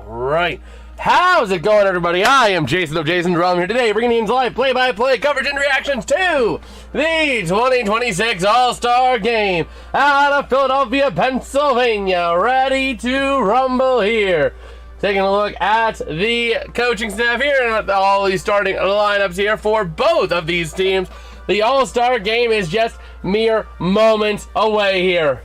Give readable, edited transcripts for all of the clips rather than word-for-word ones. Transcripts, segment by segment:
right. How's it going, everybody? I am Jason of JasonsRealm here today, bringing you live play-by-play coverage and reactions to the 2026 All-Star Game out of Philadelphia, Pennsylvania. Ready to rumble here. Taking a look at the coaching staff here and at all these starting lineups here for both of these teams. The All-Star Game is just mere moments away here.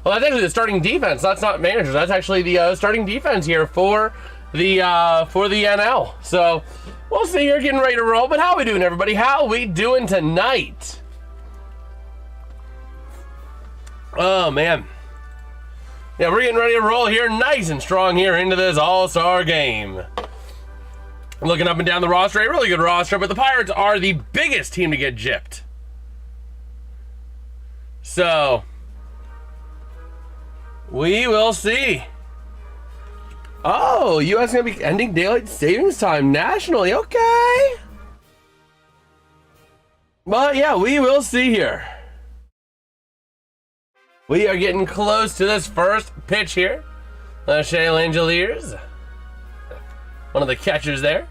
Well, that's actually the starting defense. That's not managers. That's actually the starting defense here for the NL. So we'll see here, getting ready to roll. But how we doing, everybody? How we doing tonight? Oh man, yeah, we're getting ready to roll here, nice and strong here into this All-Star Game. Looking up and down the roster, a really good roster, but the Pirates are the biggest team to get gypped. So we will see. Oh, U.S. going to be ending daylight savings time nationally. Okay. But yeah, we will see here. We are getting close to this first pitch here. Shea Langeliers, one of the catchers there.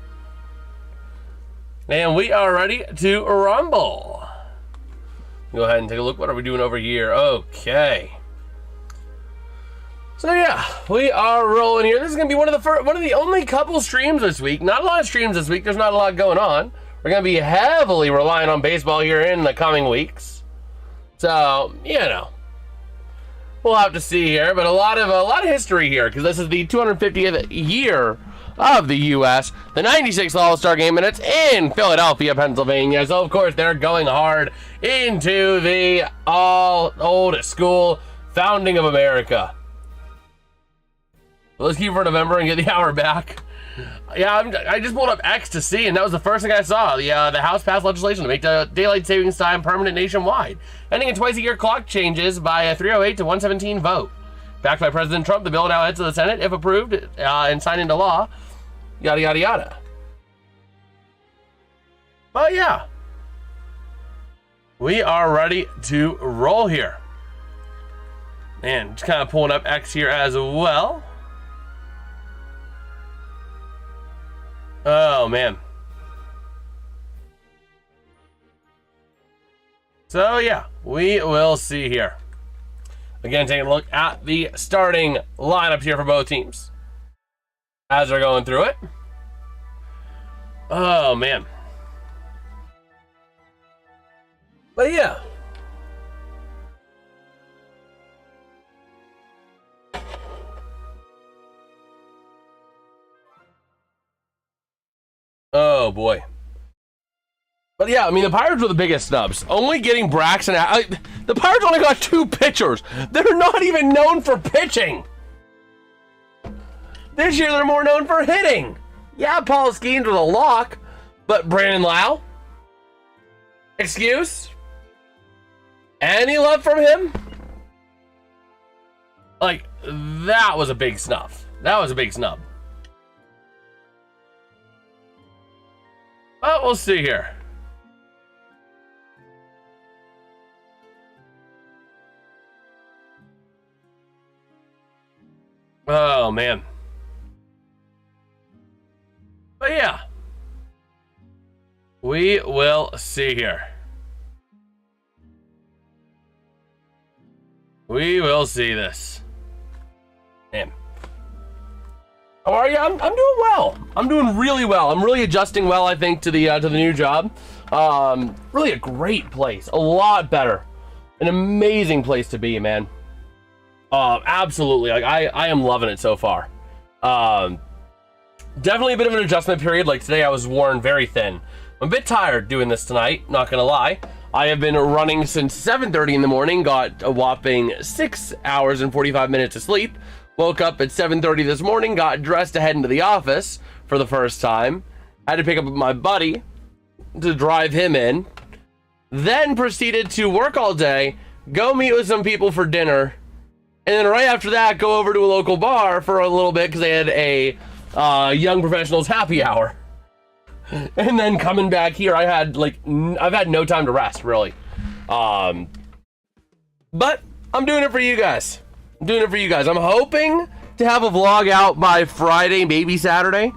And we are ready to rumble. Go ahead and take a look. What are we doing over here? Okay. So yeah, we are rolling here. This is gonna be one of the only couple streams this week. Not a lot of streams this week. There's not a lot going on. We're gonna be heavily relying on baseball here in the coming weeks. So you know, we'll have to see here. But a lot of history here, because this is the 250th year of the U.S. the 96th All-Star Game, and it's in Philadelphia, Pennsylvania. So of course they're going hard into the old school founding of America. Let's keep for November and get the hour back. Yeah, I just pulled up X to see, and that was the first thing I saw. The House passed legislation to make the daylight savings time permanent nationwide, ending in twice-a-year clock changes by a 308 to 117 vote. Backed by President Trump, the bill now heads to the Senate if approved and signed into law. Yada yada yada. But yeah, we are ready to roll here. And just kind of pulling up X here as well. Oh man. So yeah, we will see here. Again, taking a look at the starting lineups here for both teams as they're going through it. Oh man. But yeah. Oh boy. But yeah, I mean, the Pirates were the biggest snubs. Only getting Braxton out. The Pirates only got 2 pitchers. They're not even known for pitching. This year, they're more known for hitting. Yeah, Paul Skeens was a lock, but Brandon Lau? Excuse? Any love from him? Like, that was a big snub. That was a big snub. But we'll see here. Oh, man. But yeah. We will see here. We will see this. Man. How are you? I'm doing well. I'm doing really well. I'm really adjusting well, I think, to the new job. Really a great place. A lot better. An amazing place to be, man. Absolutely. Like I am loving it so far. Definitely a bit of an adjustment period. Like today I was worn very thin. I'm a bit tired doing this tonight, not gonna lie. I have been running since 7:30 in the morning, got a whopping 6 hours and 45 minutes of sleep. Woke up at 7:30 this morning, got dressed to head into the office for the first time. Had to pick up my buddy to drive him in. Then proceeded to work all day, go meet with some people for dinner, and then right after that, go over to a local bar for a little bit because they had a young professionals happy hour. And then coming back here, I've had no time to rest, really. But I'm doing it for you guys. I'm doing it for you guys. I'm hoping to have a vlog out by Friday, maybe Saturday.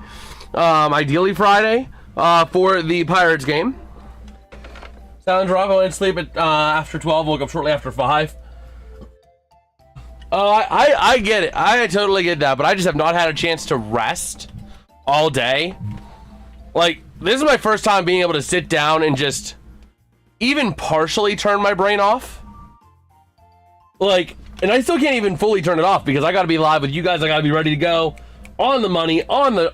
Ideally Friday, for the Pirates game. Sounds rough. I went to sleep at after 12, woke up shortly after 5. I get it. I totally get that, but I just have not had a chance to rest all day. Like, this is my first time being able to sit down and just even partially turn my brain off. Like, and I still can't even fully turn it off because I got to be live with you guys. I got to be ready to go on the money, on the,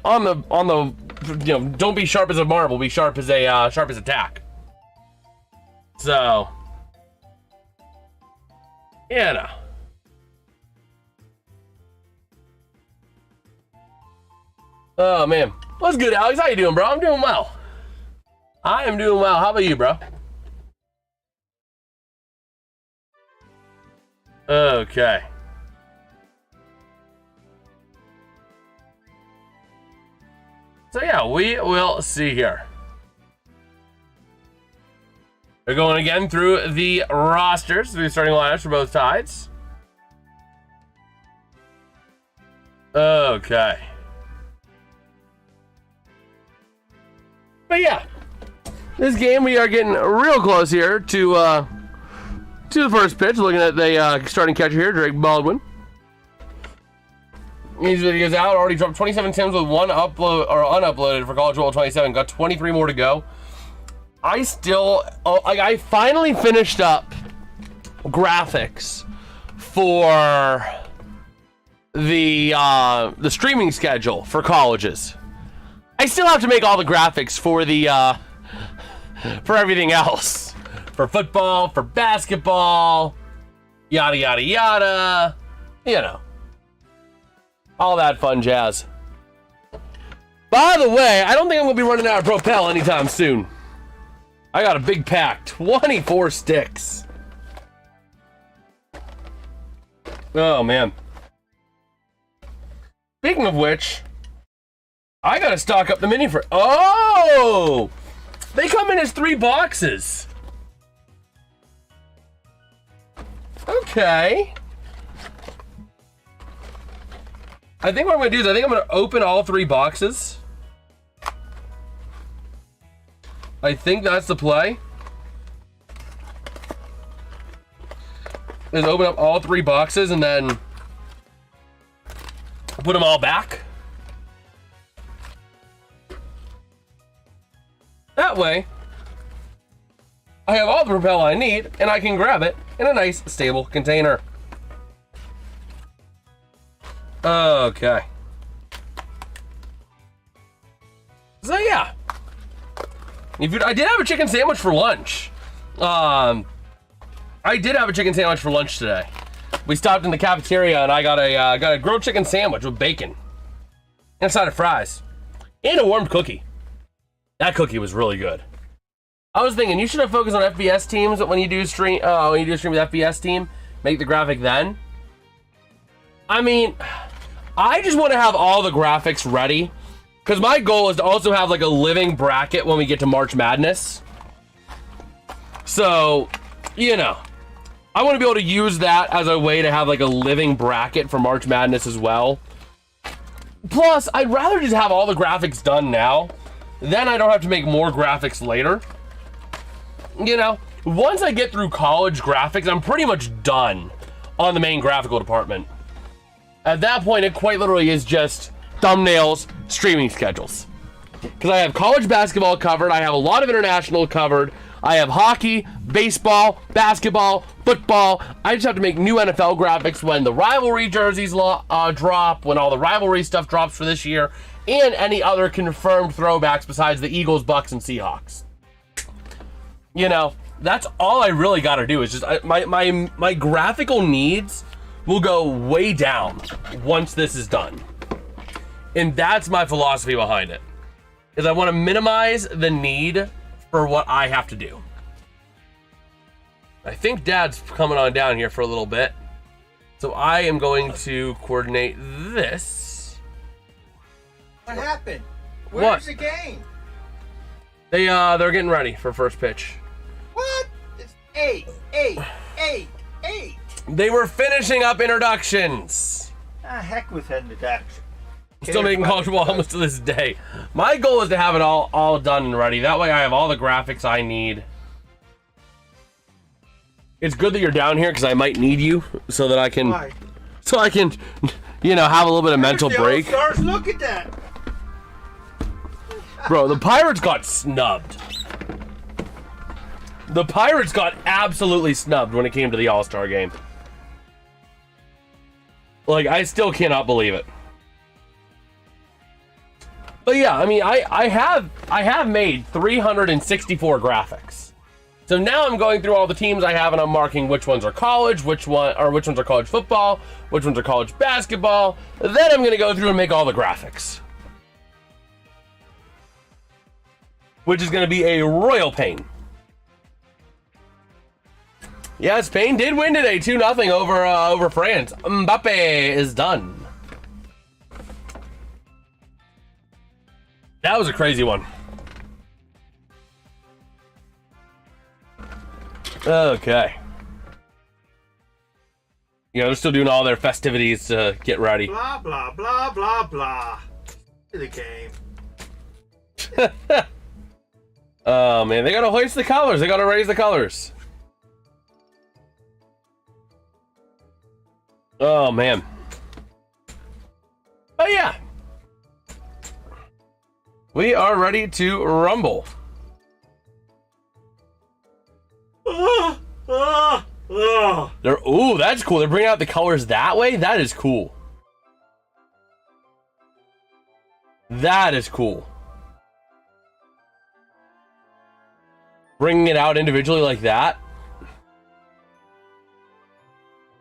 you know, don't be sharp as a marble, be sharp as a tack. So, yeah, no. Oh, man. What's good, Alex? How you doing, bro? I'm doing well. I am doing well. How about you, bro? Okay. So, yeah, we will see here. We're going again through the rosters, through the starting lineups for both sides. Okay. But yeah, this game we are getting real close here to the first pitch. Looking at the starting catcher here, Drake Baldwin. These videos out. Already dropped 27 times with one upload or unuploaded for College World 27. Got 23 more to go. I finally finished up graphics for the streaming schedule for colleges. I still have to make all the graphics for the for everything else, for football, for basketball, yada yada yada, you know, all that fun jazz. By the way, I don't think I'm gonna be running out of Propel anytime soon. I got a big pack, 24 sticks. Oh man. Speaking of which, I gotta stock up the mini for. Oh, they come in as 3 boxes. Okay. I think what I'm gonna do is I'm gonna open all 3 boxes. I think that's the play. Is open up all 3 boxes and then put them all back. That way, I have all the Propel I need, and I can grab it in a nice, stable container. Okay. So yeah, I did have a chicken sandwich for lunch. I did have a chicken sandwich for lunch today. We stopped in the cafeteria, and I got a grilled chicken sandwich with bacon, and a side of fries, and a warmed cookie. That cookie was really good. I was thinking you should have focused on FBS teams when you do stream. When you do stream with FBS team, make the graphic then. I mean, I just want to have all the graphics ready because my goal is to also have like a living bracket when we get to March Madness. So, you know, I want to be able to use that as a way to have like a living bracket for March Madness as well. Plus, I'd rather just have all the graphics done now. Then I don't have to make more graphics later. You know, once I get through college graphics, I'm pretty much done on the main graphical department. At that point, it quite literally is just thumbnails, streaming schedules. Because I have college basketball covered, I have a lot of international covered, I have hockey, baseball, basketball, football. I just have to make new NFL graphics when the rivalry jerseys drop, when all the rivalry stuff drops for this year, and any other confirmed throwbacks besides the Eagles, Bucks, and Seahawks. You know, that's all I really got to do. Is just my graphical needs will go way down once this is done, and that's my philosophy behind it. Is I want to minimize the need for what I have to do. I think Dad's coming on down here for a little bit, so I am going to coordinate this. What happened? Where's the game? They're getting ready for first pitch. What? It's 8. They were finishing up introductions. Heck with heading to action. Still making college football helmets to this day. My goal is to have it all done and ready. That way I have all the graphics I need. It's good that you're down here because I might need you so that I can... Why? So I can, you know, have a little bit of mental break. All-Stars, look at that. Bro, the Pirates got snubbed. The Pirates got absolutely snubbed when it came to the All-Star game. Like, I still cannot believe it. But yeah, I mean, I have made 364 graphics. So now I'm going through all the teams I have and I'm marking which ones are college, which ones are college football, which ones are college basketball. Then I'm going to go through and make all the graphics. Which is going to be a royal pain. Yeah, Spain did win today, 2-0 over France. Mbappe is done. That was a crazy one. Okay. You know, they're still doing all their festivities to get ready. Blah, blah, blah, blah, blah. To the game. Oh, man. They got to hoist the colors. They got to raise the colors. Oh, man. Oh, yeah. We are ready to rumble. Ooh, that's cool. They're bringing out the colors that way? That is cool. That is cool. Bringing it out individually like that.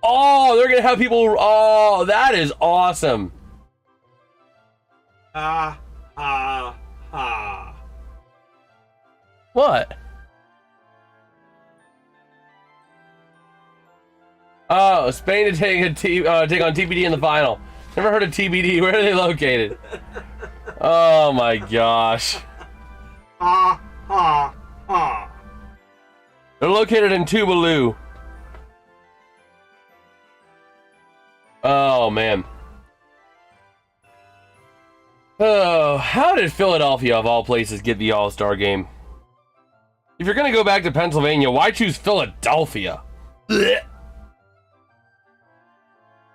Oh, they're going to have people... Oh, that is awesome. What? Oh, Spain to take on TBD in the final. Never heard of TBD. Where are they located? Oh my gosh. They're located in Tuvalu. Oh man. Oh, how did Philadelphia, of all places, get the All-Star game? If you're going to go back to Pennsylvania, why choose Philadelphia? Blech.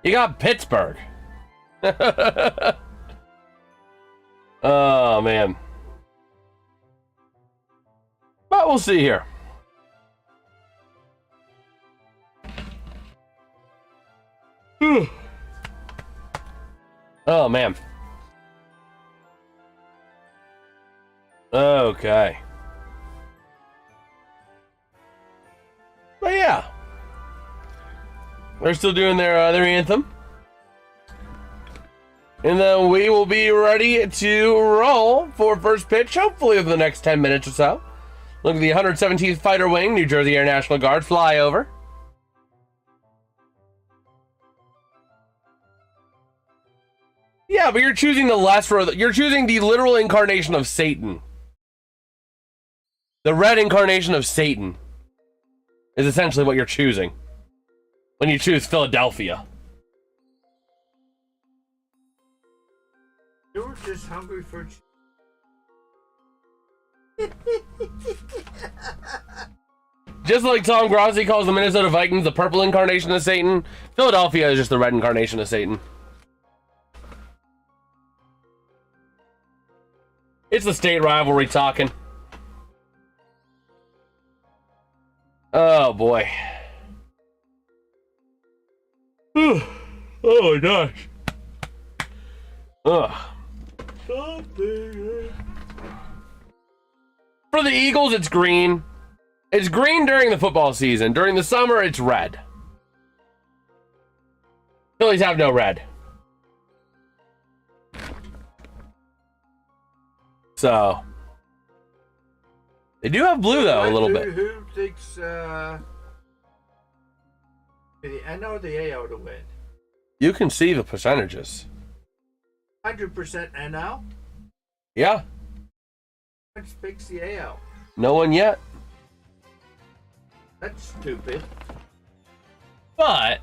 You got Pittsburgh. Oh, man. But we'll see here. Oh, man. Okay. But yeah. They're still doing their anthem. And then we will be ready to roll for first pitch, hopefully over the next 10 minutes or so. Look at the 117th Fighter Wing, New Jersey Air National Guard, fly over. Yeah, but you're choosing you're choosing the literal incarnation of Satan. The red incarnation of Satan is essentially what you're choosing when you choose Philadelphia. You were just hungry for... Just like Tom Grossi calls the Minnesota Vikings the purple incarnation of Satan, Philadelphia is just the red incarnation of Satan. It's the state rivalry talking. Oh boy. Oh my gosh. Ugh. For the Eagles, it's green. It's green during the football season. During the summer, it's red. Phillies have no red. So, they do have blue, though, a little bit. Who thinks the NL or the AL to win? You can see the percentages. 100% NL? Yeah. Who picks the AL? No one yet. That's stupid. But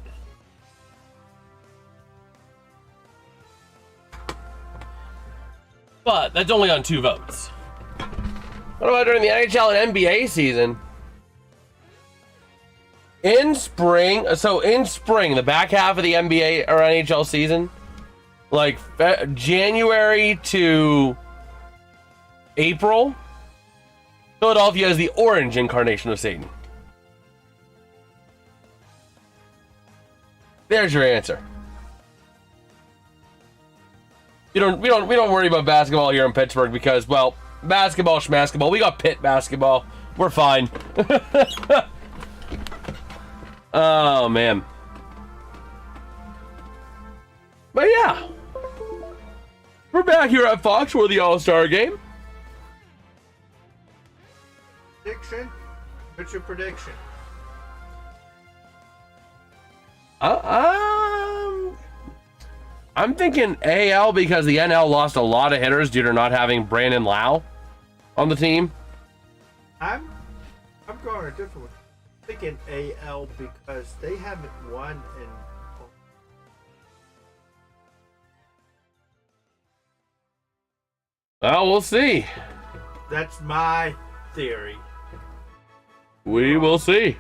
But that's only on 2 votes. What about during the NHL and NBA season? In spring, the back half of the NBA or NHL season, like January to April, Philadelphia is the orange incarnation of Satan. There's your answer. We don't worry about basketball here in Pittsburgh because, well, basketball, schmasketball. We got Pitt basketball. We're fine. Oh, man. But yeah. We're back here at Fox for the All-Star Game. Prediction? What's your prediction? I'm thinking AL because the NL lost a lot of hitters due to not having Brandon Lau on the team. I'm going a different one. I'm thinking AL because they haven't won in. Well, we'll see. That's my theory. We will see.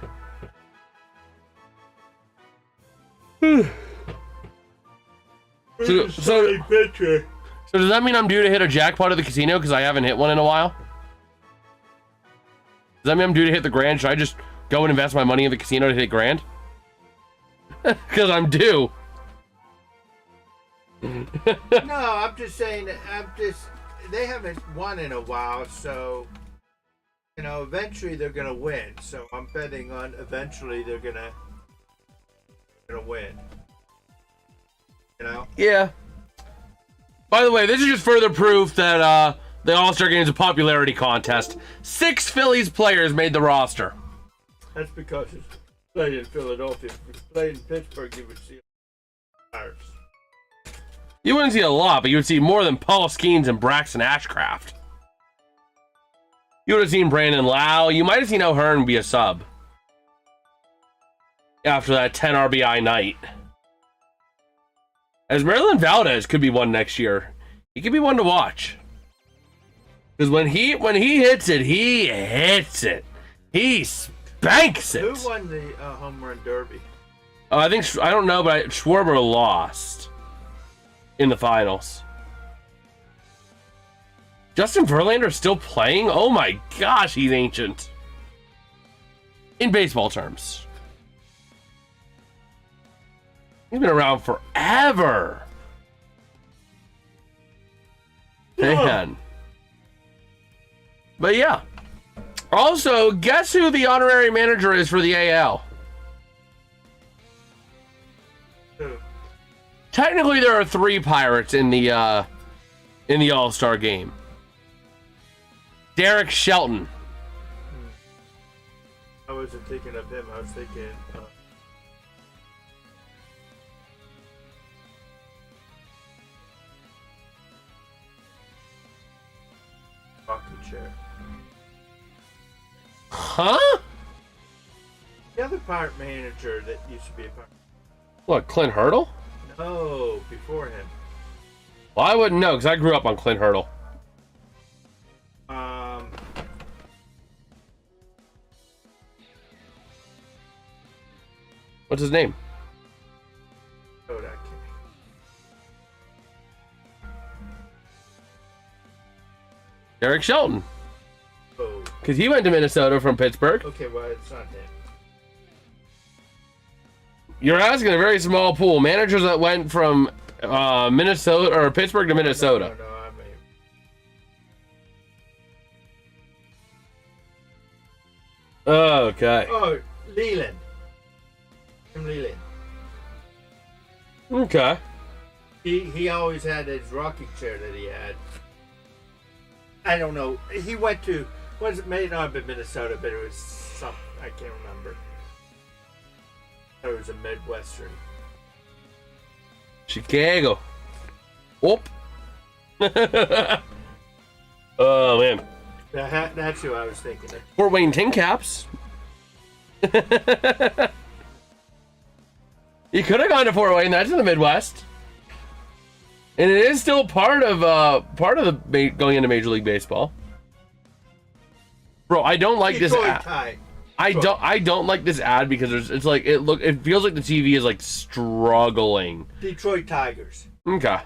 So does that mean I'm due to hit a jackpot at the casino because I haven't hit one in a while? Does that mean I'm due to hit the grand? Should I just go and invest my money in the casino to hit grand? Because I'm due. No, I'm just saying they haven't won in a while, so eventually they're gonna win. So I'm betting on eventually they're gonna win. Yeah. By the way, this is just further proof that the All-Star Game is a popularity contest. 6 Phillies players made the roster. That's because it's played in Philadelphia. If it's played in Pittsburgh, you would see players. You wouldn't see a lot, but you would see more than Paul Skeens and Braxton Ashcraft. You would have seen Brandon Lau. You might have seen O'Hearn be a sub after that 10 RBI night. As Maryland Valdez could be one next year. He could be one to watch. Because when he hits it, he hits it. He spanks it. Who won the home run derby? I don't know, but Schwarber lost in the finals. Justin Verlander still playing? Oh my gosh, he's ancient. In baseball terms. He's been around forever. Man. But yeah. Also, guess who the honorary manager is for the AL? Who? Technically, there are 3 Pirates in the All-Star Game. Derek Shelton. I wasn't thinking of him. I was thinking. Rocking chair. Huh? The other Pirate manager that used to be a Pirate. What, Clint Hurdle? No, before him. Well, I wouldn't know because I grew up on Clint Hurdle. What's his name? Kodak. Derek Shelton. Oh. Because he went to Minnesota from Pittsburgh. Okay, well, it's not him. You're asking a very small pool. Managers that went from Minnesota or Pittsburgh to Minnesota. No, I mean. Okay. Oh, Leland. Tim Leland. Okay. He always had his rocking chair that he had. I don't know. He went to, it may not have been Minnesota, but it was something, I can't remember. It was a Midwestern. Chicago. Whoop. Oh, man. That's who I was thinking of. Fort Wayne Tin Caps. You could have gone to Fort Wayne. That's in the Midwest. And it is still part of the going into Major League Baseball. Bro, I don't like this ad. I don't like this ad because it's like it feels like the TV is like struggling. Detroit Tigers. Okay.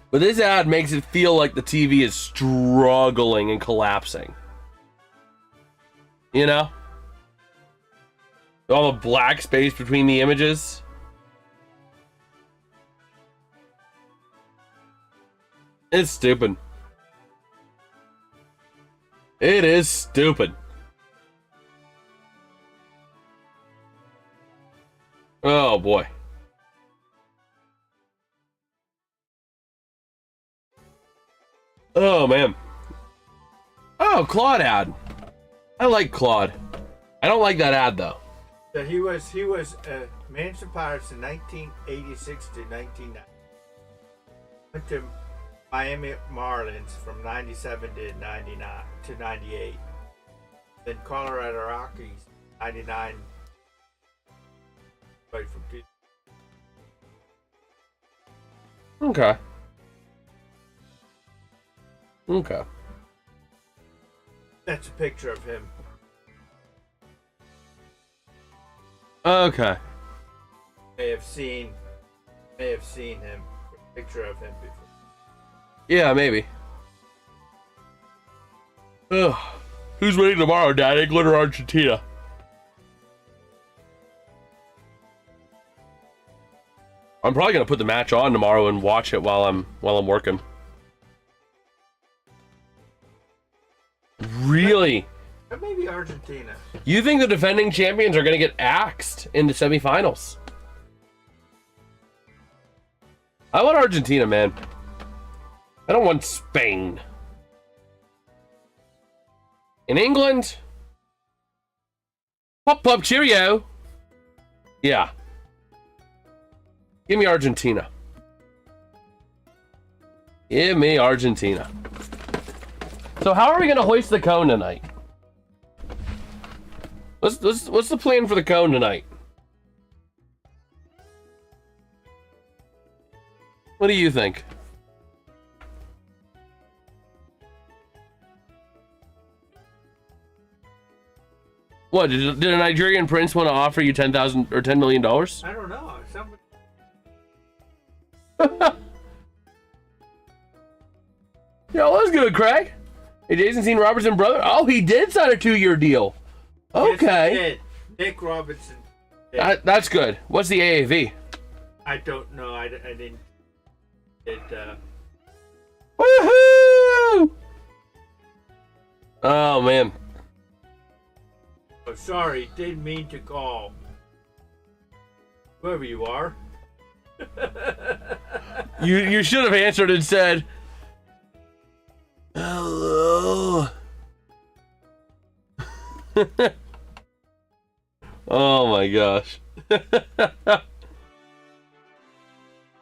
But this ad makes it feel like the TV is struggling and collapsing. You know? All the black space between the images. It's stupid. It is stupid. Oh boy. Oh man. Oh, Claude ad. I like Claude. I don't like that ad though. So he was Manchester Pirates in 1986 to 1990. Went to Miami Marlins from 97 to 99 to 98. Then Colorado Rockies 99. Right from two. Okay. Okay. That's a picture of him. Okay. May have seen him. A picture of him before. Yeah, maybe. Ugh. Who's winning tomorrow, Dad? England or Argentina? I'm probably gonna put the match on tomorrow and watch it while I'm working. Really? Maybe Argentina. You think the defending champions are gonna get axed in the semifinals? I want Argentina, man. I don't want Spain. In England? Pop pop cheerio. Yeah. Give me Argentina. Give me Argentina. So how are we gonna hoist the cone tonight? What's the plan for the cone tonight? What do you think? What did a Nigerian prince want to offer you $10,000 or $10 million? I don't know. Somebody... Yo, that's good, Craig. Hey, Jason seen Robertson brother? Oh, he did sign a 2-year deal. Okay. Yes, Nick Robinson. That's good. What's the AAV? I don't know. I didn't. Woohoo! Oh man. Oh, sorry. Didn't mean to call. Whoever you are. You should have answered and said, hello. Oh my gosh. 3.25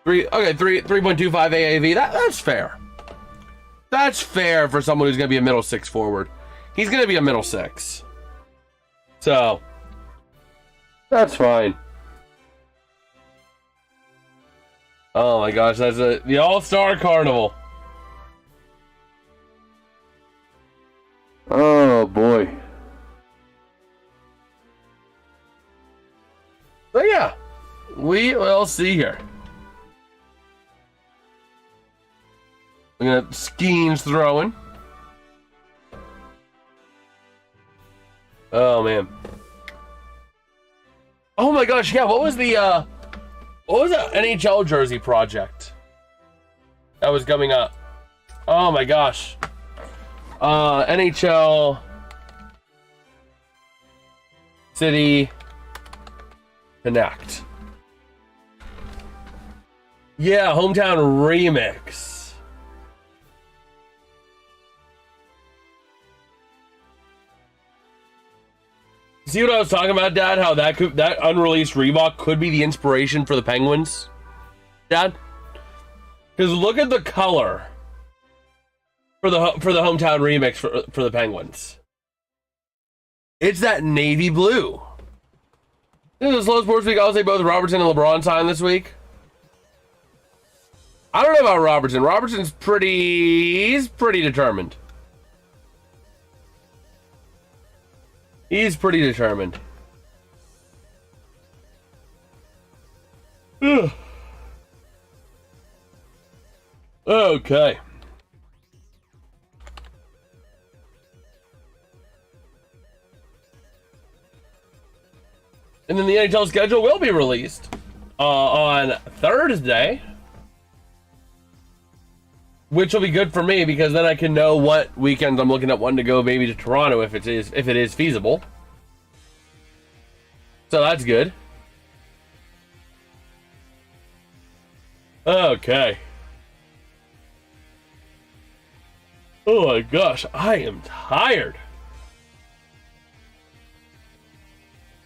AAV. That's fair. That's fair for someone who's gonna be a middle six forward. He's gonna be a middle six. So that's fine. Oh my gosh, that's the All-Star Carnival. Oh boy. But yeah, we will see here. We're gonna Skeens throwing. Oh man. Oh my gosh, yeah, what was the NHL jersey project that was coming up? Oh my gosh. NHL City Connect. Yeah, hometown remix. See what I was talking about, Dad? How that unreleased Reebok could be the inspiration for the Penguins, Dad? Because look at the color for the hometown remix for the Penguins. It's that navy blue. This is a slow sports week. I'll say both Robertson and LeBron signed this week. I don't know about Robertson. Robertson's he's pretty determined. He's pretty determined. Okay. And then the NHL schedule will be released on Thursday, which will be good for me because then I can know what weekends I'm looking at wanting to go maybe to Toronto if it is feasible. So that's good. Okay. Oh my gosh, I am tired.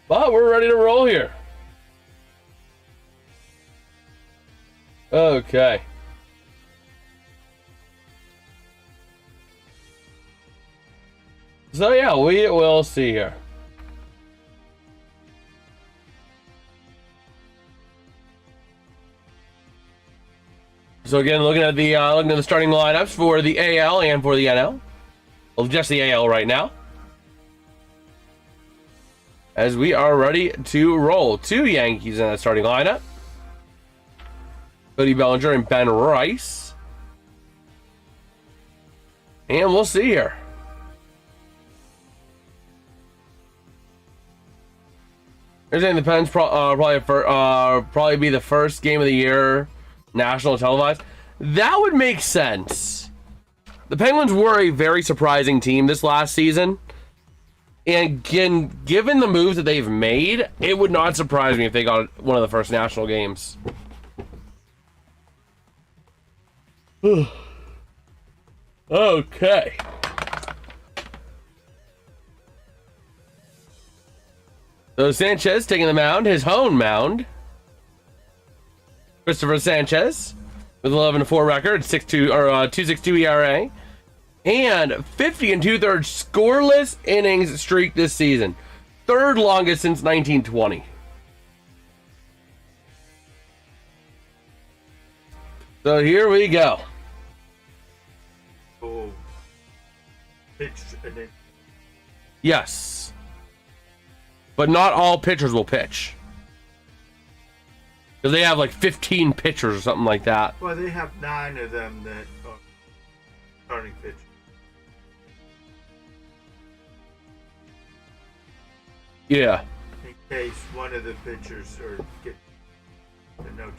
But we're ready to roll here. Okay. So yeah, we will see here. So again, looking at the starting lineups for the AL and for the NL. Well, just the AL right now. As we are ready to roll. 2 Yankees in that starting lineup. Cody Bellinger and Ben Rice. And we'll see here. There's anything the Pens probably be the first game of the year national televised. That would make sense. The Penguins were a very surprising team this last season. And given the moves that they've made, it would not surprise me if they got one of the first national games. Okay. So Sanchez taking the mound, his home mound. Cristopher Sánchez with 11-4 record, 2.62 ERA. And 50 2/3 scoreless innings streak this season. 3rd longest since 1920. So here we go. Oh. Pitch and then. Yes. But not all pitchers will pitch. Because they have like 15 pitchers or something like that. Well, they have 9 of them that are starting pitchers. Yeah. In case one of the pitchers get a note.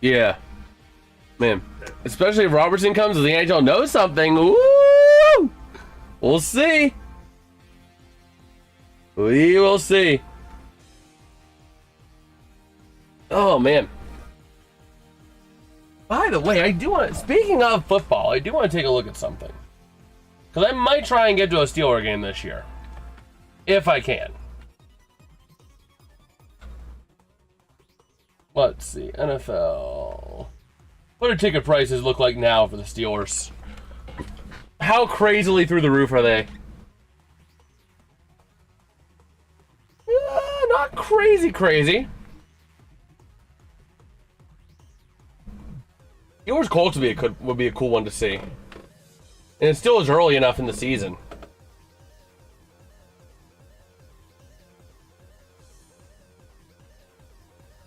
Yeah. Man. Especially if Robertson comes and the NHL knows something. Woo! We'll see. We will see. Oh, man. By the way, speaking of football, I do want to take a look at something. Because I might try and get to a Steeler game this year. If I can. Let's see. NFL. What do ticket prices look like now for the Steelers? How crazily through the roof are they? Not crazy. Steelers Colts would be a cool one to see. And it still is early enough in the season.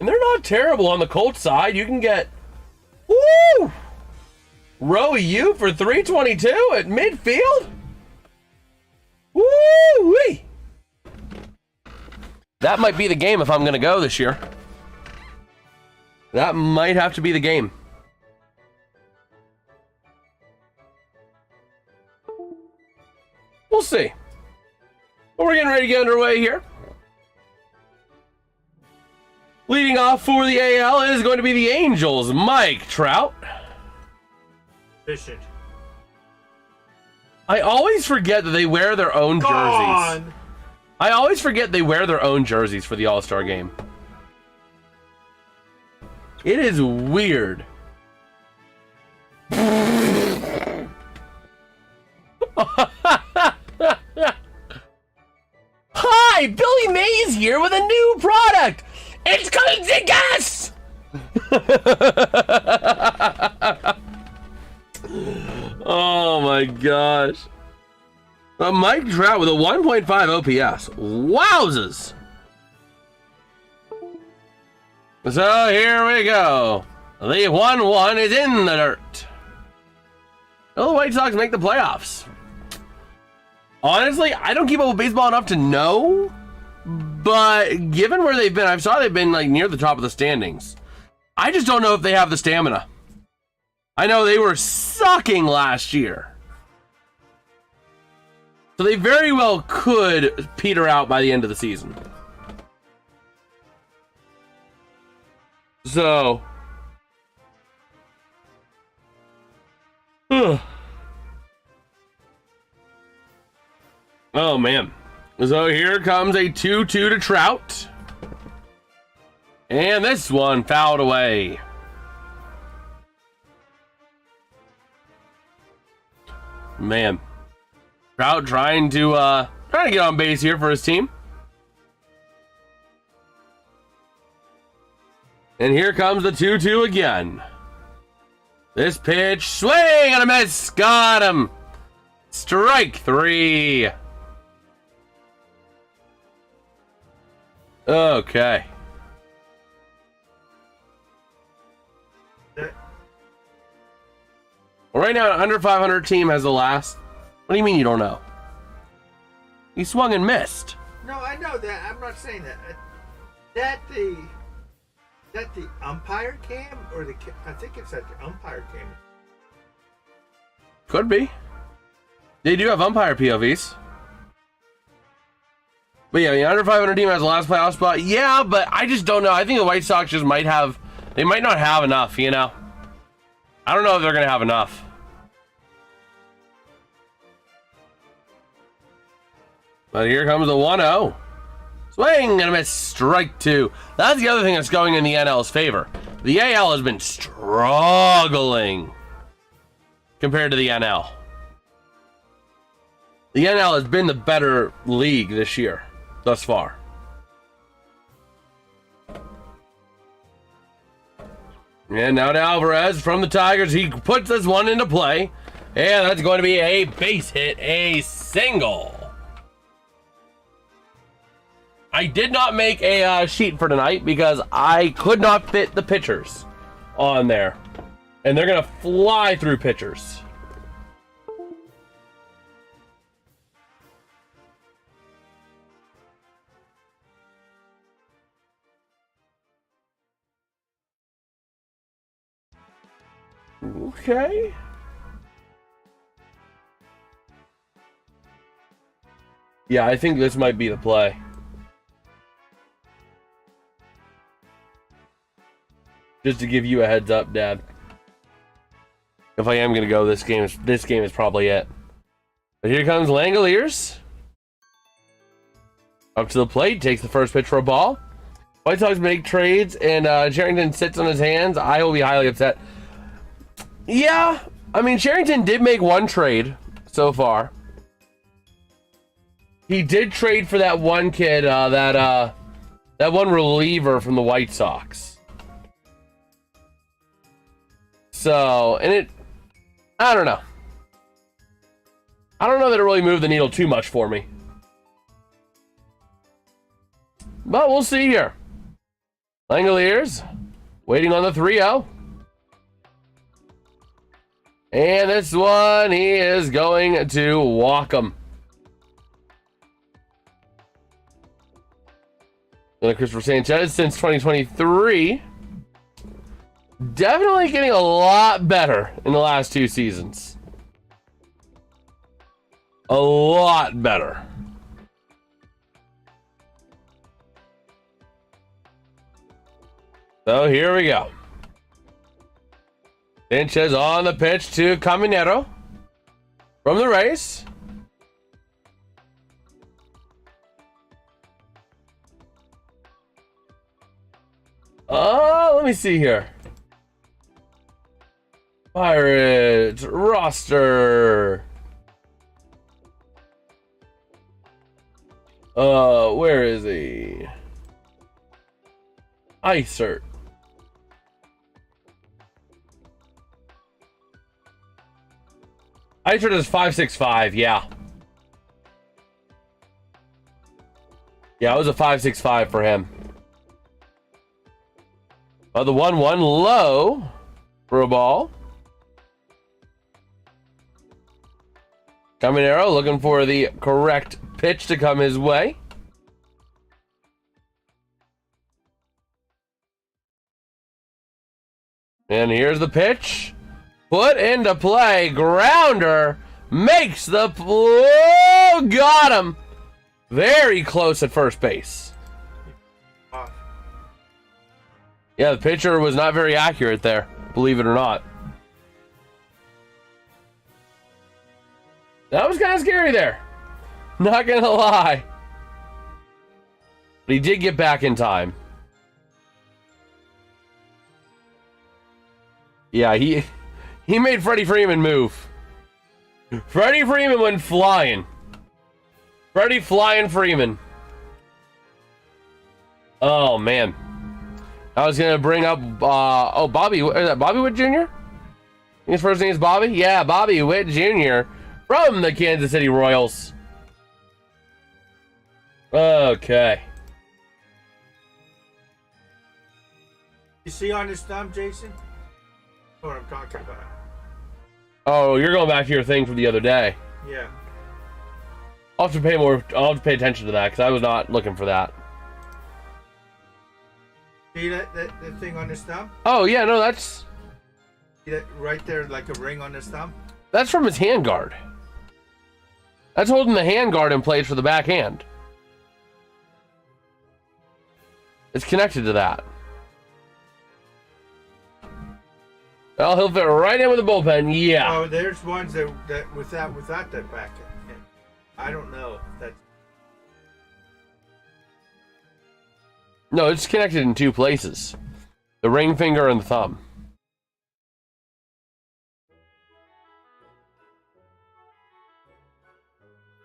And they're not terrible on the Colts side. You can get Row U for $322 at midfield. Woo-wee! That might be the game if I'm going to go this year. That might have to be the game. We'll see. But we're getting ready to get underway here. Leading off for the AL is going to be the Angels. Mike Trout. Efficient. I always forget that they wear their own jerseys. I always forget they wear their own jerseys for the All-Star game. It is weird. Hi, Billy Mays here with a new product. It's called the gas. Oh my gosh. Mike Trout with a 1.5 OPS. Wowzers. So here we go. The 1-1 is in the dirt. Will the White Sox make the playoffs? Honestly, I don't keep up with baseball enough to know. But given where they've been, I saw they've been like near the top of the standings. I just don't know if they have the stamina. I know they were sucking last year. So they very well could peter out by the end of the season. So. Oh, man. So here comes a 2-2 to Trout. And this one fouled away. Man. Trout trying to get on base here for his team. And here comes the 2-2 again. This pitch, swing and a miss, got him. Strike 3. Okay. Well, right now, an under 500 team has the last. What do you mean you don't know? He swung and missed. No, I know that. I'm not saying that. That the umpire cam or I think it's at the umpire cam. Could be. They do have umpire POVs. But yeah, the under 500 team has the last playoff spot. Yeah, but I just don't know. I think the White Sox just might not have enough, you know? I don't know if they're going to have enough. But here comes the 1-0. Swing and a miss, strike 2. That's the other thing that's going in the NL's favor. The AL has been struggling compared to the NL. The NL has been the better league this year, thus far. And now to Alvarez from the Tigers. He puts this one into play. And that's going to be a base hit, a single. I did not make a sheet for tonight because I could not fit the pitchers on there. And they're going to fly through pitchers. Okay. Yeah, I think this might be the play. Just to give you a heads up, Dad. If I am going to go, this game is probably it. But here comes Langoliers. Up to the plate, takes the first pitch for a ball. White Sox make trades, and Cherington sits on his hands. I will be highly upset. Yeah, I mean, Cherington did make one trade so far. He did trade for that one kid, that one reliever from the White Sox. So, and I don't know. I don't know that it really moved the needle too much for me. But we'll see here. Langoliers waiting on the 3-0. And this one, he is going to walk him. And Cristopher Sánchez since 2023. Definitely getting a lot better in the last 2 seasons. A lot better. So here we go. Sánchez on the pitch to Caminero from the Rays. Let me see here. Pirates roster. Where is he? Isert. I entered as 5.65, yeah. Yeah, it was a 5.65 for him. The 1-1 low for a ball. Caminero looking for the correct pitch to come his way. And here's the pitch. Put into play. Grounder makes the... Oh, got him. Very close at first base. Yeah, the pitcher was not very accurate there, believe it or not. That was kind of scary there. Not gonna lie. But he did get back in time. Yeah, he made Freddie Freeman move. Freddie Freeman went flying. Freddie flying Freeman. Oh, man. I was going to bring up, Bobby. Is that Bobby Witt Jr.? His first name is Bobby? Yeah, Bobby Witt Jr. from the Kansas City Royals. Okay. You see on his thumb, Jason? What I'm talking about. Oh, you're going back to your thing from the other day. Yeah. I'll have to pay attention to that because I was not looking for that. See that thing on his thumb? Oh, yeah, no, that's... See that right there, like a ring on his thumb? That's from his handguard. That's holding the handguard in place for the backhand. It's connected to that. Well, he'll fit right in with the bullpen, yeah. Oh, there's ones that without that back end. I don't know. That's... No, it's connected in two places. The ring finger and the thumb.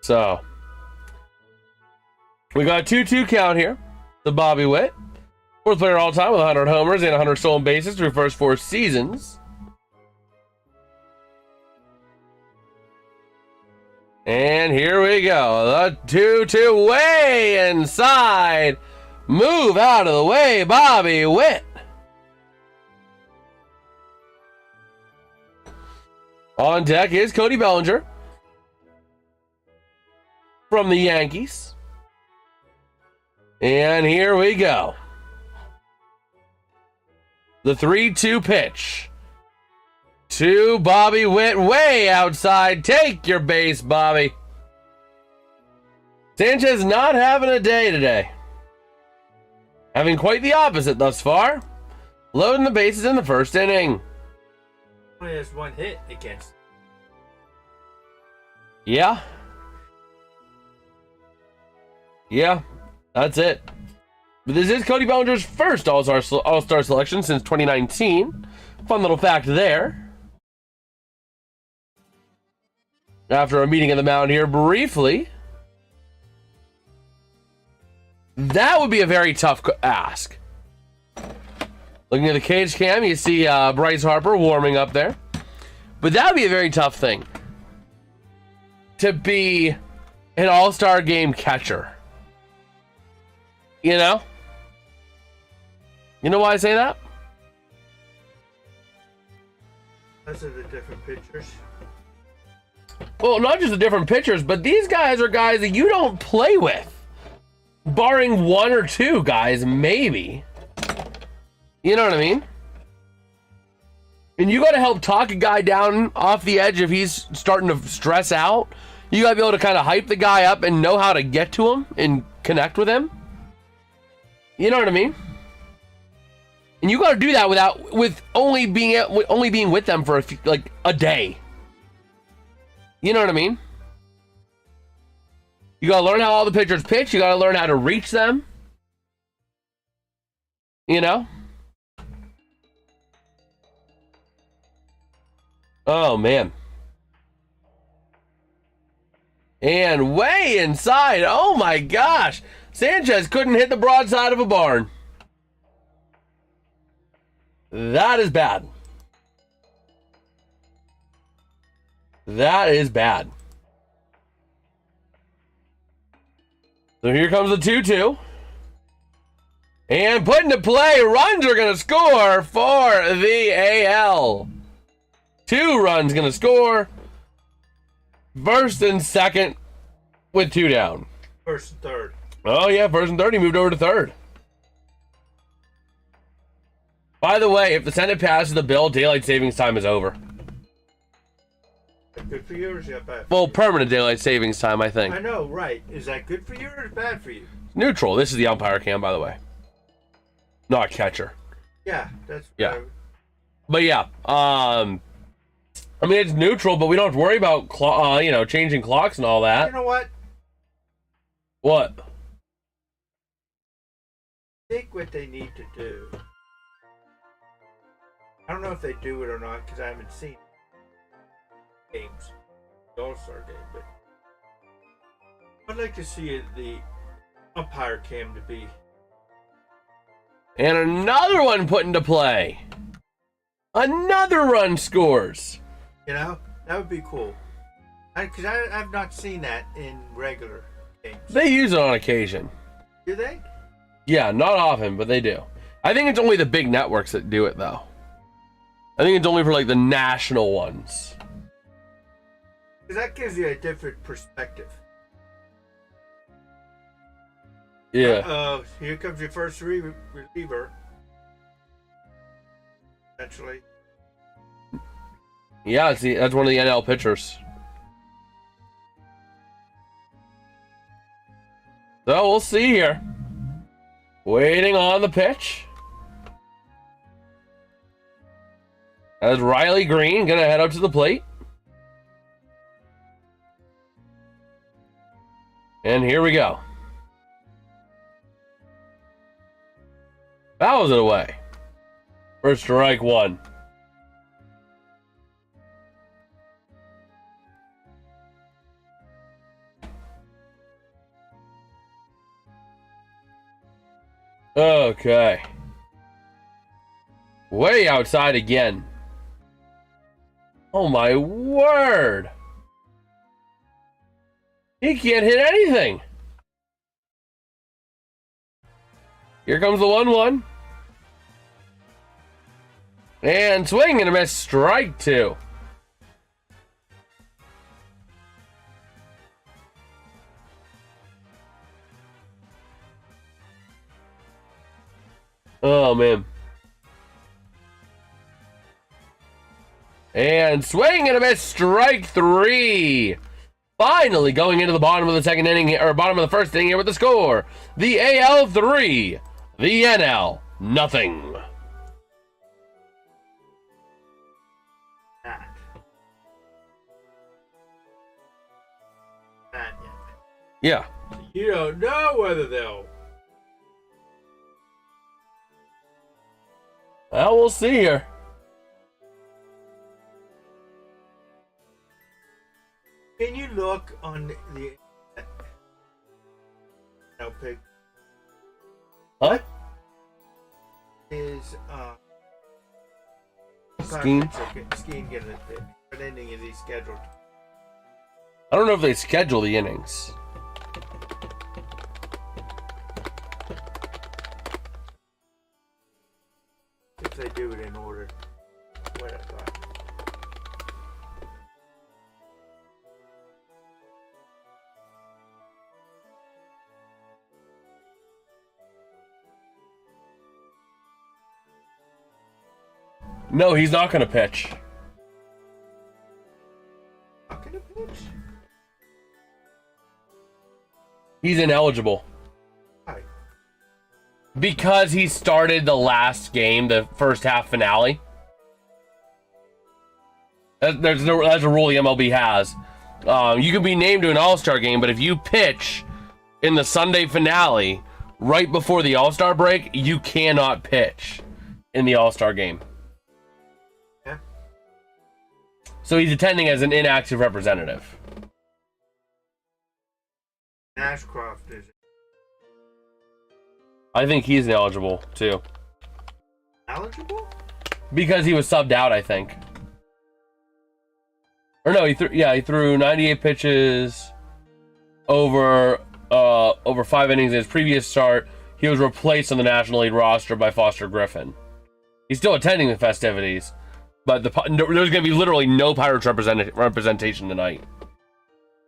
So, we got a 2-2 count here. The Bobby Witt. Fourth player all time with 100 homers and 100 stolen bases through first 4 seasons. And here we go. The 2-2 way inside. Move out of the way, Bobby Witt. On deck is Cody Bellinger from the Yankees. And here we go. The 3-2 pitch to Bobby Witt, way outside. Take your base, Bobby. Sanchez not having a day today. Having quite the opposite thus far. Loading the bases in the first inning. Only has one hit against. Yeah. Yeah, that's it. But this is Cody Bellinger's first All-Star selection since 2019. Fun little fact there. After a meeting of the mound here briefly. That would be a very tough ask. Looking at the cage cam, you see Bryce Harper warming up there. But that would be a very tough thing. To be an All-Star Game catcher. You know? You know why I say that? Those are the different pitchers. Well, not just the different pitchers, but these guys are guys that you don't play with. Barring one or two guys, maybe. You know what I mean? And you got to help talk a guy down off the edge if he's starting to stress out. You got to be able to kind of hype the guy up and know how to get to him and connect with him. You know what I mean? And you got to do that with only being with them for a day. You know what I mean? You got to learn how all the pitchers pitch. You got to learn how to reach them. You know? Oh, man. And way inside. Oh, my gosh. Sanchez couldn't hit the broadside of a barn. That is bad. That is bad. So here comes the 2-2. And put into play, runs are going to score for the AL. 2 runs going to score. First and second with 2 down. First and third. Oh, yeah, first and third. He moved over to third. By the way, if the Senate passes the bill, daylight savings time is over. Good for you or is that bad for Well, you? permanent daylight savings time, I think. I know, right. Is that good for you or is it bad for you? Neutral. This is the umpire cam, by the way. Not catcher. Yeah, that's Yeah. But yeah, I mean, it's neutral, but we don't have to worry about, changing clocks and all that. You know what? What? I think what they need to do. I don't know if they do it or not because I haven't seen games, the All-Star game, but I'd like to see the umpire cam to be. And another one put into play. Another run scores. You know, that would be cool. Because I've not seen that in regular games. They use it on occasion. Do they? Yeah, not often, but they do. I think it's only the big networks that do it, though. I think it's only for, like, the national ones. Because that gives you a different perspective. Yeah. Here comes your first reliever. Essentially. Yeah, see, that's one of the NL pitchers. So we'll see here. Waiting on the pitch. As Riley Green gonna head up to the plate. And here we go. Fouls it away. For strike 1. Okay. Way outside again. Oh my word. He can't hit anything. Here comes the 1-1. And swing and a miss, strike 2. Oh, man. And swing and a miss, strike 3. Finally going into the bottom of the second inning, or bottom of the first inning here with the score. The AL 3, the NL nothing. Not yet. Yeah. You don't know whether they'll. Well, we'll see here. Can you look on the pick? Huh? Is Skeen? Skeen getting a pick? What inning is he scheduled? I don't know if they schedule the innings. If they do it in order. What I thought. No, he's not going to pitch. Not gonna pitch? He's ineligible. Why? Because he started the last game, the first half finale. That's a rule the MLB has. You can be named to an All-Star game, but if you pitch in the Sunday finale right before the All-Star break, you cannot pitch in the All-Star game. Yeah. So he's attending as an inactive representative. Ashcroft is I think he's ineligible, too. eligible? Because he was subbed out, I think. Or no, he threw 98 pitches over 5 innings in his previous start. He was replaced on the National League roster by Foster Griffin. He's still attending the festivities, but there's going to be literally no Pirates representation tonight.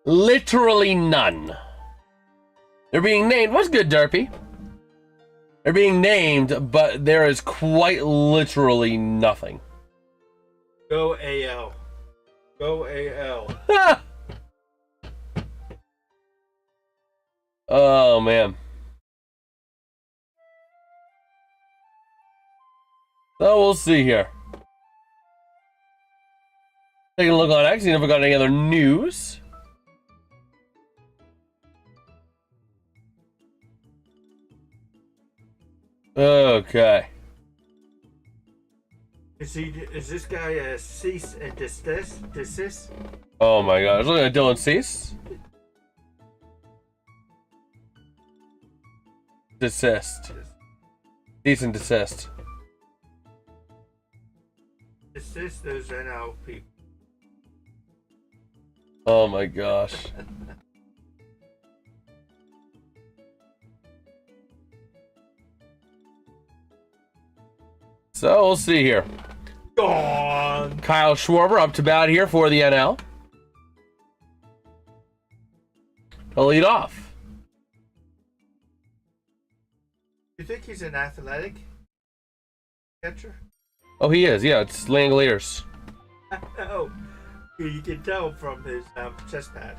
Literally none. They're being named. What's good, Derpy? They're being named, but there is quite literally nothing. Go AL. Go AL. Oh, man. So we'll see here. Taking a look on X, see if we got any other news. Okay. Is this guy a cease and desist? Oh my god, I was looking at Dylan Cease. Desist. Cease and desist. Desist those NL people. Oh my gosh. So we'll see here. Gone. Kyle Schwarber up to bat here for the NL. He'll lead off. You think he's an athletic catcher? Oh, he is. Yeah, it's Langoliers. Oh, you can tell from his chest pad.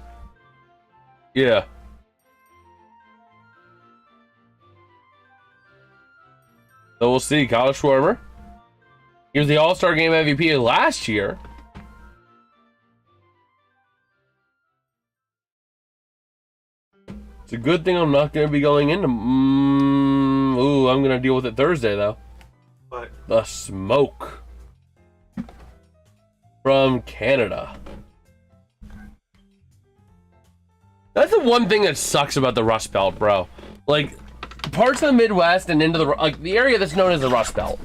Yeah. So we'll see. Kyle Schwarber. He was the All-Star Game MVP last year. It's a good thing I'm not going to be going into... Ooh, I'm going to deal with it Thursday, though. What? The smoke. From Canada. That's the one thing that sucks about the Rust Belt, bro. Like, parts of the Midwest and into the area that's known as the Rust Belt.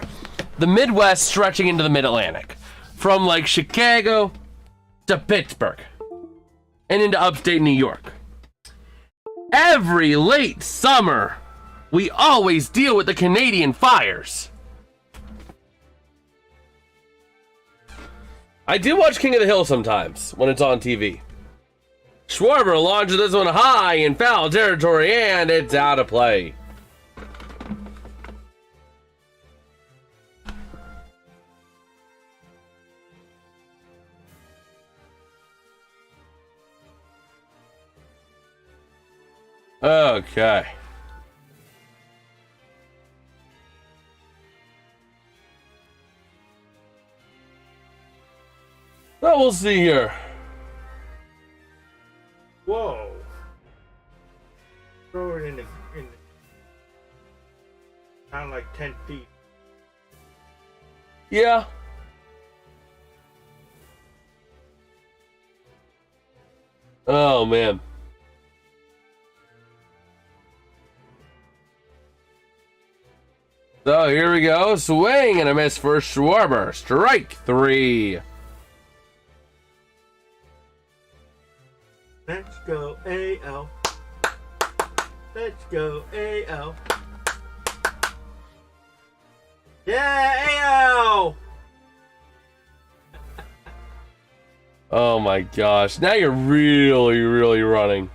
The Midwest stretching into the Mid-Atlantic. From, like, Chicago to Pittsburgh. And into upstate New York. Every late summer, we always deal with the Canadian fires. I do watch King of the Hill sometimes when it's on TV. Schwarber launches this one high in foul territory, and it's out of play. Okay. Well, we'll see here. Whoa. Throw it in kind of like 10 feet. Yeah. Oh, man. So here we go. Swing and a miss for Schwarber. Strike 3. Let's go AL. Let's go AL. Yeah, AL! Oh my gosh. Now you're really running.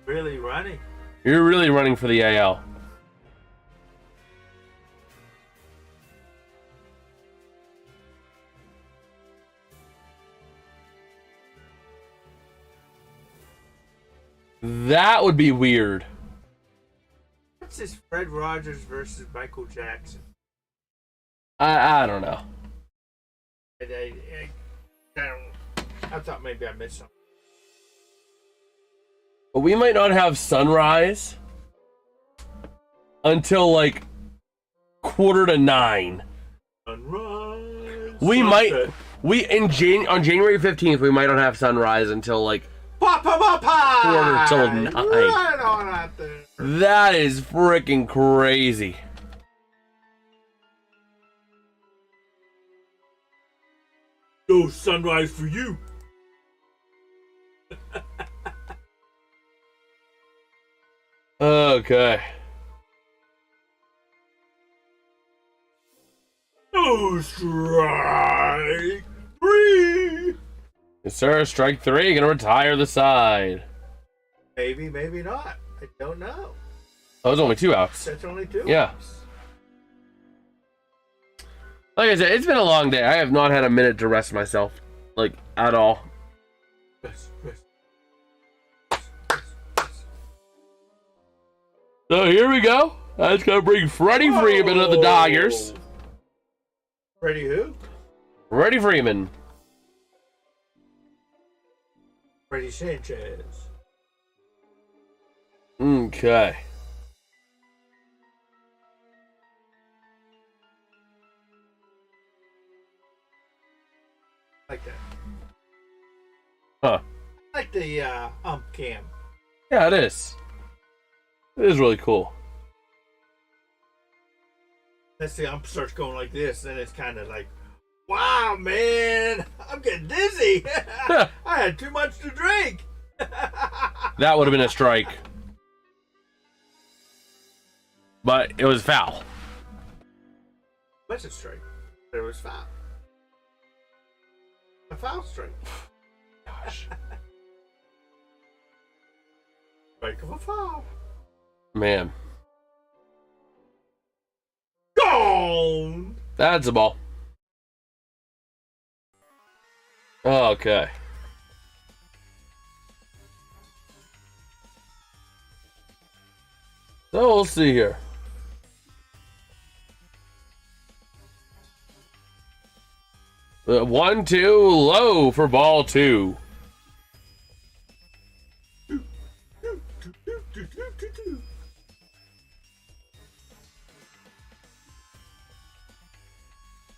Really running? You're really running for the AL. That would be weird. What's this Fred Rogers versus Michael Jackson? I don't know. I thought maybe I missed something. But we might not have sunrise until like 8:45. Sunrise. We sunset. On January 15th we might not have sunrise until like Quarter till 9. Right on out there. That is freaking crazy. No sunrise for you. Okay. No strike 3. Yes, sir. Strike 3. Gonna retire the side. Maybe, maybe not. I don't know. Oh, there's only 2 outs. That's only 2. Yeah. Like I said, it's been a long day. I have not had a minute to rest myself, like, at all. Rest. So here we go. That's gonna bring Freddie Freeman of the Dodgers. Freddie who? Freddie Freeman. Freddie Sánchez. Okay. Like that. Huh. Like the cam. Yeah, it is. It is really cool. That's the ump starts going like this, then it's kind of like, wow, man, I'm getting dizzy. I had too much to drink. That would have been a strike. But it was foul. What's a strike? It was foul. A foul strike. Gosh. Strike of a foul. Man. Gone. That's a ball. Okay. So we'll see here. The 1-2 low for ball 2.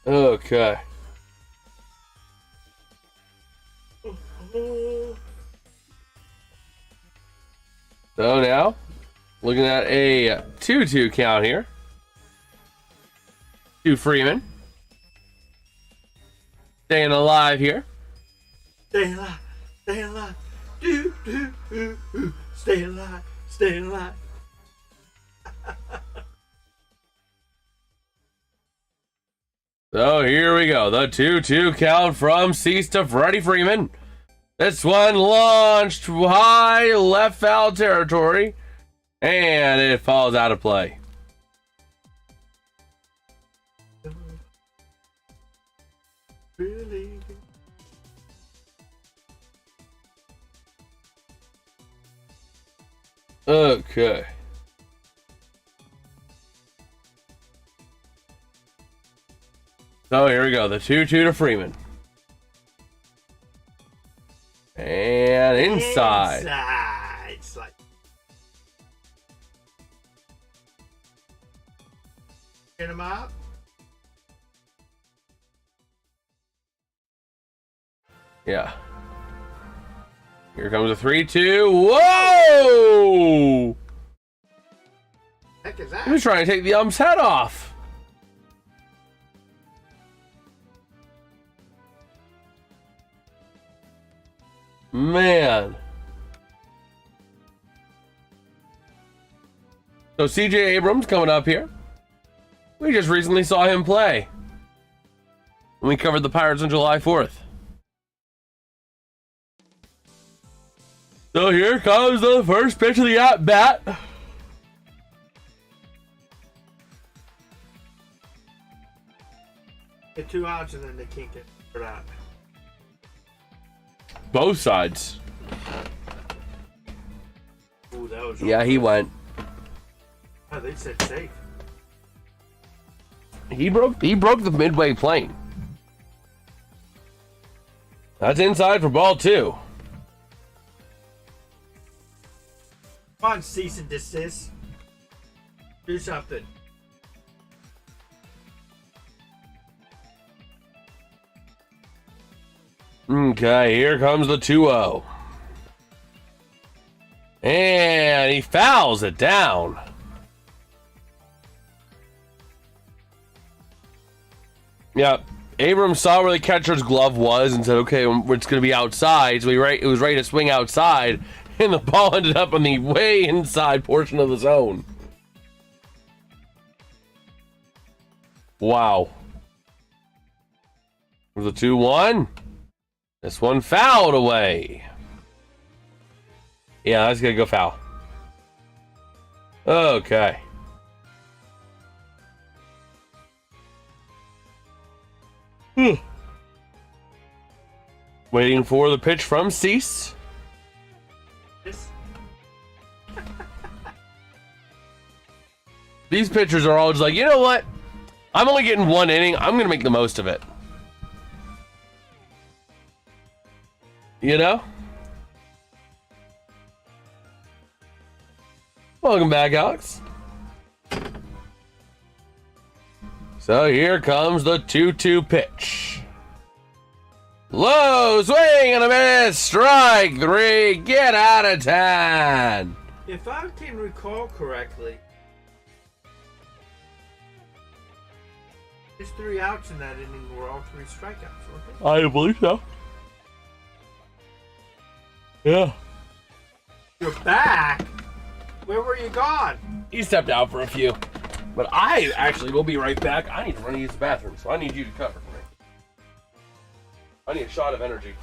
Okay. So now, looking at a 2-2 count here. To Freeman. Staying alive here. Stay alive, stay alive, do. Stay alive, stay alive. So here we go. The 2-2 count from Cease to Freddie Freeman. This one launched high left foul territory. And it falls out of play. Really? Okay. So here we go. The 2-2 to Freeman. And inside. Inside. Like... Get him out. Yeah. Here comes a 3-2. Whoa! Heck is that? He was trying to take the ump's head off. Man. So CJ Abrams coming up here. We just recently saw him play when we covered the Pirates on July 4th. So here comes the first pitch of the at-bat. Get 2 outs and then they kink it for that. Both sides. Ooh, that was Yeah, he went. Oh, they said safe. He broke the midway plane. That's inside for ball 2. Come on, cease and desist. Do something. Okay, here comes the 2-0. And he fouls it down. Yep. Abrams saw where the catcher's glove was and said, okay, it's going to be outside. So it was ready to swing outside, and the ball ended up on the way inside portion of the zone. Wow. It was a 2-1. This one fouled away. Yeah, that's going to go foul. Okay. Waiting for the pitch from Cease. These pitchers are all just like, you know what? I'm only getting 1 inning. I'm going to make the most of it. You know? Welcome back, Alex. So here comes the 2-2 pitch. Low swing and a miss. Strike 3. Get out of town. If I can recall correctly, there's 3 outs in that inning were all 3 strikeouts, weren't they? I believe so. Yeah. You're back? Where were you gone? He stepped out for a few. But I actually will be right back. I need to run to use the bathroom, so I need you to cover for me. I need a shot of energy.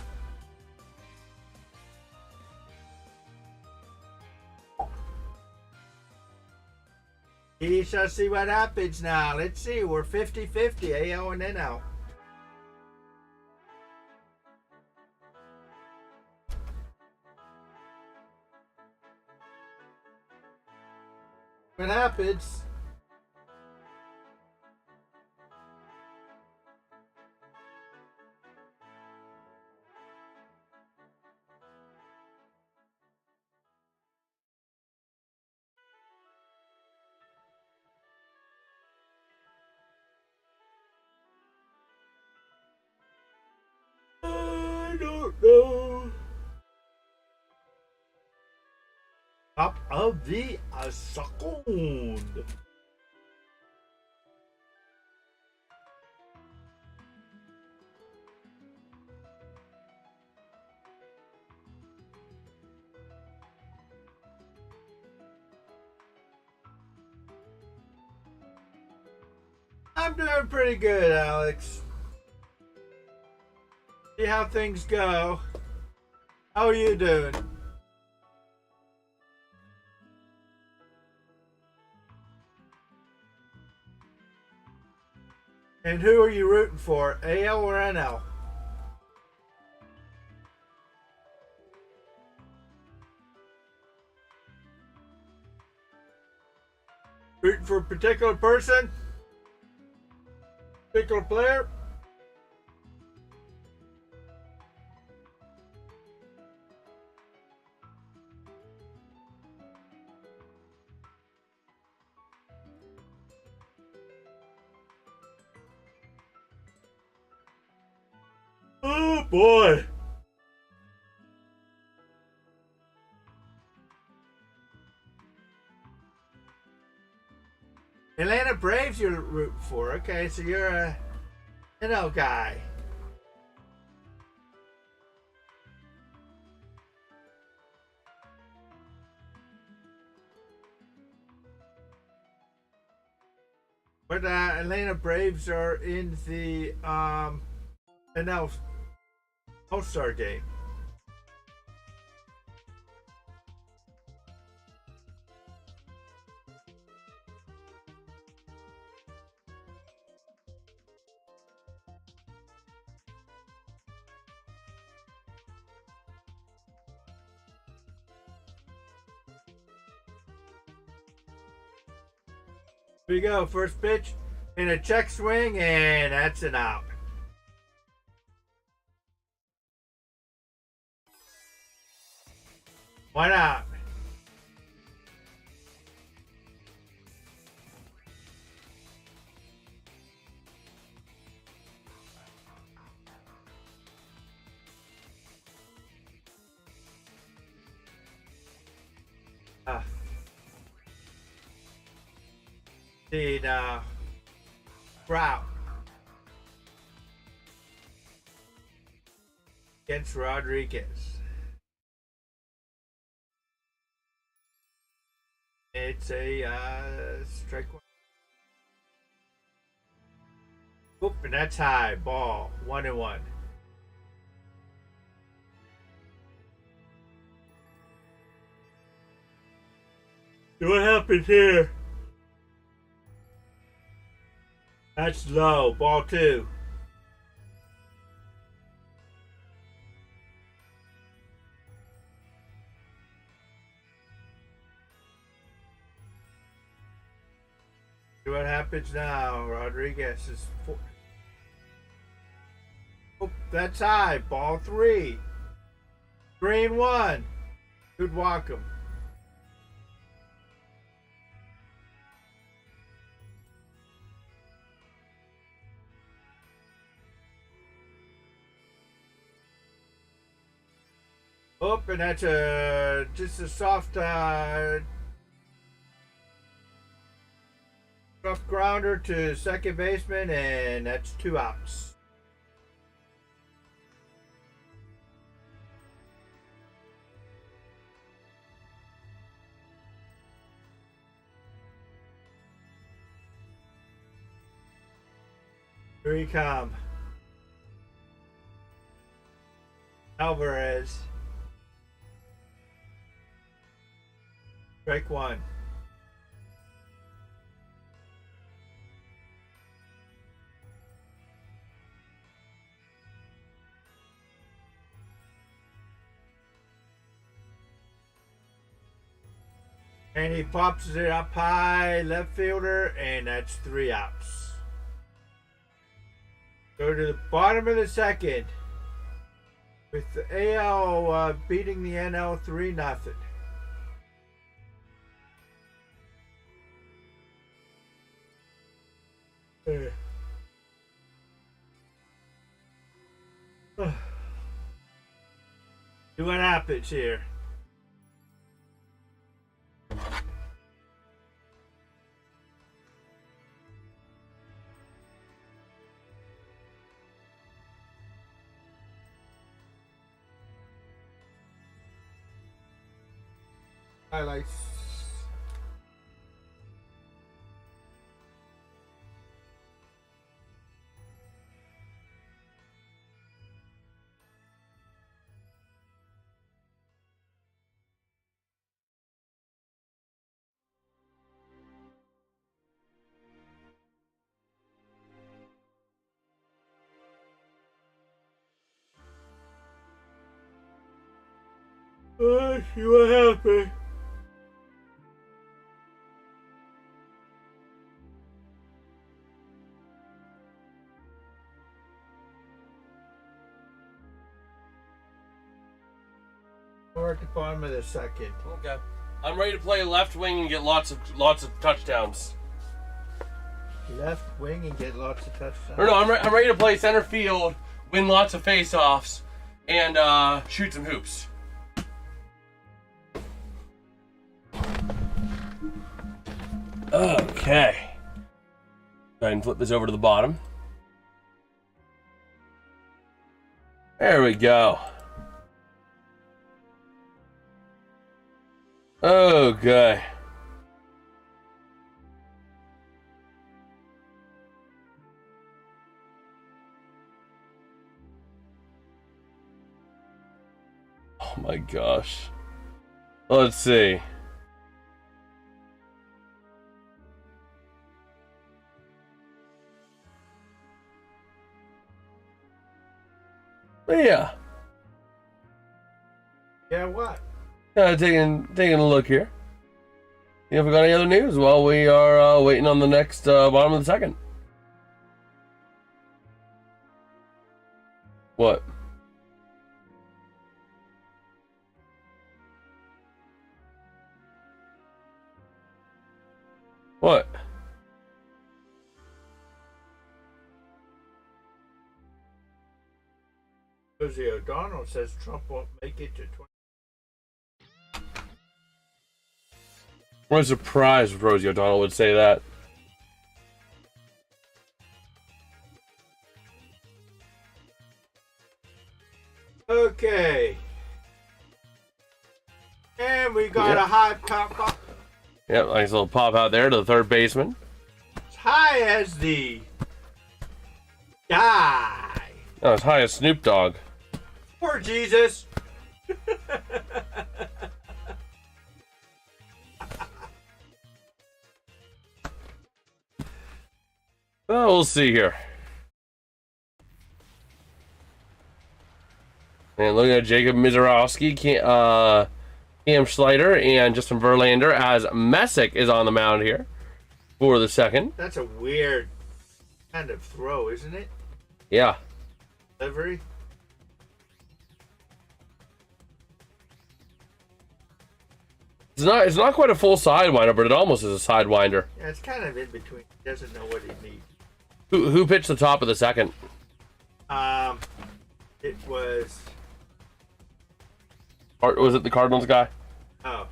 We shall see what happens now. Let's see. We're 50-50, AL and NL. What happens? I don't know. Top of the second. I'm doing pretty good, Alex. See how things go. How are you doing? And who are you rooting for, AL or NL? Rooting for a particular person? Particular player? Oh boy. Atlanta Braves you're rooting for. Okay, so you're a NL guy. But Atlanta Braves are in the NL All-Star Game. Here we go, first pitch in a check swing, and that's an out. Why not? See now, Sprout. against Rodriguez. It's a strike one. Oop, and that's high. Ball. 1-1. See what happens here. That's low. Ball 2. See what happens now. Rodriguez is 4. Oh, that's high. Ball 3. 3-1. Good walk him. Oh, and that's just a soft grounder to second baseman, and that's 2 outs. Here he comes. Alvarez. Strike 1. And he pops it up high, left fielder, and that's 3 outs. Go to the bottom of the second with the AL beating the NL 3-0. See what happens here. Highlights. See what happened. We're at the bottom of the second. Okay. I'm ready to play left wing and get lots of touchdowns. Left wing and get lots of touchdowns. Or no, I'm ready to play center field, win lots of face-offs, and shoot some hoops. Okay. Go ahead and flip this over to the bottom. There we go. Okay. Oh my gosh. Let's see. Yeah. Yeah, what? Taking a look here. You know if we got any other news while we are waiting on the next bottom of the second. What? What? Rosie O'Donnell says Trump won't make it to 20. I'm surprised if Rosie O'Donnell would say that. Okay. And we got a high pop. Yep, nice little pop out there to the third baseman. As high as the guy. Oh, as high as Snoop Dogg. Poor Jesus. Well, we'll see here. And looking at Jacob Mizorowski, Cam Schleider, and Justin Verlander as Messick is on the mound here for the second. That's a weird kind of throw, isn't it? Yeah. Delivery. It's not quite a full sidewinder, but it almost is a sidewinder. Yeah, it's kind of in between. He doesn't know what he needs. Who pitched the top of the second? It was. Or was it the Cardinals guy? Oh.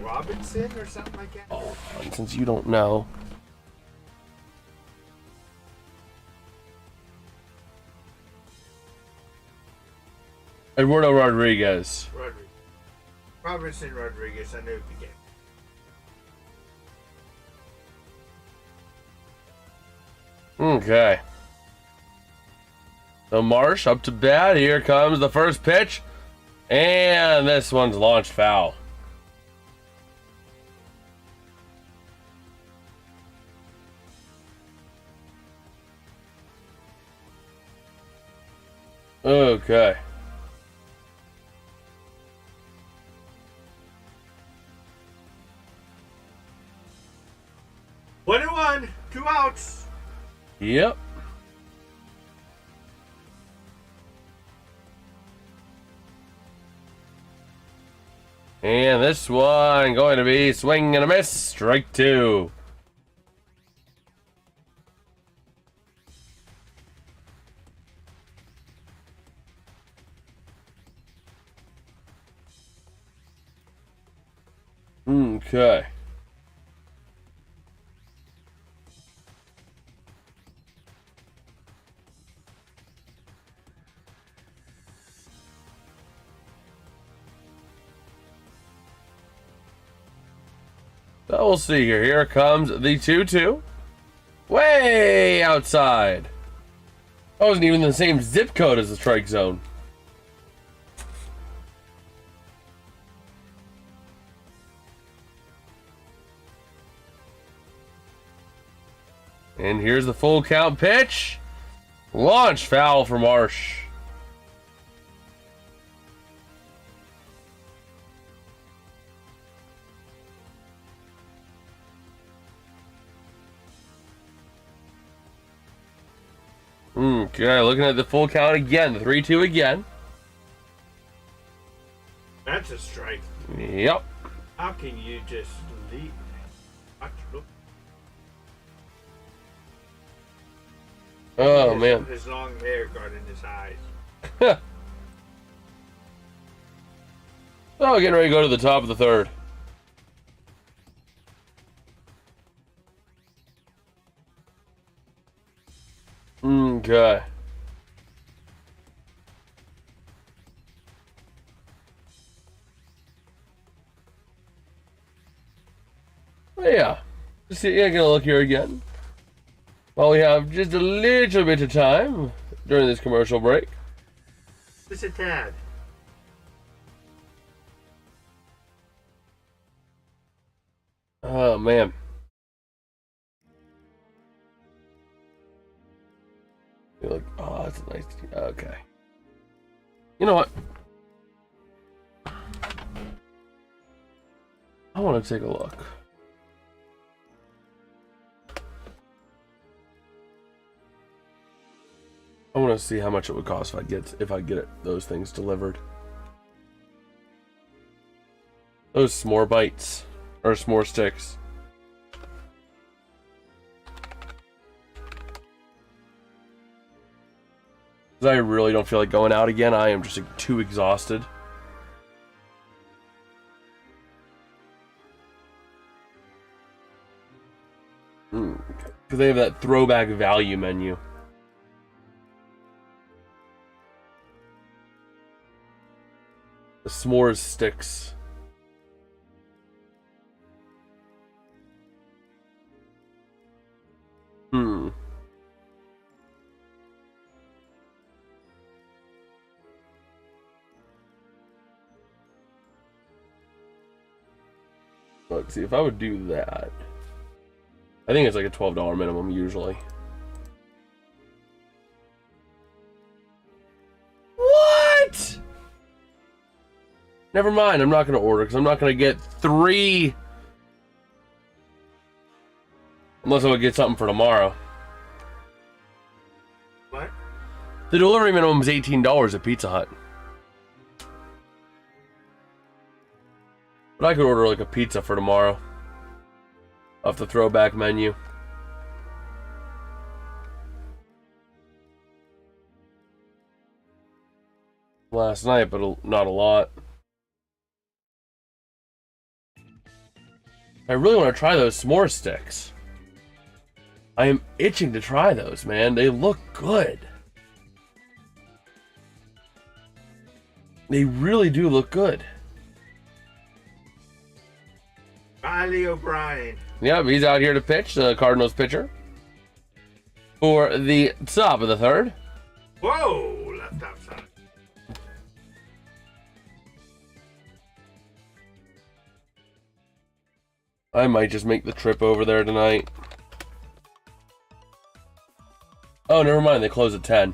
Robinson or something like that? Oh, since you don't know. Eduardo Rodriguez. Robinson Rodriguez, I knew the game. Okay. So Marsh up to bat. Here comes the first pitch. And this one's launched foul. Okay. One and one, 2 outs. Yep. And this one going to be swing and a miss. Strike 2. Okay. So we'll see here. Here comes the 2-2. Way outside. I wasn't even in the same zip code as the strike zone. And here's the full count pitch. Launch foul for Marsh. Okay, looking at the full count again. The 3-2 again. That's a strike. Yep. How can you just leave? Oh, man. His long hair guarding his eyes. Oh, getting ready to go to the top of the third. Okay. Yeah. Gonna look here again. While we have just a little bit of time during this commercial break. Just a tad. Oh, man. You look, oh, that's nice. Okay. You know what? I want to take a look. I want to see how much it would cost if I get those things delivered. Those s'more bites or s'more sticks. I really don't feel like going out again. I am just too exhausted. Because they have that throwback value menu. The s'mores sticks. Let's see if I would do that. I think it's like a $12 minimum usually. What? Never mind, I'm not going to order because I'm not going to get 3. Unless I would get something for tomorrow. What? The delivery minimum is $18 at Pizza Hut. But I could order like a pizza for tomorrow. Off the throwback menu. Last night, but not a lot. I really want to try those s'more sticks. I am itching to try those, man. They look good. They really do look good. Riley O'Brien. Yep, he's out here to pitch, the Cardinals pitcher. For the top of the third. Whoa, left outside. I might just make the trip over there tonight. Oh, never mind. They close at 10.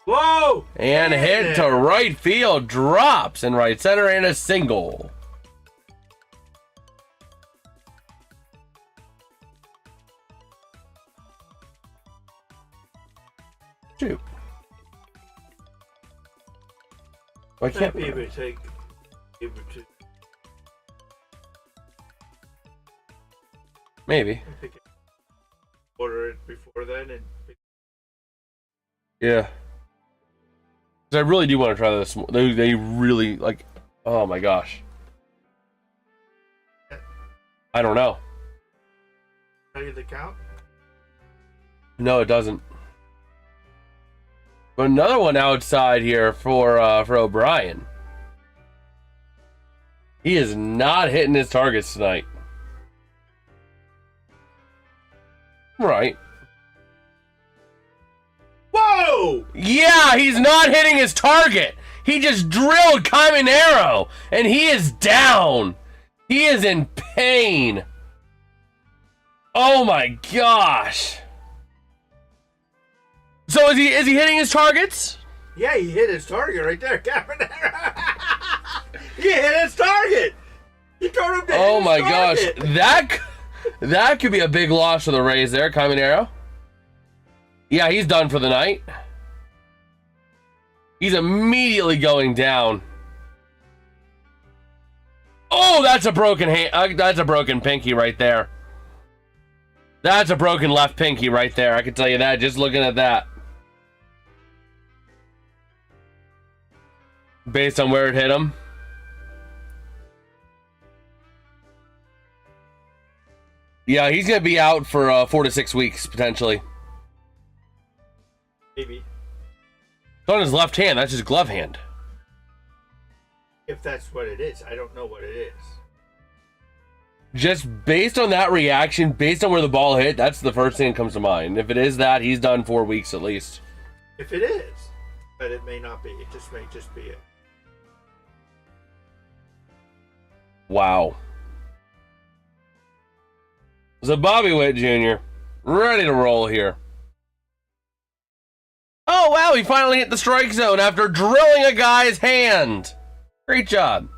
Whoa! And a hit to right field. Drops in right center and a single. Shoot. Why can't be able to take Maybe. Order it before then and yeah. Because I really do want to try this. They really like. Oh my gosh. I don't know. Tell you the count? No, it doesn't. But another one outside here for O'Brien. He is not hitting his targets tonight. Right. Whoa! Yeah, he's not hitting his target. He just drilled Caminero, and he is down. He is in pain. Oh my gosh. So is he hitting his targets? Yeah, he hit his target right there, Caminero. He hit his target. He told him to Oh hit my his gosh, target. that could be a big loss for the Rays there, Caminero. Yeah, he's done for the night. He's immediately going down. Oh, that's a broken hand. That's a broken pinky right there. That's a broken left pinky right there. I can tell you that just looking at that. Based on where it hit him. Yeah, he's going to be out for 4 to 6 weeks, potentially. Maybe. It's on his left hand. That's his glove hand. If that's what it is. I don't know what it is. Just based on that reaction, based on where the ball hit, that's the first thing that comes to mind. If it is that, he's done 4 weeks at least. If it is. But it may not be. It just may just be it. Wow. So Bobby Witt Jr. ready to roll here. Oh, wow, he finally hit the strike zone after drilling a guy's hand. Great job.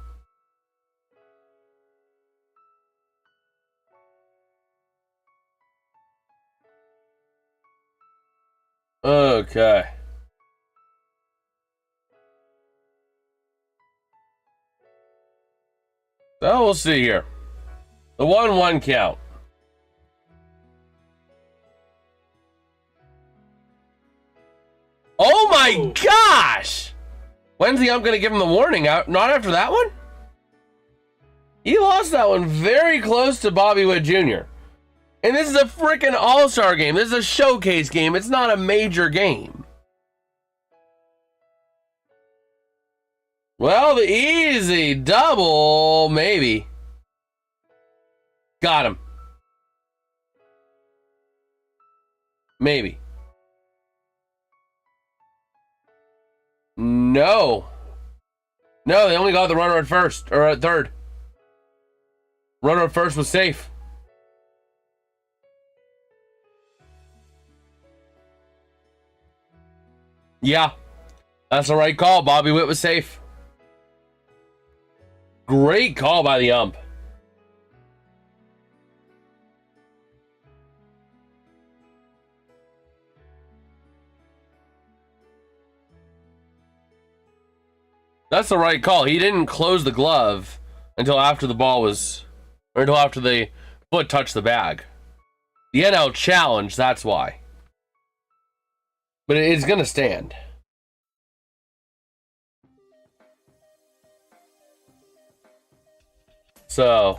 Okay. So we'll see here. The 1-1 count. Oh my gosh! When's the ump going to give him the warning? Out? Not after that one? He lost that one very close to Bobby Witt Jr. And this is a freaking All-Star game. This is a showcase game. It's not a major game. Well, the easy double, maybe. Got him. Maybe. No. No, they only got the runner at first, or at third. Runner at first was safe. Yeah, that's the right call. Bobby Witt was safe. Great call by the ump. That's the right call. He didn't close the glove until after the ball was, or until after the foot touched the bag. The NL challenge, that's why. But it's going to stand. So,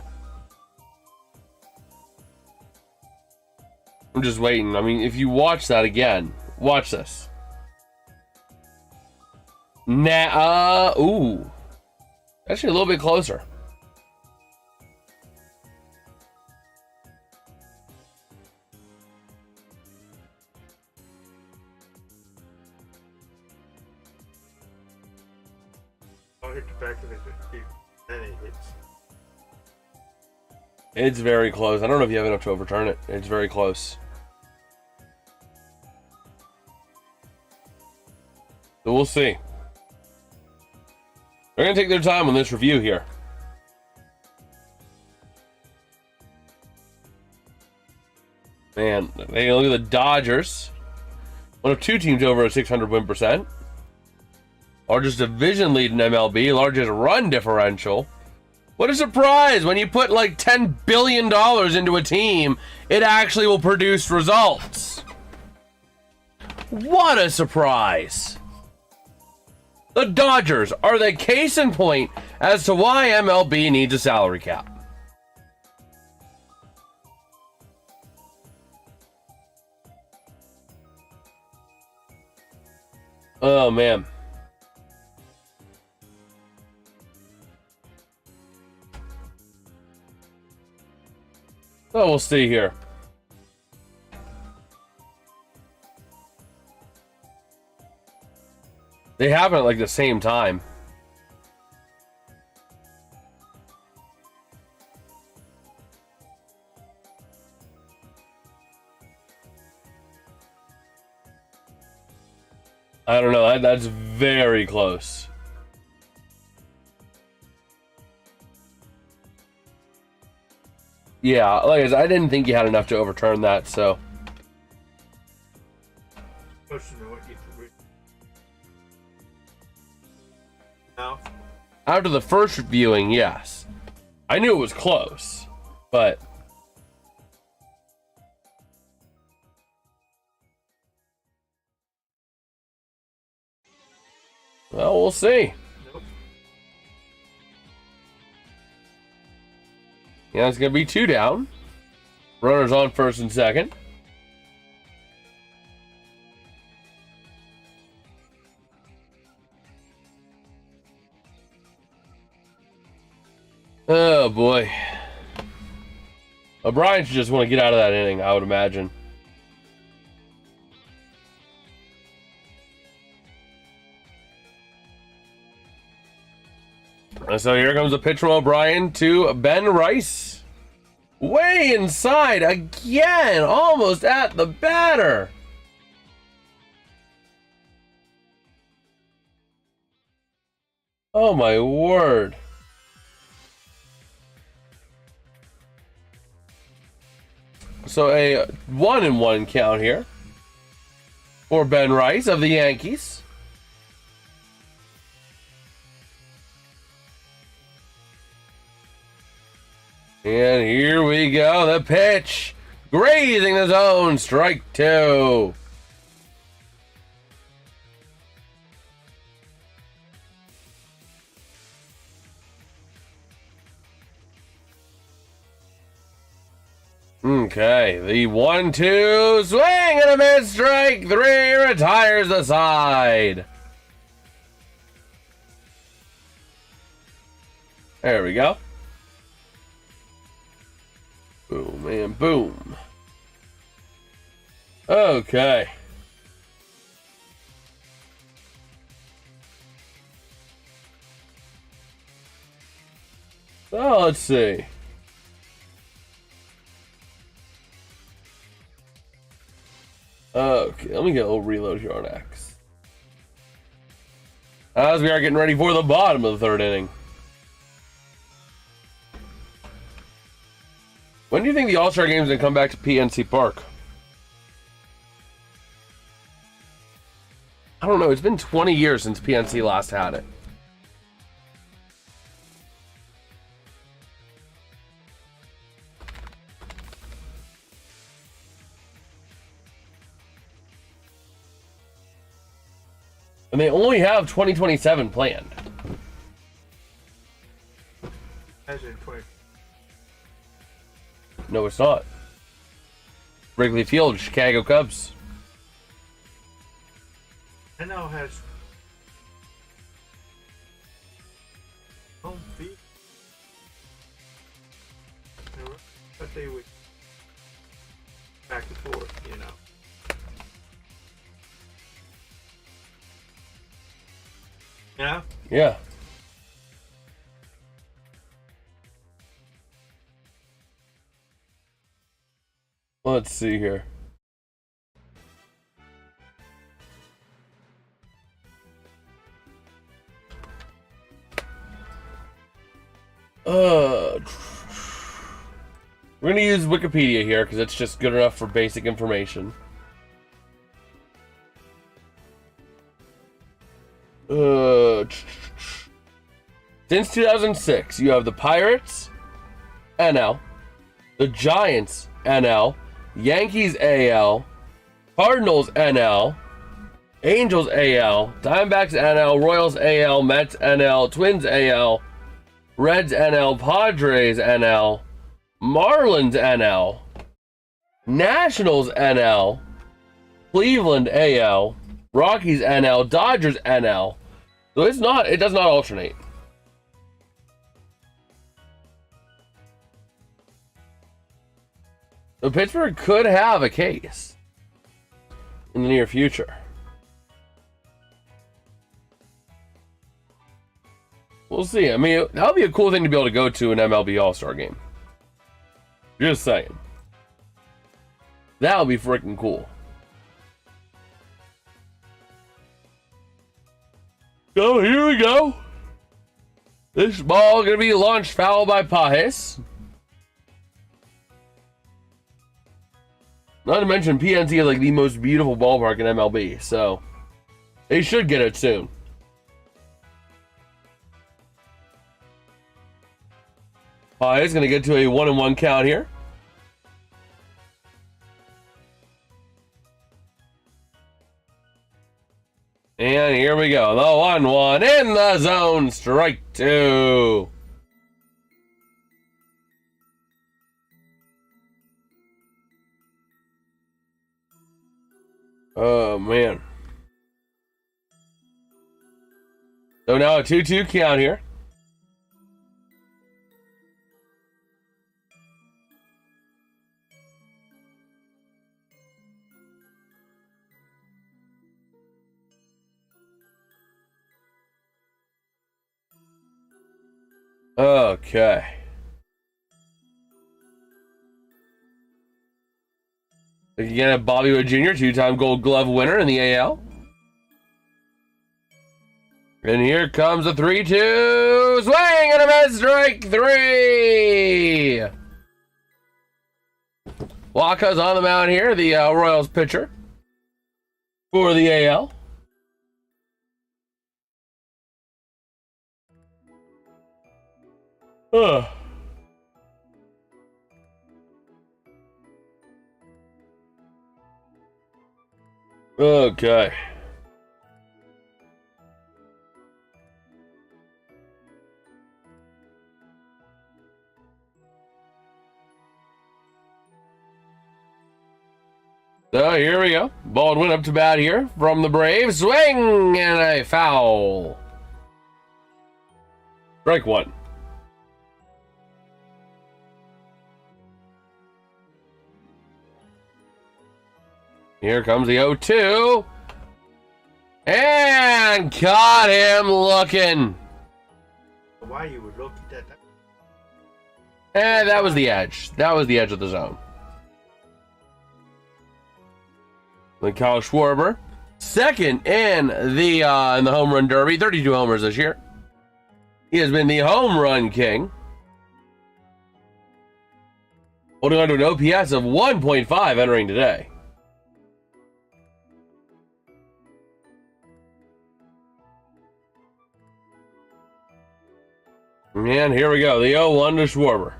I'm just waiting. I mean, if you watch that again, watch this. Ooh. Actually, a little bit closer. I'll hit the back of it, then it hits. It's very close. I don't know if you have enough to overturn it. It's very close. So we'll see. They're going to take their time on this review here. Man, they look at the Dodgers. One of two teams over a 600 win percent. Largest division lead in MLB. Largest run differential. What a surprise! When you put like $10 billion into a team, it actually will produce results. What a surprise! The Dodgers are the case in point as to why MLB needs a salary cap. Oh, man. So we'll see here. They happen at like the same time. I don't know. That's very close. Yeah, like I said, I didn't think you had enough to overturn that, so. No. After the first viewing, yes. I knew it was close, but. Well, we'll see. Yeah, it's going to be 2 down. Runners on first and second. Oh, boy. O'Brien should just want to get out of that inning, I would imagine. So here comes the pitch from O'Brien to Ben Bryce. Way inside again, almost at the batter. Oh my word. So a 1-1 count here for Ben Bryce of the Yankees. And here we go, the pitch, grazing the zone, strike 2. Okay, the 1-2 swing and a miss, strike 3, retires the side. There we go. Boom and boom. Okay. So let's see. Okay, let me get a little reload here on X. As we are getting ready for the bottom of the third inning. When do you think the All-Star Game is going to come back to PNC Park? I don't know. It's been 20 years since PNC last had it. And they only have 2027 planned. As in 20. No, it's not. Wrigley Field, Chicago Cubs. NL has home field. But they would back and forth, you know. Yeah? Yeah. Let's see here. We're gonna use Wikipedia here because it's just good enough for basic information. Since 2006, you have the Pirates, NL, the Giants, NL, Yankees, AL, Cardinals, NL, Angels, AL, Diamondbacks, NL, Royals, AL, Mets, NL, Twins, AL, Reds, NL, Padres, NL, Marlins, NL, Nationals, NL, Cleveland, AL, Rockies, NL, Dodgers, NL. So it does not alternate. So Pittsburgh could have a case in the near future. We'll see. I mean, that would be a cool thing to be able to go to an MLB All-Star Game. Just saying. That would be freaking cool. So here we go. This ball going to be launched foul by Pajes. Not to mention PNC is like the most beautiful ballpark in MLB, so they should get it soon. Pajes going to get to a 1-1 count here. And here we go. The 1-1 in the zone. Strike 2. Oh, man. So now a 2-2 count here. Okay. Again, Bobby Witt Jr., 2-time Gold Glove winner in the AL. And here comes a 3-2 swing and a miss, strike 3. Waka's on the mound here, the Royals pitcher for the AL. Okay. So here we go. Baldwin up to bat here from the Braves. Swing and a foul. Strike one. Here comes the 0-2. And caught him looking. Why you would look at that? And that was the edge. That was the edge of the zone. Then Kyle Schwarber, second in the home run derby, 32 homers this year. He has been the home run king, holding on to an OPS of 1.5 entering today. And here we go, the 0-1 to Schwarber.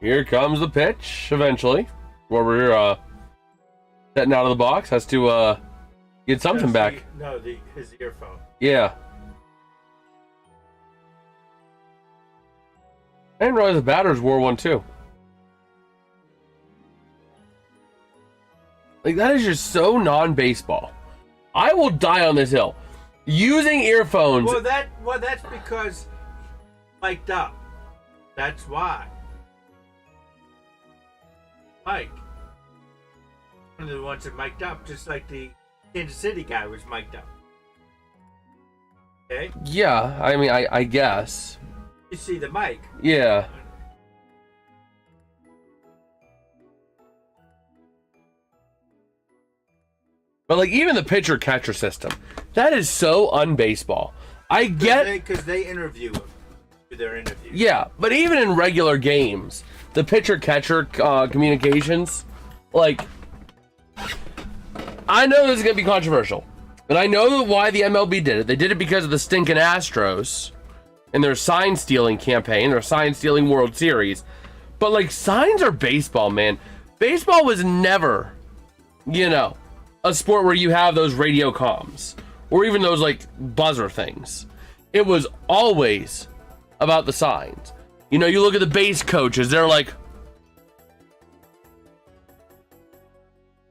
Here comes the pitch, eventually. Schwarber setting out of the box, has to get something back. His earphone. Yeah. I didn't realize the batters wore one too. Like, that is just so non-baseball. I will die on this hill. Using earphones. Well, that's because mic'd up. That's why. Mike. One of the ones that mic'd up, just like the Kansas City guy was mic'd up. Okay? Yeah, I mean, I guess. You see the mic. Yeah. But, like, even the pitcher-catcher system, that is so un-baseball. I get... Because they interview him. Do their interview. Yeah, but even in regular games, the pitcher-catcher communications, like... I know this is going to be controversial. And I know why the MLB did it. They did it because of the stinking Astros and their sign-stealing campaign, their sign-stealing World Series. But, like, signs are baseball, man. Baseball was never, you know, a sport where you have those radio comms or even those, like, buzzer things. It was always about the signs. You know, you look at the base coaches, they're like...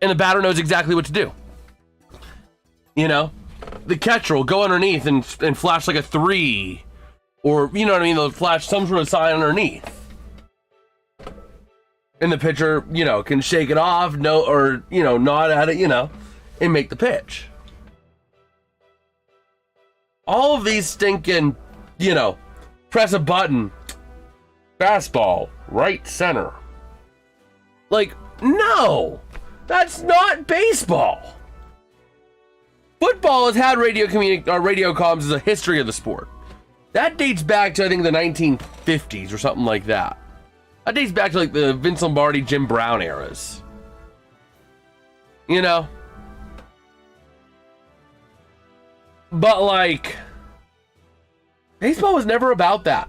And the batter knows exactly what to do. You know? The catcher will go underneath and flash like a 3. Or, you know what I mean? They'll flash some sort of sign underneath. And the pitcher, you know, can shake it off, or, you know, nod at it, you know, and make the pitch. All of these stinking, you know, press a button, fastball, right center. Like, no! That's not baseball! Football has had radio comms as a history of the sport. That dates back to, I think, the 1950s or something like that. That dates back to, like, the Vince Lombardi, Jim Brown eras. You know? But, like, baseball was never about that.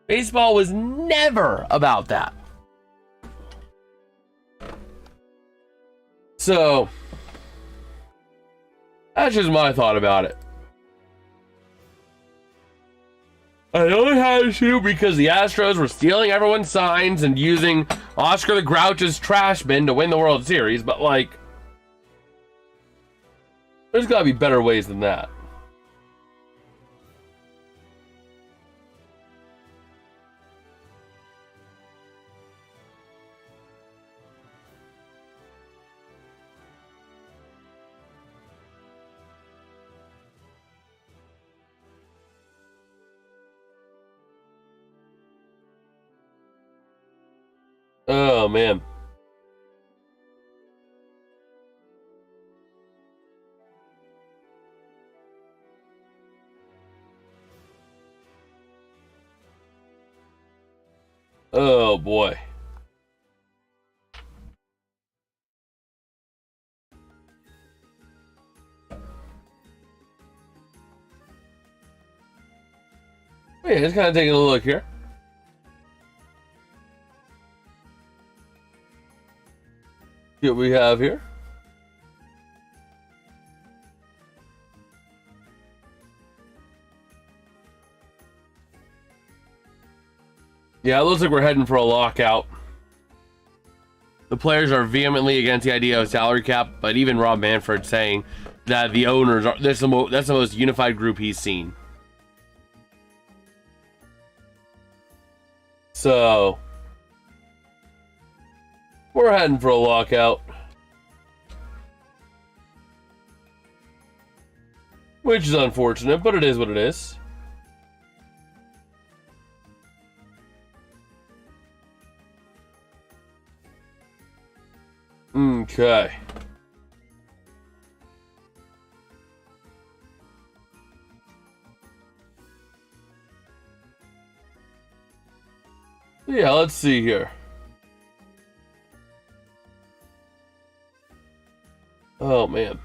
Baseball was never about that. So, that's just my thought about it. I only had to shoot because the Astros were stealing everyone's signs and using Oscar the Grouch's trash bin to win the World Series, but, like, there's gotta be better ways than that. Oh, man. Oh, boy. Yeah, just kind of taking a look here. See what we have here. Yeah, it looks like we're heading for a lockout. The players are vehemently against the idea of salary cap, but even Rob Manfred saying that the owners are that's the most unified group he's seen. So we're heading for a lockout, which is unfortunate, but it is what it is. Okay. Yeah, let's see here. Oh, man.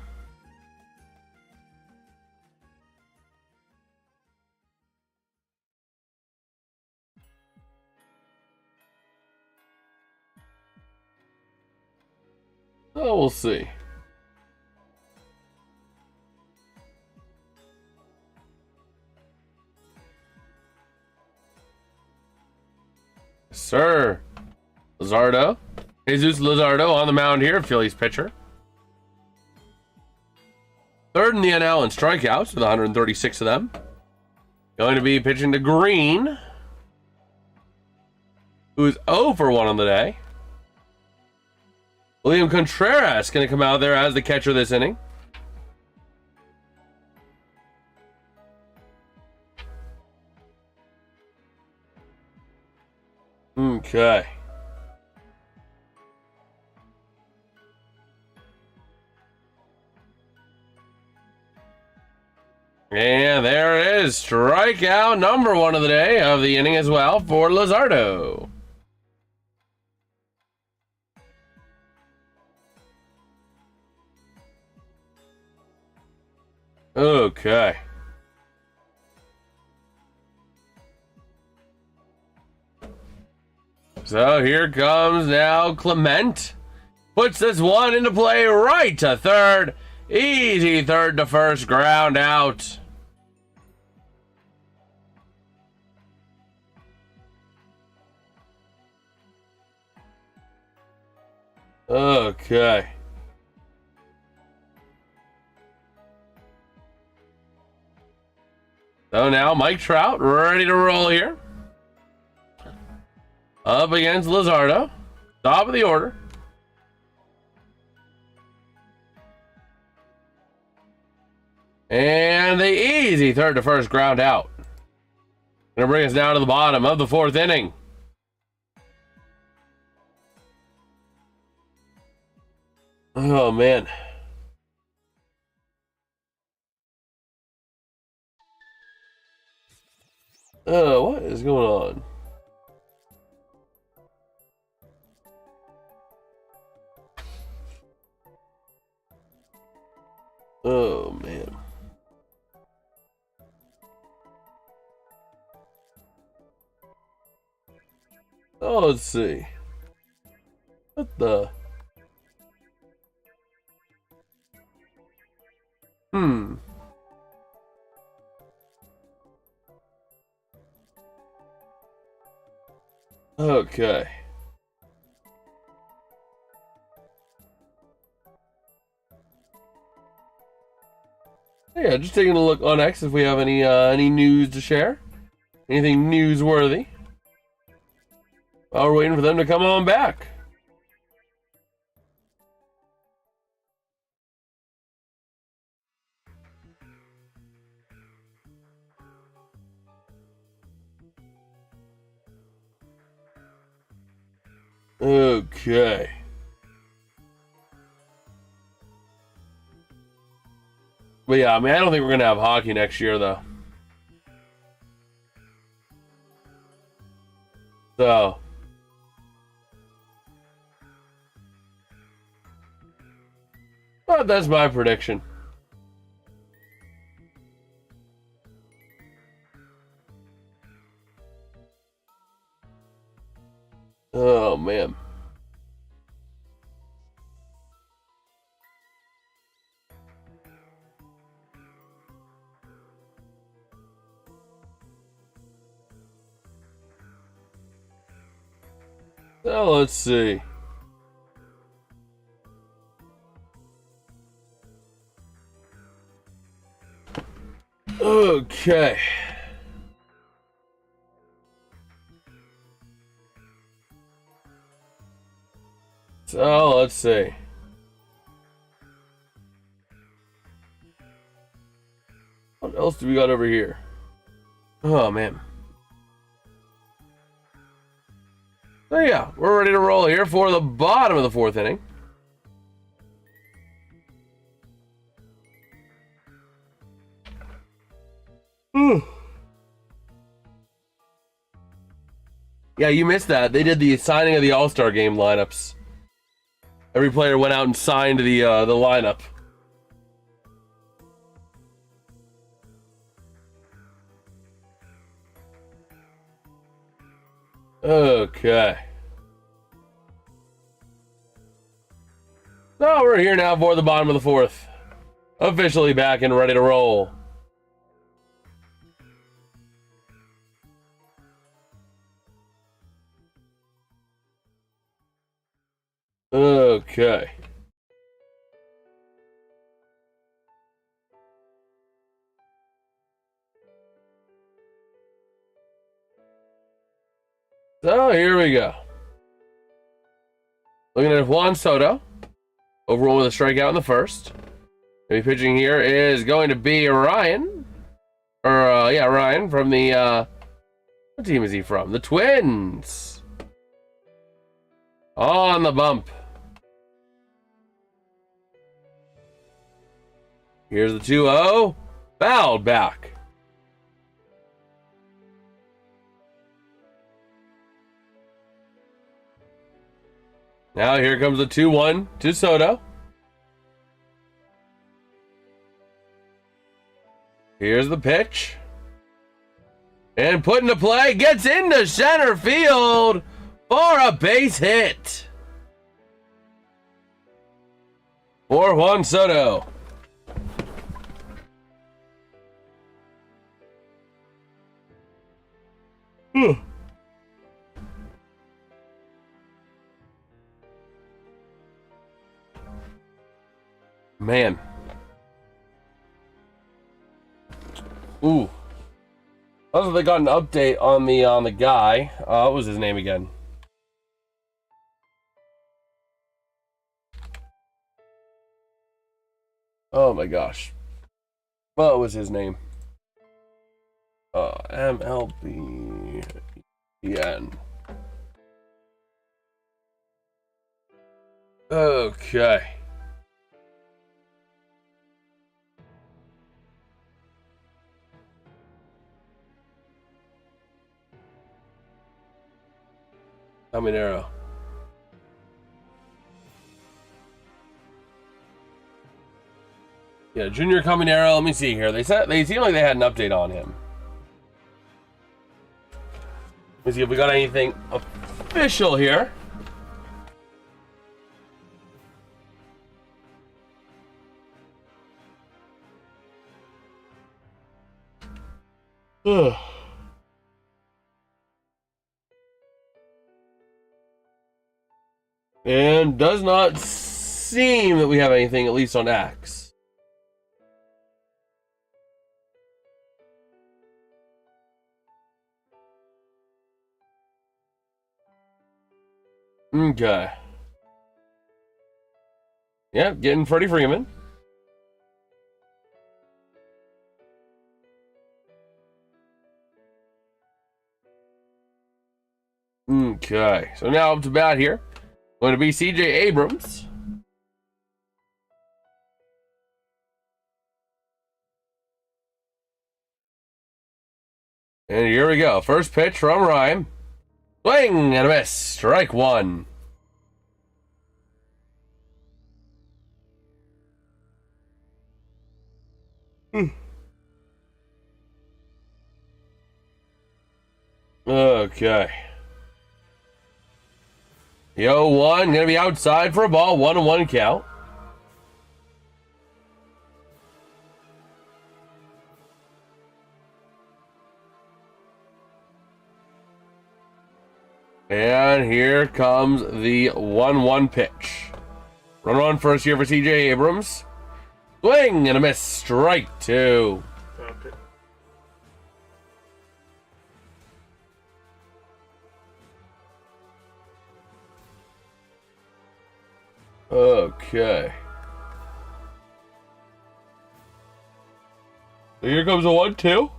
Oh, we'll see. Sir. Luzardo. Jesus Luzardo on the mound here, Phillies pitcher. Third in the NL in strikeouts with 136 of them. Going to be pitching to Green, who's 0 for 1 on the day. William Contreras going to come out there as the catcher this inning. Okay. And there it is, strikeout number 1 of the day of the inning as well for Luzardo. Okay. So here comes now Clement. Puts this one into play right to third. Easy third to first, ground out. Okay. So now Mike Trout ready to roll here. Up against Luzardo. Top of the order. And the easy third to first, ground out. Gonna bring us down to the bottom of the 4th inning. Oh, man. Oh, what is going on? Oh, man. Oh, let's see. What the? Okay. Yeah, just taking a look on X if we have any news to share. Anything newsworthy. While we're waiting for them to come on back. Okay. But yeah, I mean, I don't think we're going to have hockey next year, though. So. But that's my prediction. Oh, man. So let's see. Okay. So let's see. What else do we got over here? Oh man. So yeah, we're ready to roll here for the bottom of the fourth inning. Yeah, you missed that. They did the signing of the All-Star Game lineups. Every player went out and signed the lineup. Okay. So we're here now for the bottom of the fourth. Officially back and ready to roll. Okay. So here we go. Looking at Juan Soto. Overall with a strikeout in the first. Maybe pitching here is going to be Ryan. Ryan from the what team is he from? The Twins. On the bump. Here's the 2-0. Fouled back. Now here comes the 2-1 to Soto. Here's the pitch. And put into play. Gets into center field for a base hit. For Juan Soto. Man. Ooh. Also, they got an update on the guy. What was his name again? Oh my gosh. What was his name? MLB EN. Okay. Caminero. Yeah, Junior Caminero. Let me see here. They seem like they had an update on him. Let me see if we got anything official here. And does not seem that we have anything, at least on X. Okay. Yeah, getting Freddie Freeman. Okay, so now up to bat here. Going to be CJ Abrams. And here we go. First pitch from Ryan. Swing and a miss. Strike one. Okay. The 0-1 going to be outside for a ball. 1-1 count. And here comes the 1-1 pitch. Run first here for CJ Abrams. Swing and a miss. Strike 2. Dropped it. Okay. So here comes a 1-2.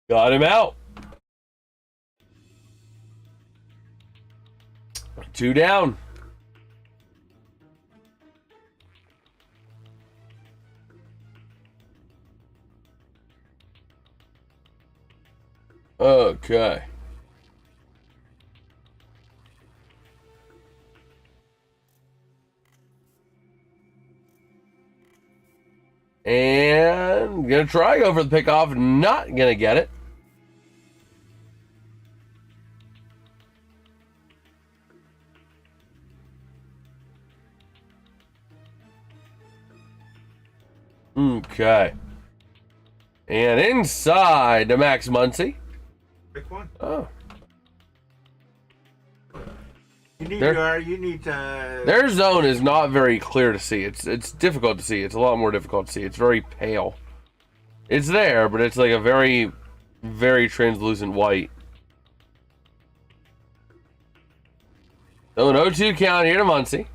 Got him out. 2 down. Okay. And gonna try go for the pickoff. Not gonna get it. Okay. And inside to Max Muncy. Pick one. Oh. You need their zone is not very clear to see. It's difficult to see. It's a lot more difficult to see. It's very pale. It's there, but it's like a very, very translucent white. So an 0-2 count here to Muncy.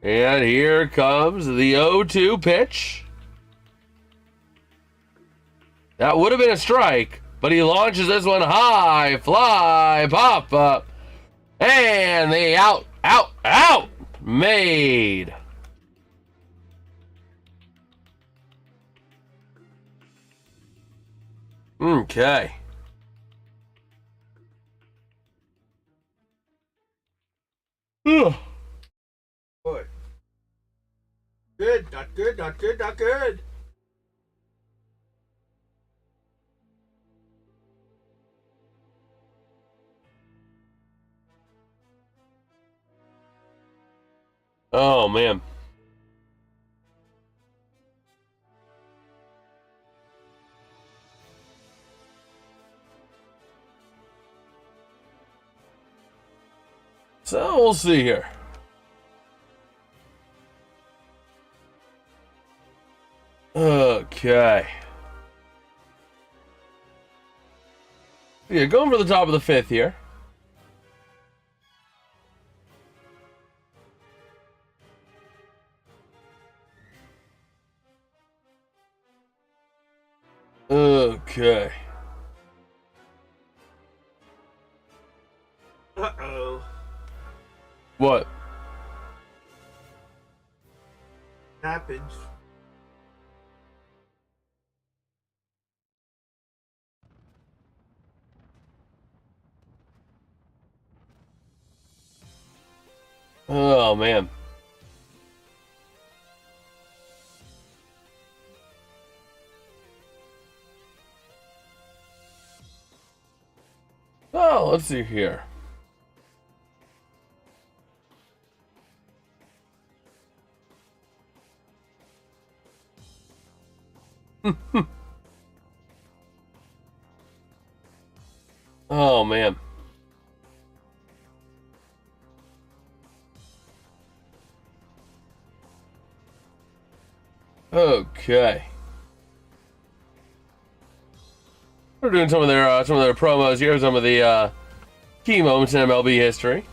And here comes the 0-2 pitch. That would have been a strike, but he launches this one high, fly, pop up. And the out made. Okay. Good. Good, not good, not good, not good. Oh, man. So we'll see here. Okay. Yeah, going for the top of the 5th here. Okay. Uh-oh. What? Happens. Oh, man. Oh, let's see here. Oh, man. Okay. We're doing some of their promos here, some of the key moments in MLB history.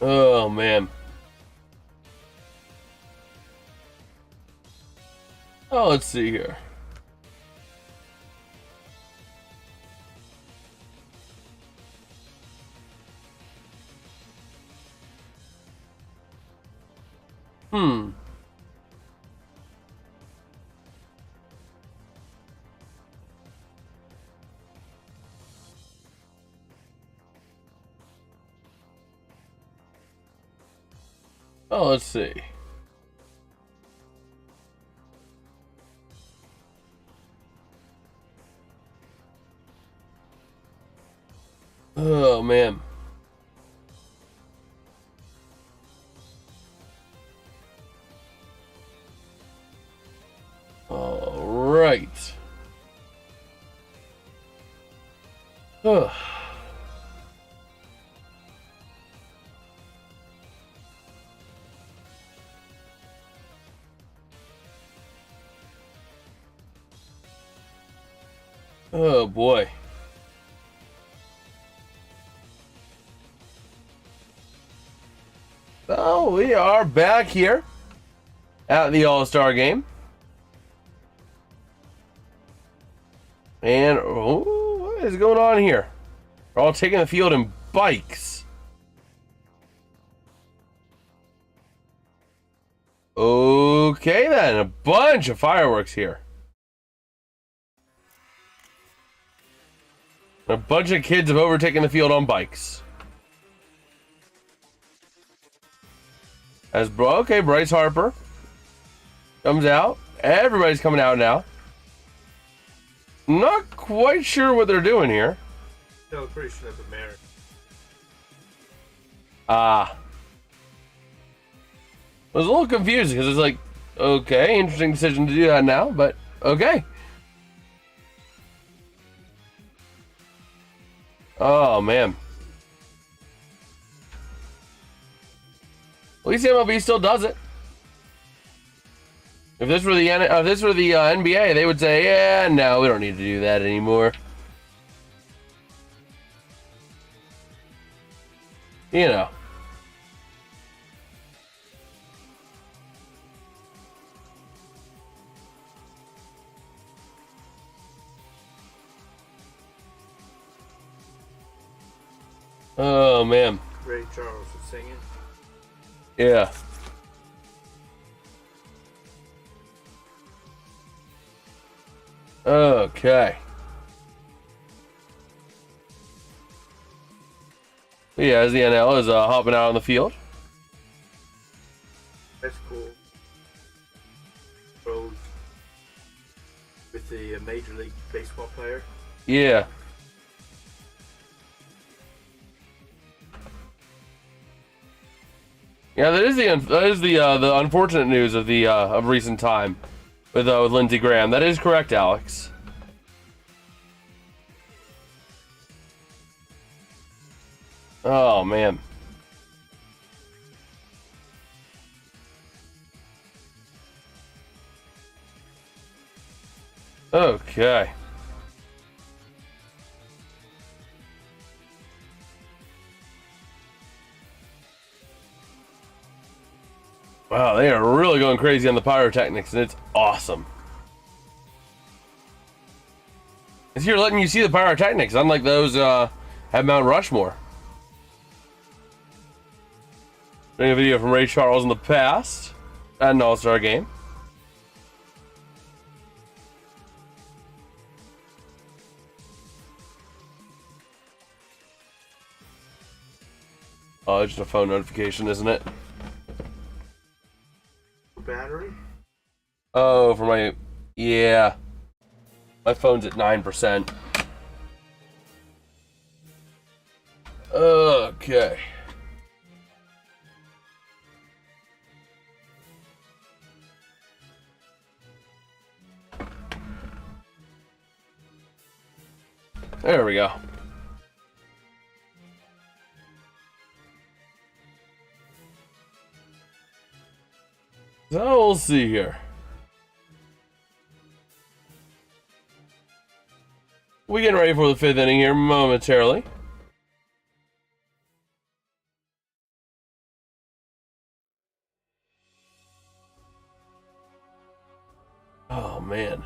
Oh, man. Oh, let's see here. Oh, let's see. Oh, man. All right. Oh. Oh, boy. So we are back here at the All-Star Game. And, oh, what is going on here? We're all taking the field in bikes. Okay, then. A bunch of fireworks here. A bunch of kids have overtaken the field on bikes. Okay, Bryce Harper comes out. Everybody's coming out now. Not quite sure what they're doing here. Celebration of America. I was a little confused because it's like, okay, interesting decision to do that now, but okay. Oh, man. At least the MLB still does it. If this were the NBA, they would say, "Yeah, no, we don't need to do that anymore." You know. Oh, man. Ray Charles was singing. Yeah. Okay. Yeah, as the NL is hopping out on the field. That's cool. Road with the Major League Baseball player. Yeah. Yeah, that is the unfortunate news of the of recent time with Lindsey Graham. That is correct, Alex. Oh, man. Okay. Wow, they are really going crazy on the pyrotechnics, and it's awesome. It's here letting you see the pyrotechnics, unlike those at Mount Rushmore. Doing a video from Ray Charles in the past at an All-Star Game. Oh, it's just a phone notification, isn't it? Battery? Oh, for my... Yeah. My phone's at 9%. Okay. There we go. So we'll see here. We're getting ready for the 5th inning here momentarily. Oh, man.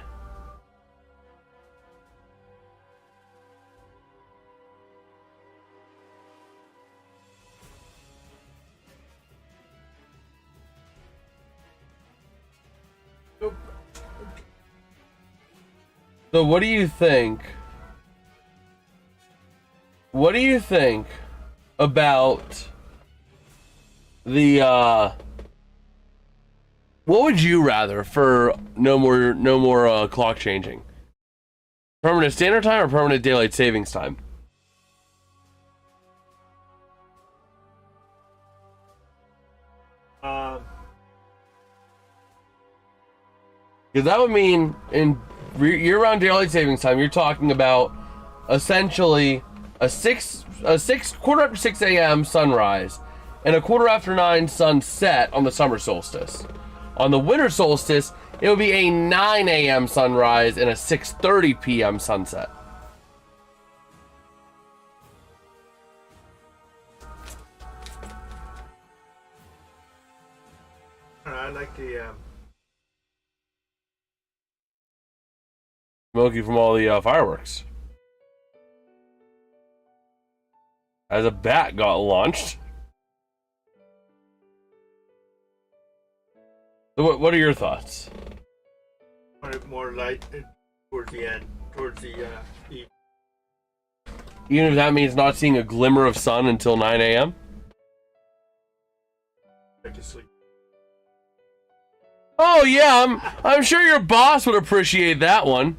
So what do you think? What do you think about the What would you rather for no more clock changing? Permanent standard time or permanent daylight savings time? Because that would mean in year-round daylight savings time, you're talking about essentially a quarter after 6 a.m. sunrise and a quarter after 9 sunset on the summer solstice. On the winter solstice, it would be a 9 a.m. sunrise and a 6:30 p.m. sunset. I like the smoky from all the fireworks. As a bat got launched. So what are your thoughts? more light towards the end, towards the evening. Even if that means not seeing a glimmer of sun until 9 a.m.? I can sleep. Oh yeah, I'm sure your boss would appreciate that one.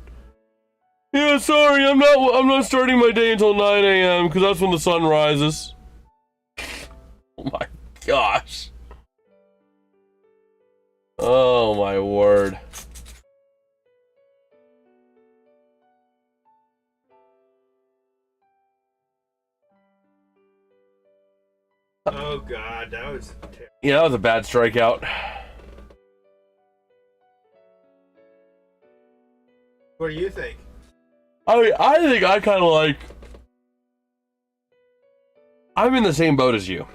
Yeah, sorry, I'm not starting my day until 9 a.m. because that's when the sun rises. Oh my gosh. Oh my word. Oh god, that was terrible. Yeah, that was a bad strikeout. What do you think? I think I kind of like... I'm in the same boat as you.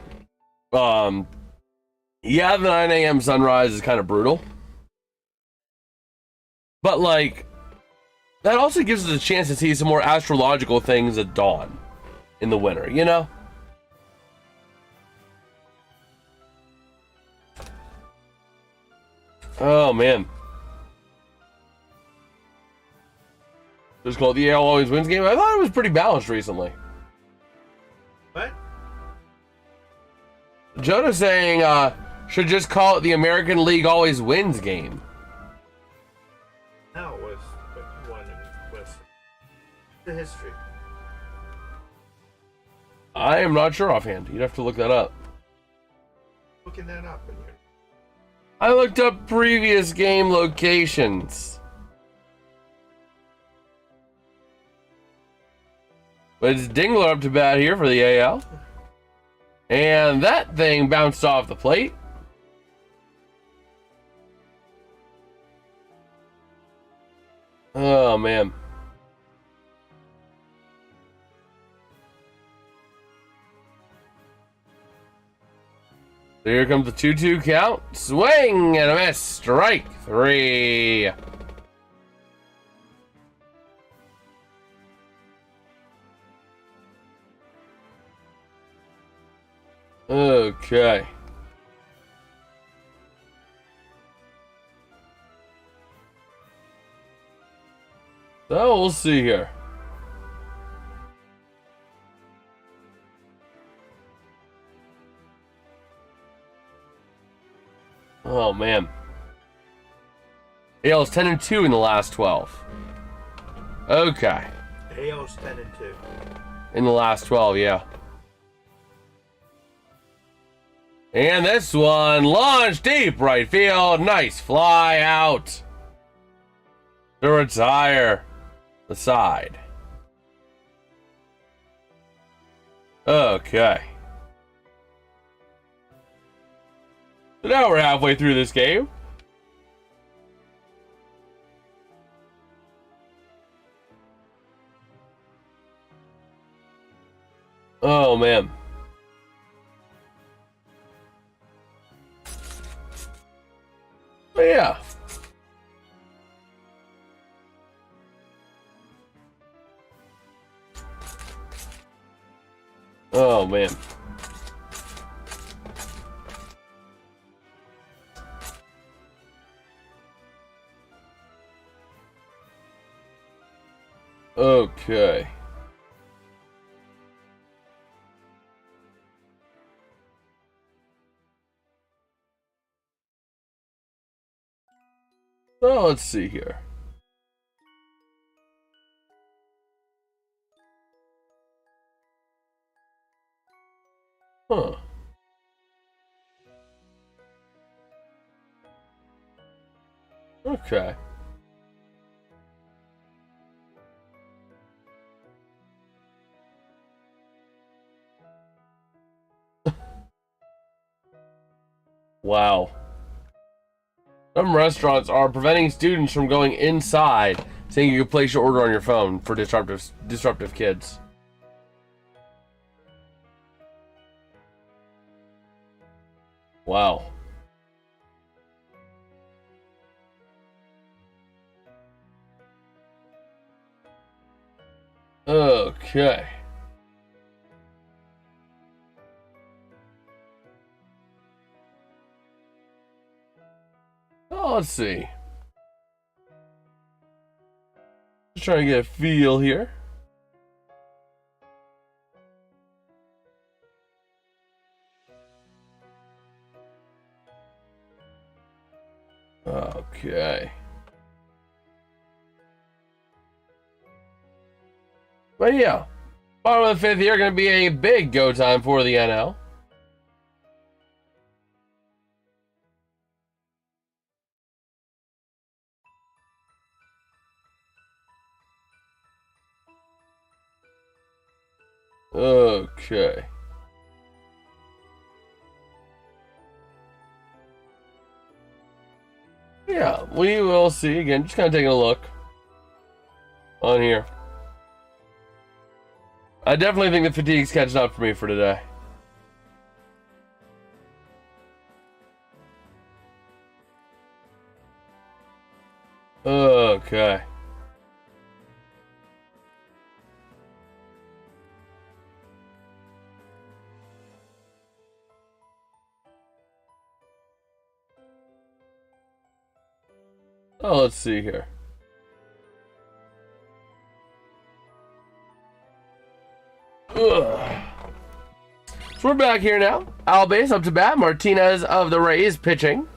Yeah, the 9 a.m. sunrise is kind of brutal. But, like, that also gives us a chance to see some more astrological things at dawn in the winter, you know? Oh, man. Just called the AL Always Wins game. I thought it was pretty balanced recently. What? Jonah's saying, should just call it the American League Always Wins game. No, it was one in West. The history. I am not sure offhand. You'd have to look that up. Looking that up in here. I looked up previous game locations. But it's Dingler up to bat here for the AL. And that thing bounced off the plate. Oh, man. So here comes the 2-2 count. Swing and a miss. Strike three. Okay. So we'll see here. Oh man. AL's 10-2 in the last 12. Okay. AL's 10-2. In the last 12, yeah. And this one launched deep right field. Nice fly out to retire the side. Okay. So now we're halfway through this game. Oh man. But yeah. Oh man. Okay. So let's see here. Huh. Okay. Wow. Some restaurants are preventing students from going inside, saying you can place your order on your phone for disruptive kids. Wow. Okay. Oh, let's see. Just trying to get a feel here. Okay. But yeah, bottom of the fifth here, going to be a big go time for the NL. Okay. Yeah, we will see. Again, just kind of taking a look on here. I definitely think the fatigue's catching up for me for today. Okay. Oh, let's see here. Ugh. So we're back here now. Albies up to bat. Martinez of the Rays pitching.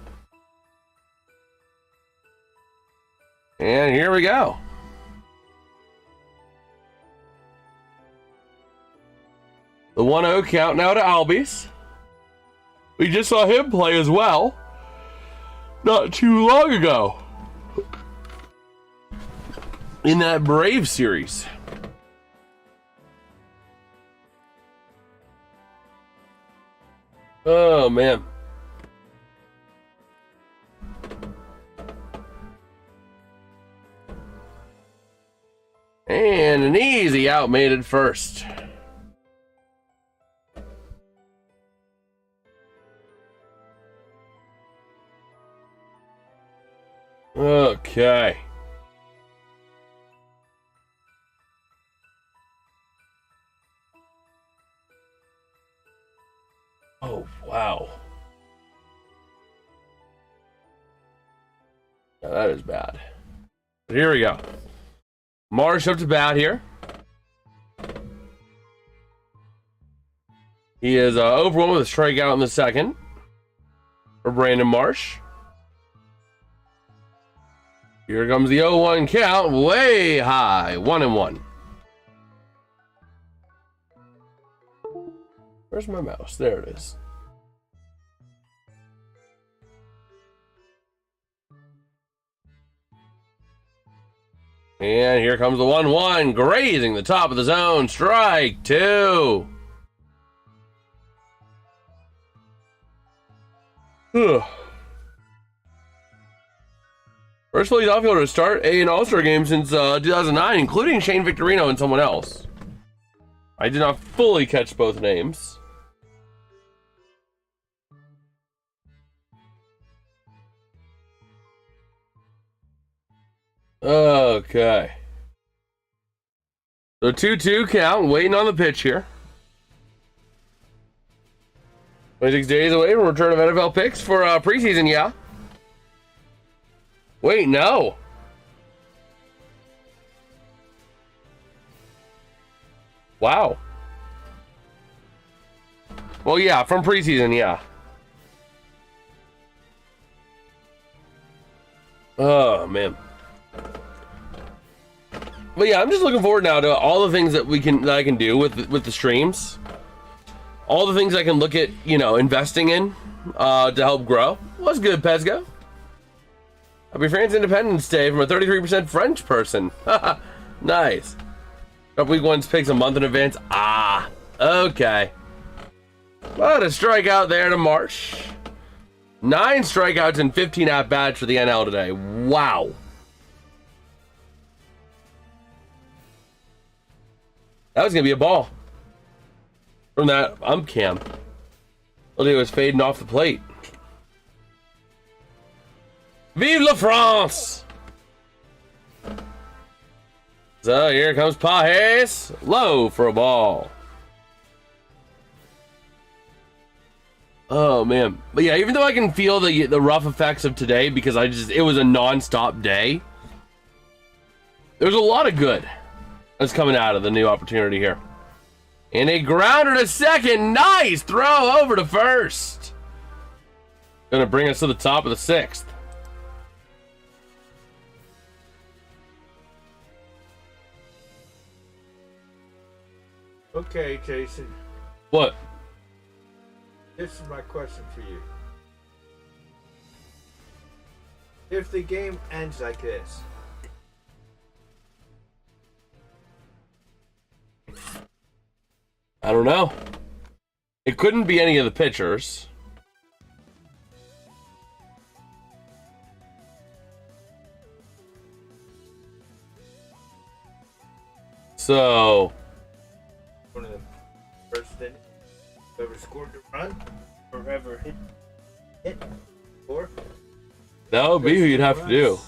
And here we go. The 1-0 count now to Albies. We just saw him play as well not too long ago in that Braves series. Oh, man. And an easy out made it first. Okay. Oh, wow. Now that is bad. But here we go. Marsh up to bat here. He is over one with a strikeout in the second for Brandon Marsh. Here comes the 0-1 count, way high, 1-1. Where's my mouse? There it is. And here comes the 1-1, grazing the top of the zone, strike two. Ugh. First Phillies outfielder to start an All-Star game since 2009, including Shane Victorino and someone else. I did not fully catch both names. Okay. So 2-2 count, waiting on the pitch here. 26 days away from return of NFL picks for preseason, yeah. Wait, no. Wow. Well, yeah, from preseason, yeah. Oh man. But yeah, I'm just looking forward now to all the things that I can do with the streams. All the things I can look at, investing in to help grow. What's good, Pesco? Happy France Independence Day from a 33% French person. Nice. Up week one's picks a month in advance. Ah, okay. What a strikeout there to Marsh. 9 strikeouts and 15 at-bats for the NL today. Wow. That was going to be a ball. From that cam. All it was fading off the plate. Vive la France! So here comes Pajes. Low for a ball. Oh man. But yeah, even though I can feel the rough effects of today because it was a non-stop day. There's a lot of good that's coming out of the new opportunity here. And a grounder to second. Nice throw over to first. Gonna bring us to the top of the 6th. Okay, Jason. What? This is my question for you. If the game ends like this, I don't know. It couldn't be any of the pitchers. So one of the first innings, whoever scored the run, or whoever hit, score. that would be who you'd have to do.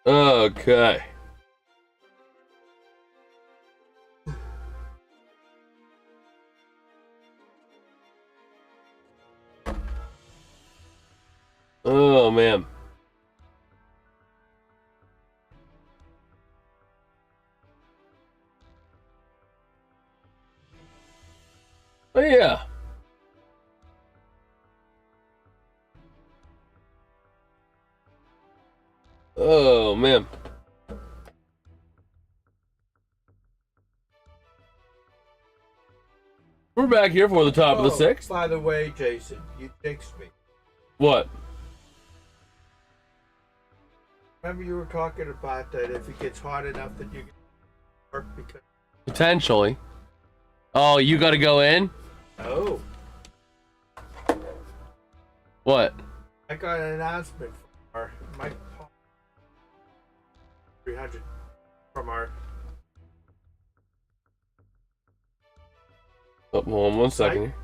Okay. Oh man. Oh yeah. Oh man. We're back here for the top of the 6th. By the way, Jason, you jinxed me. What? Remember you were talking about that if it gets hot enough that you can work because... Potentially. Oh, you gotta go in? Oh. What? I got an announcement from our Mike Paul 300 from our... Oh, hold on 1 second here.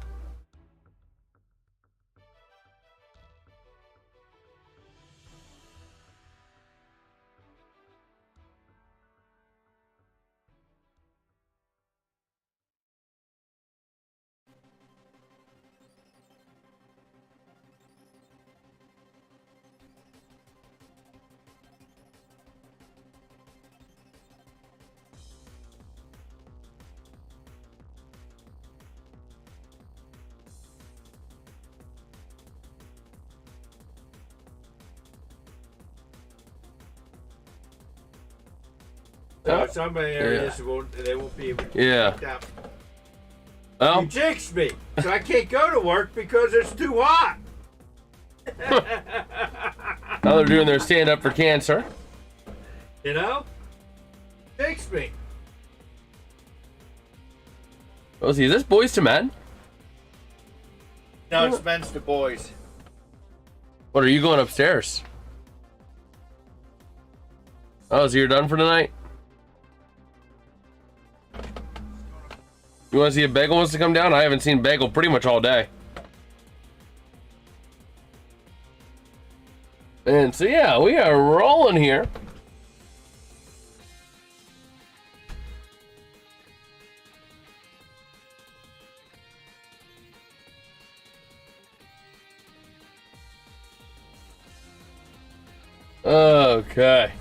Some areas they won't be able to Yeah. that. Well, You jinxed me, so I can't go to work because it's too hot. now they're doing their stand up for cancer. You know? Jinxed me. Oh, see, is this Boys to Men? No, it's men's to boys. What, are you going upstairs? Oh, so you're done for tonight? You want to see if Bagel wants to come down? I haven't seen Bagel pretty much all day. And so, yeah, we are rolling here. Okay.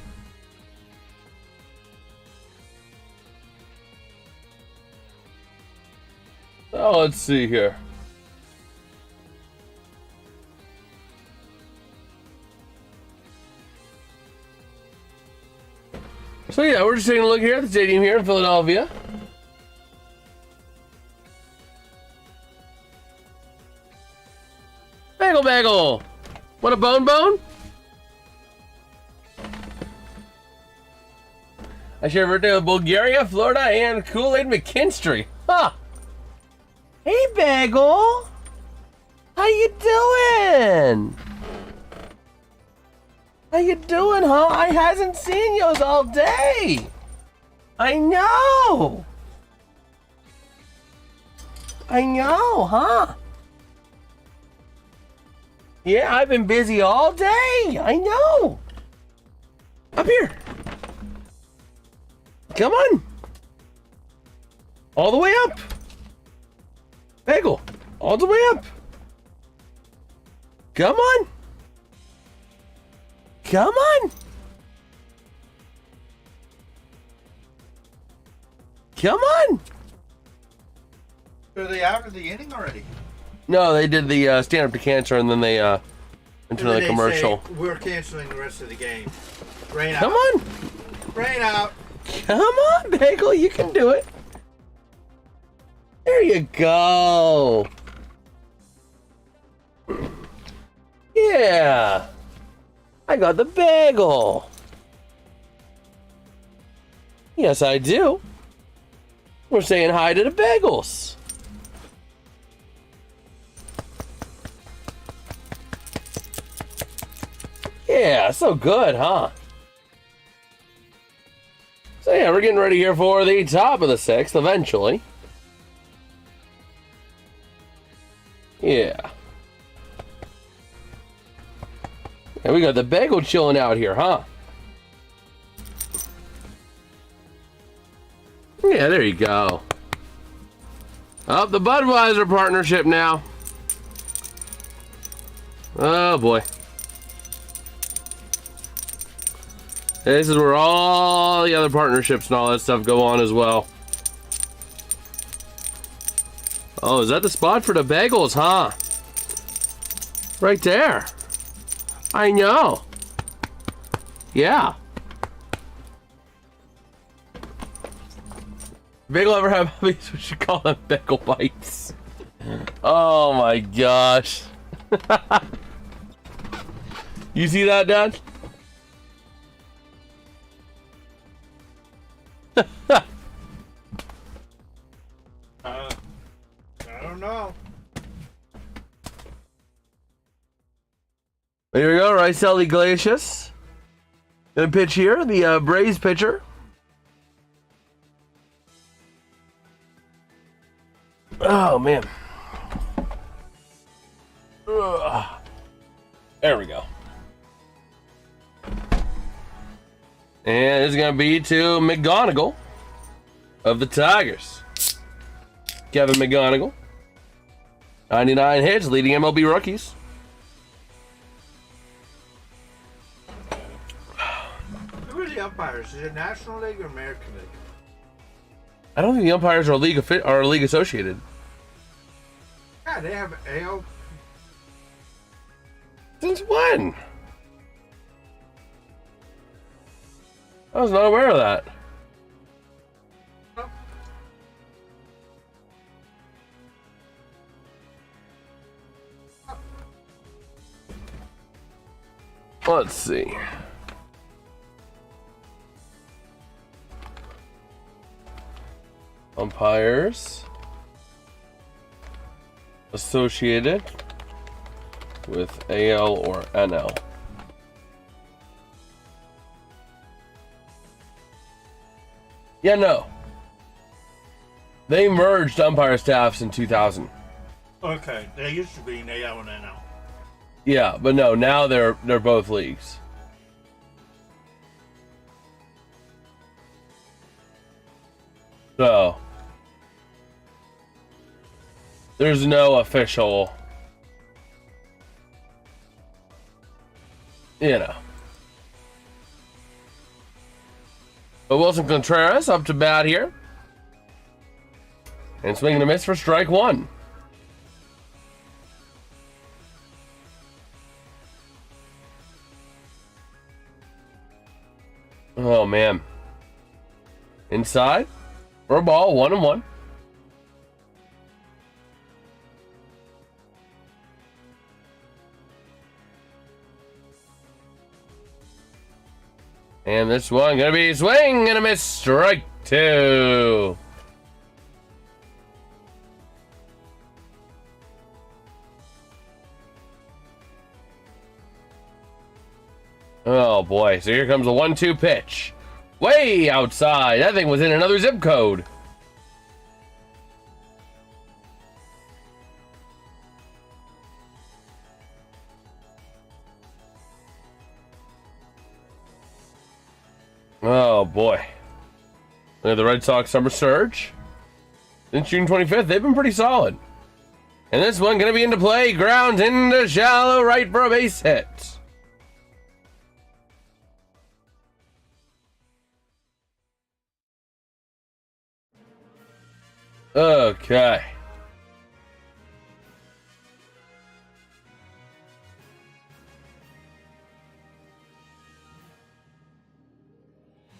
let's see here. So yeah, we're just taking a look here at the stadium here in Philadelphia. Bagel, bagel. What a bone. I share a birthday with Bulgaria, Florida, and Kool-Aid McKinstry. Huh. Hey, Bagel. How you doing? How you doing, huh? I hasn't seen yous all day. I know, huh? Yeah, I've been busy all day. I know. Up here. Come on. All the way up. Bagel. All the way up. Come on. Come on. Come on. Are they out of the inning already? No, they did the stand-up to cancer, and then they went to another commercial. Say, we're canceling the rest of the game. Rain out. Come on. Rain out. Come on, Bagel. You can do it. There you go. Yeah. I got the bagel. Yes, I do. We're saying hi to the bagels. Yeah, so good, huh? So yeah, we're getting ready here for the top of the sixth eventually. Yeah. And we got the bagel chilling out here, huh? Yeah, there you go. Up the Budweiser partnership now. Oh boy. This is where all the other partnerships and all that stuff go on as well. Oh, is that the spot for the bagels, huh? Right there. I know. Yeah. Bagel ever have these? We should call them bagel bites. Oh my gosh. You see that, Dad? I don't know. Here we go, Raisel Iglesias. Gonna pitch here, the Braves pitcher. Oh man. Ugh. There we go. And it's gonna be to McGonigal of the Tigers. Kevin McGonigal. 99 hits, leading MLB rookies. Who are the umpires? Is it National League or American League? I don't think the umpires are league associated. Yeah, they have AL. Since when? I was not aware of that. Let's see. Umpires associated with AL or NL. Yeah, no. They merged umpire staffs in 2000. Okay, they used to be in AL and NL. Yeah, but no, now they're both leagues. So there's no official, you know. But Wilson Contreras up to bat here. And swing and a miss for strike one. Oh, man. Inside for a ball, 1-1. And this one gonna be swing and a miss, strike two. Oh boy, so here comes a 1-2 pitch. Way outside. That thing was in another zip code. Oh boy. Look at the Red Sox summer surge. Since June 25th, they've been pretty solid. And this one gonna be into play. Grounds into shallow right for a base hit. Okay.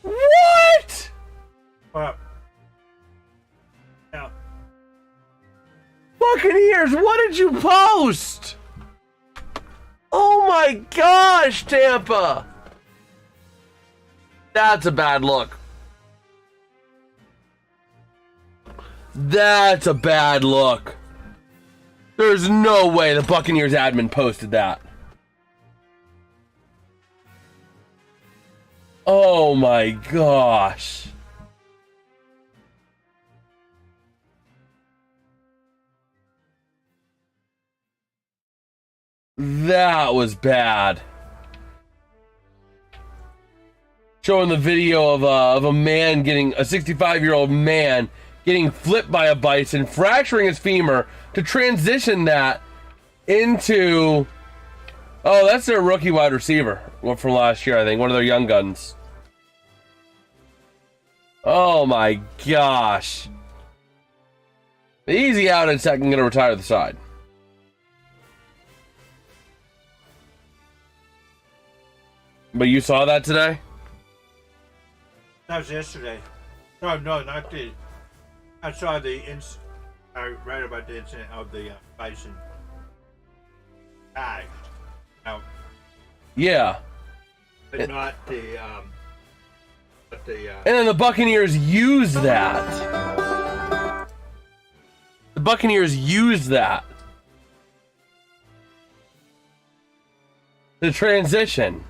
What? Well, yeah. Buccaneers, what did you post? Oh my gosh, Tampa. That's a bad look. That's a bad look. There's no way the Buccaneers admin posted that. Oh my gosh. That was bad. Showing the video of a man getting, a 65-year-old man getting flipped by a bison, fracturing his femur to transition that into, oh, that's their rookie wide receiver from last year, I think, one of their young guns. Oh my gosh. The easy out in second, gonna retire to the side. But you saw that today? That was yesterday. No, not the. I saw I read about the incident of the bison. Out. Yeah. But not the. And then the Buccaneers used that. The Buccaneers used that. The transition.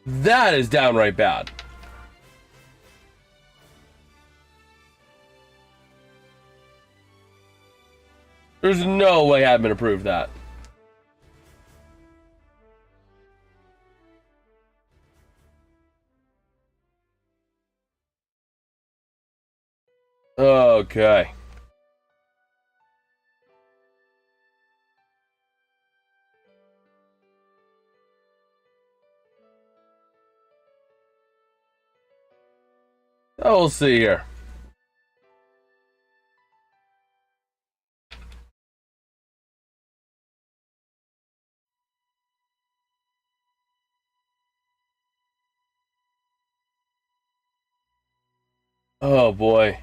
That is downright bad. There's no way admin approved that. Okay. Oh, we'll see here. Oh boy.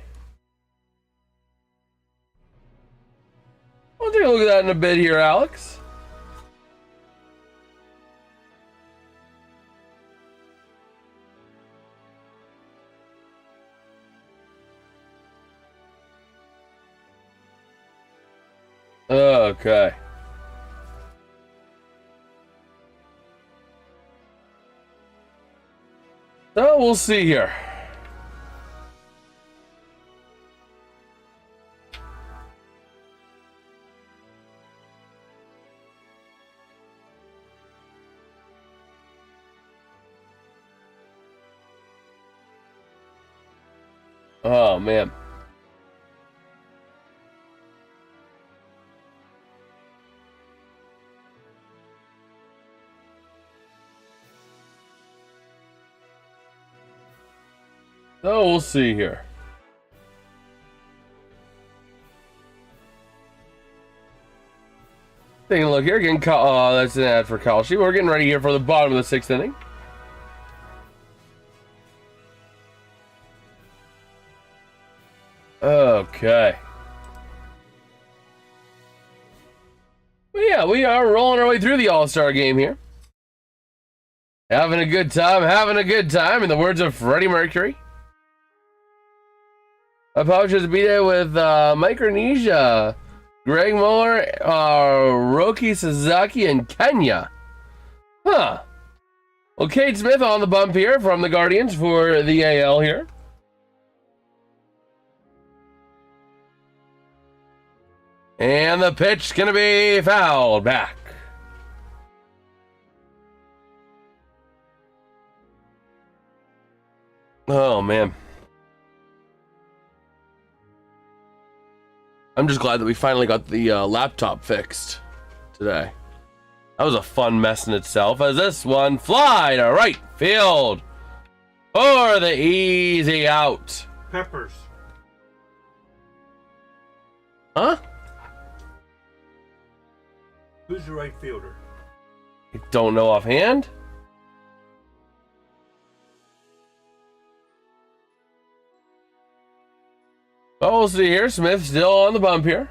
We'll take a look at that in a bit here, Alex. Okay. So we'll see here. Oh man. So we'll see here. Taking a look here. Getting that's an ad for Kalshi. We're getting ready here for the bottom of the sixth inning. Okay. Well, yeah, we are rolling our way through the All-Star game here. Having a good time, in the words of Freddie Mercury. Powers beat it with Micronesia, Greg Muller, Roki Sasaki, and Kenya. Huh. Well, Cade Smith on the bump here from the Guardians for the AL here. And the pitch going to be fouled back. Oh, man. I'm just glad that we finally got the laptop fixed today. That was a fun mess in itself, as this one fly to right field for the easy out. Peppers. Huh? Who's the right fielder? I don't know offhand. Oh, we'll see here. Smith still on the bump here.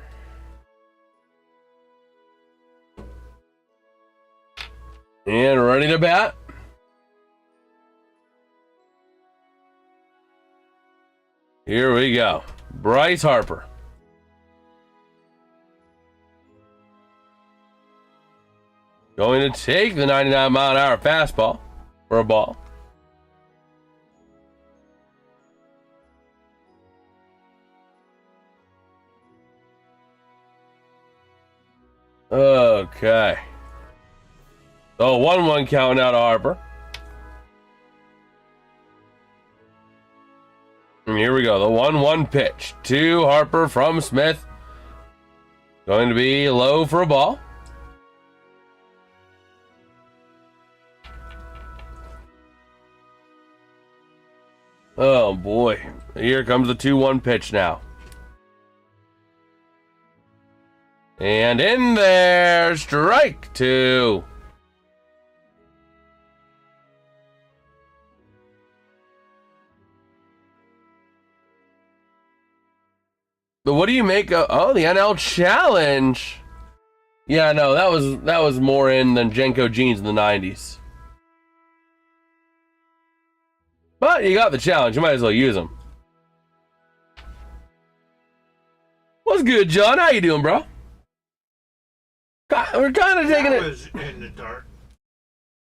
And ready to bat. Here we go. Bryce Harper. Going to take the 99-mile-an-hour fastball for a ball. Okay. So 1-1 count out to Harper. And here we go. The 1-1 pitch to Harper from Smith. Going to be low for a ball. Oh boy. Here comes the 2-1 pitch now. And in there, strike two. But what do you make of, oh, the NL Challenge? Yeah, no, that was more in than Jenko jeans in the 90s. But you got the challenge, you might as well use them. What's good, John? How you doing, bro? We're kind of taking it. Was in the dark.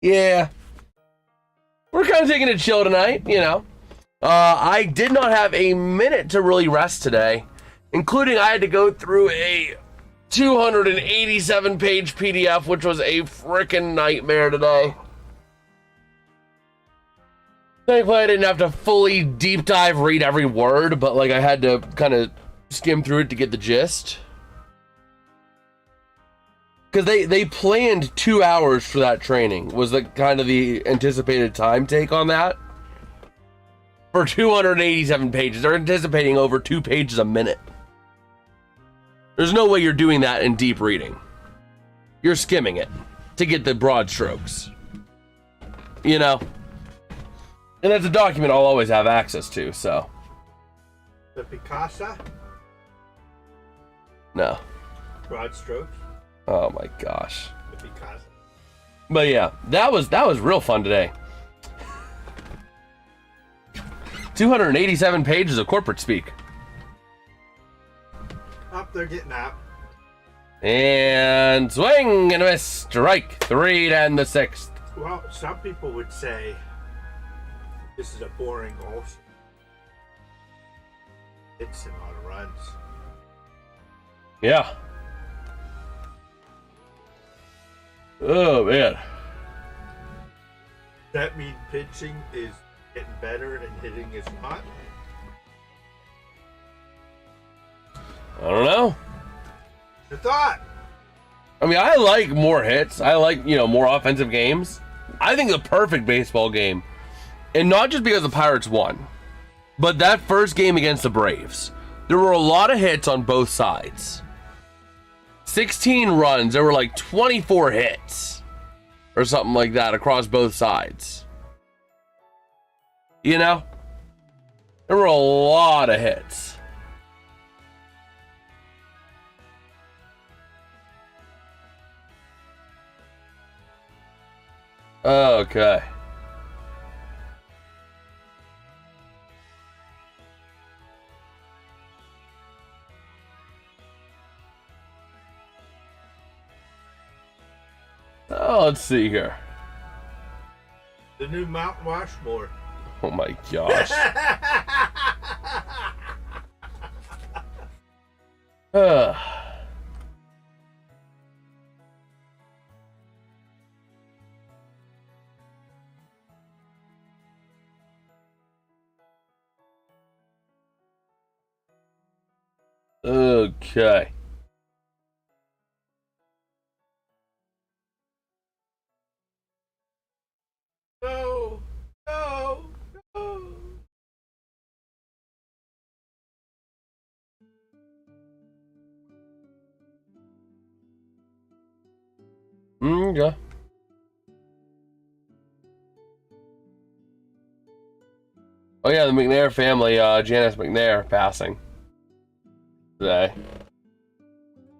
Yeah. We're kind of taking it chill tonight, you know. I did not have a minute to really rest today, including I had to go through a 287-page PDF, which was a freaking nightmare today. Thankfully, I didn't have to fully deep dive read every word, but like I had to kind of skim through it to get the gist. Because they planned 2 hours for that training, was the kind of the anticipated time take on that. For 287 pages. They're anticipating over 2 pages a minute. There's no way you're doing that in deep reading. You're skimming it to get the broad strokes. You know? And that's a document I'll always have access to, so. The Picasso? No. Broad strokes? Oh my gosh. The Picasso. But yeah, that was real fun today. 287 pages of corporate speak. Up, they're getting out. And swing and a miss. Strike three to end the sixth. Well, some people would say this is a boring All-Star. It's a lot of runs. Yeah. Oh man. That mean pitching is getting better and hitting is not? I don't know. The thought. I mean, I like more hits. I like, more offensive games. I think the perfect baseball game, and not just because the Pirates won, but that first game against the Braves, there were a lot of hits on both sides. 16 runs. There were like 24 hits or something like that across both sides. You know? There were a lot of hits. Okay. Oh, let's see here. The new Mount Rushmore. Oh my gosh. Okay. No, no, no. Okay. Oh yeah, the McNair family, Janice McNair passing today.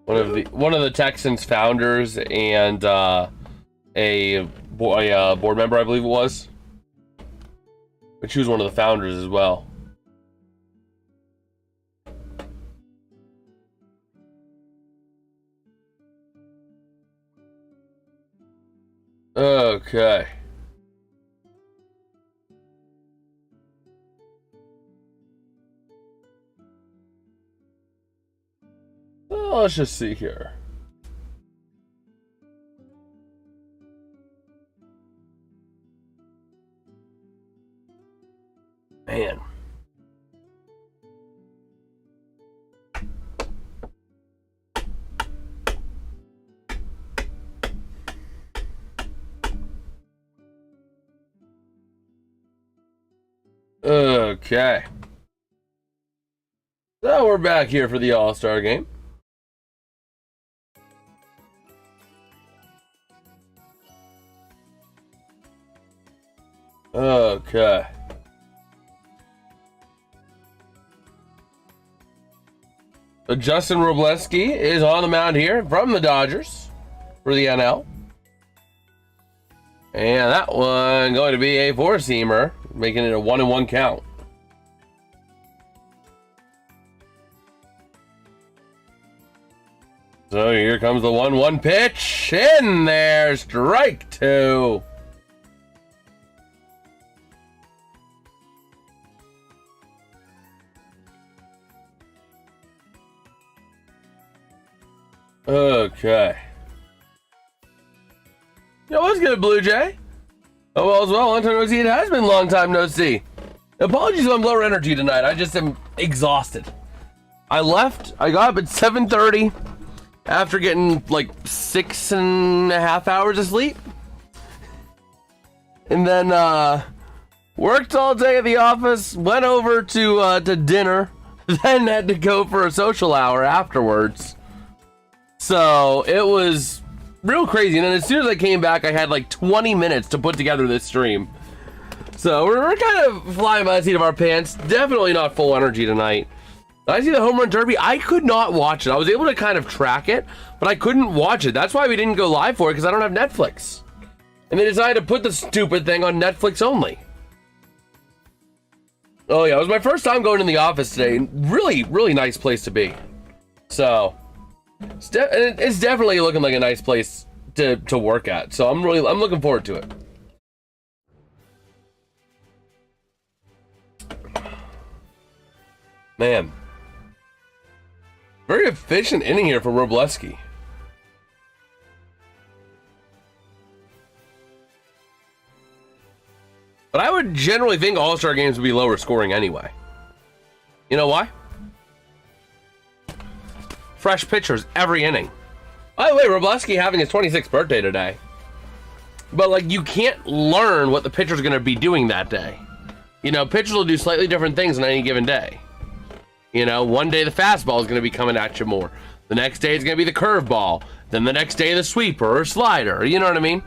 One of the Texans founders and a board member, I believe it was. But she was one of the founders as well. Okay. Well, let's just see here. Man. Okay. So we're back here for the All-Star Game. Okay. So Justin Robleski is on the mound here from the Dodgers for the NL. And that one going to be a four-seamer, making it a 1-1 count. So here comes the 1-1 pitch. In there, strike two. Okay. Yo, what's good, Blue Jay? Oh, well, as well. Long time no see. It has been a long time no see. Apologies if I'm lower energy tonight. I just am exhausted. I got up at 7:30 after getting like 6.5 hours of sleep. And then worked all day at the office, went over to dinner, then had to go for a social hour afterwards. So it was real crazy. And then as soon as I came back, I had like 20 minutes to put together this stream. So we're kind of flying by the seat of our pants. Definitely not full energy tonight. I see the home run derby. I could not watch it. I was able to kind of track it, but I couldn't watch it. That's why we didn't go live for it, because I don't have Netflix. And they decided to put the stupid thing on Netflix only. Oh yeah, it was my first time going in the office today. Really, really nice place to be. So it's definitely looking like a nice place to work at. So I'm looking forward to it. Man, very efficient inning here for Robleski. But I would generally think All-Star games would be lower scoring anyway. You know why? Fresh pitchers every inning. By the way, Robleski having his 26th birthday today. But like, you can't learn what the pitcher's going to be doing that day. You know, pitchers will do slightly different things on any given day. You know, one day the fastball is going to be coming at you more. The next day it's going to be the curveball. Then the next day the sweeper or slider. You know what I mean?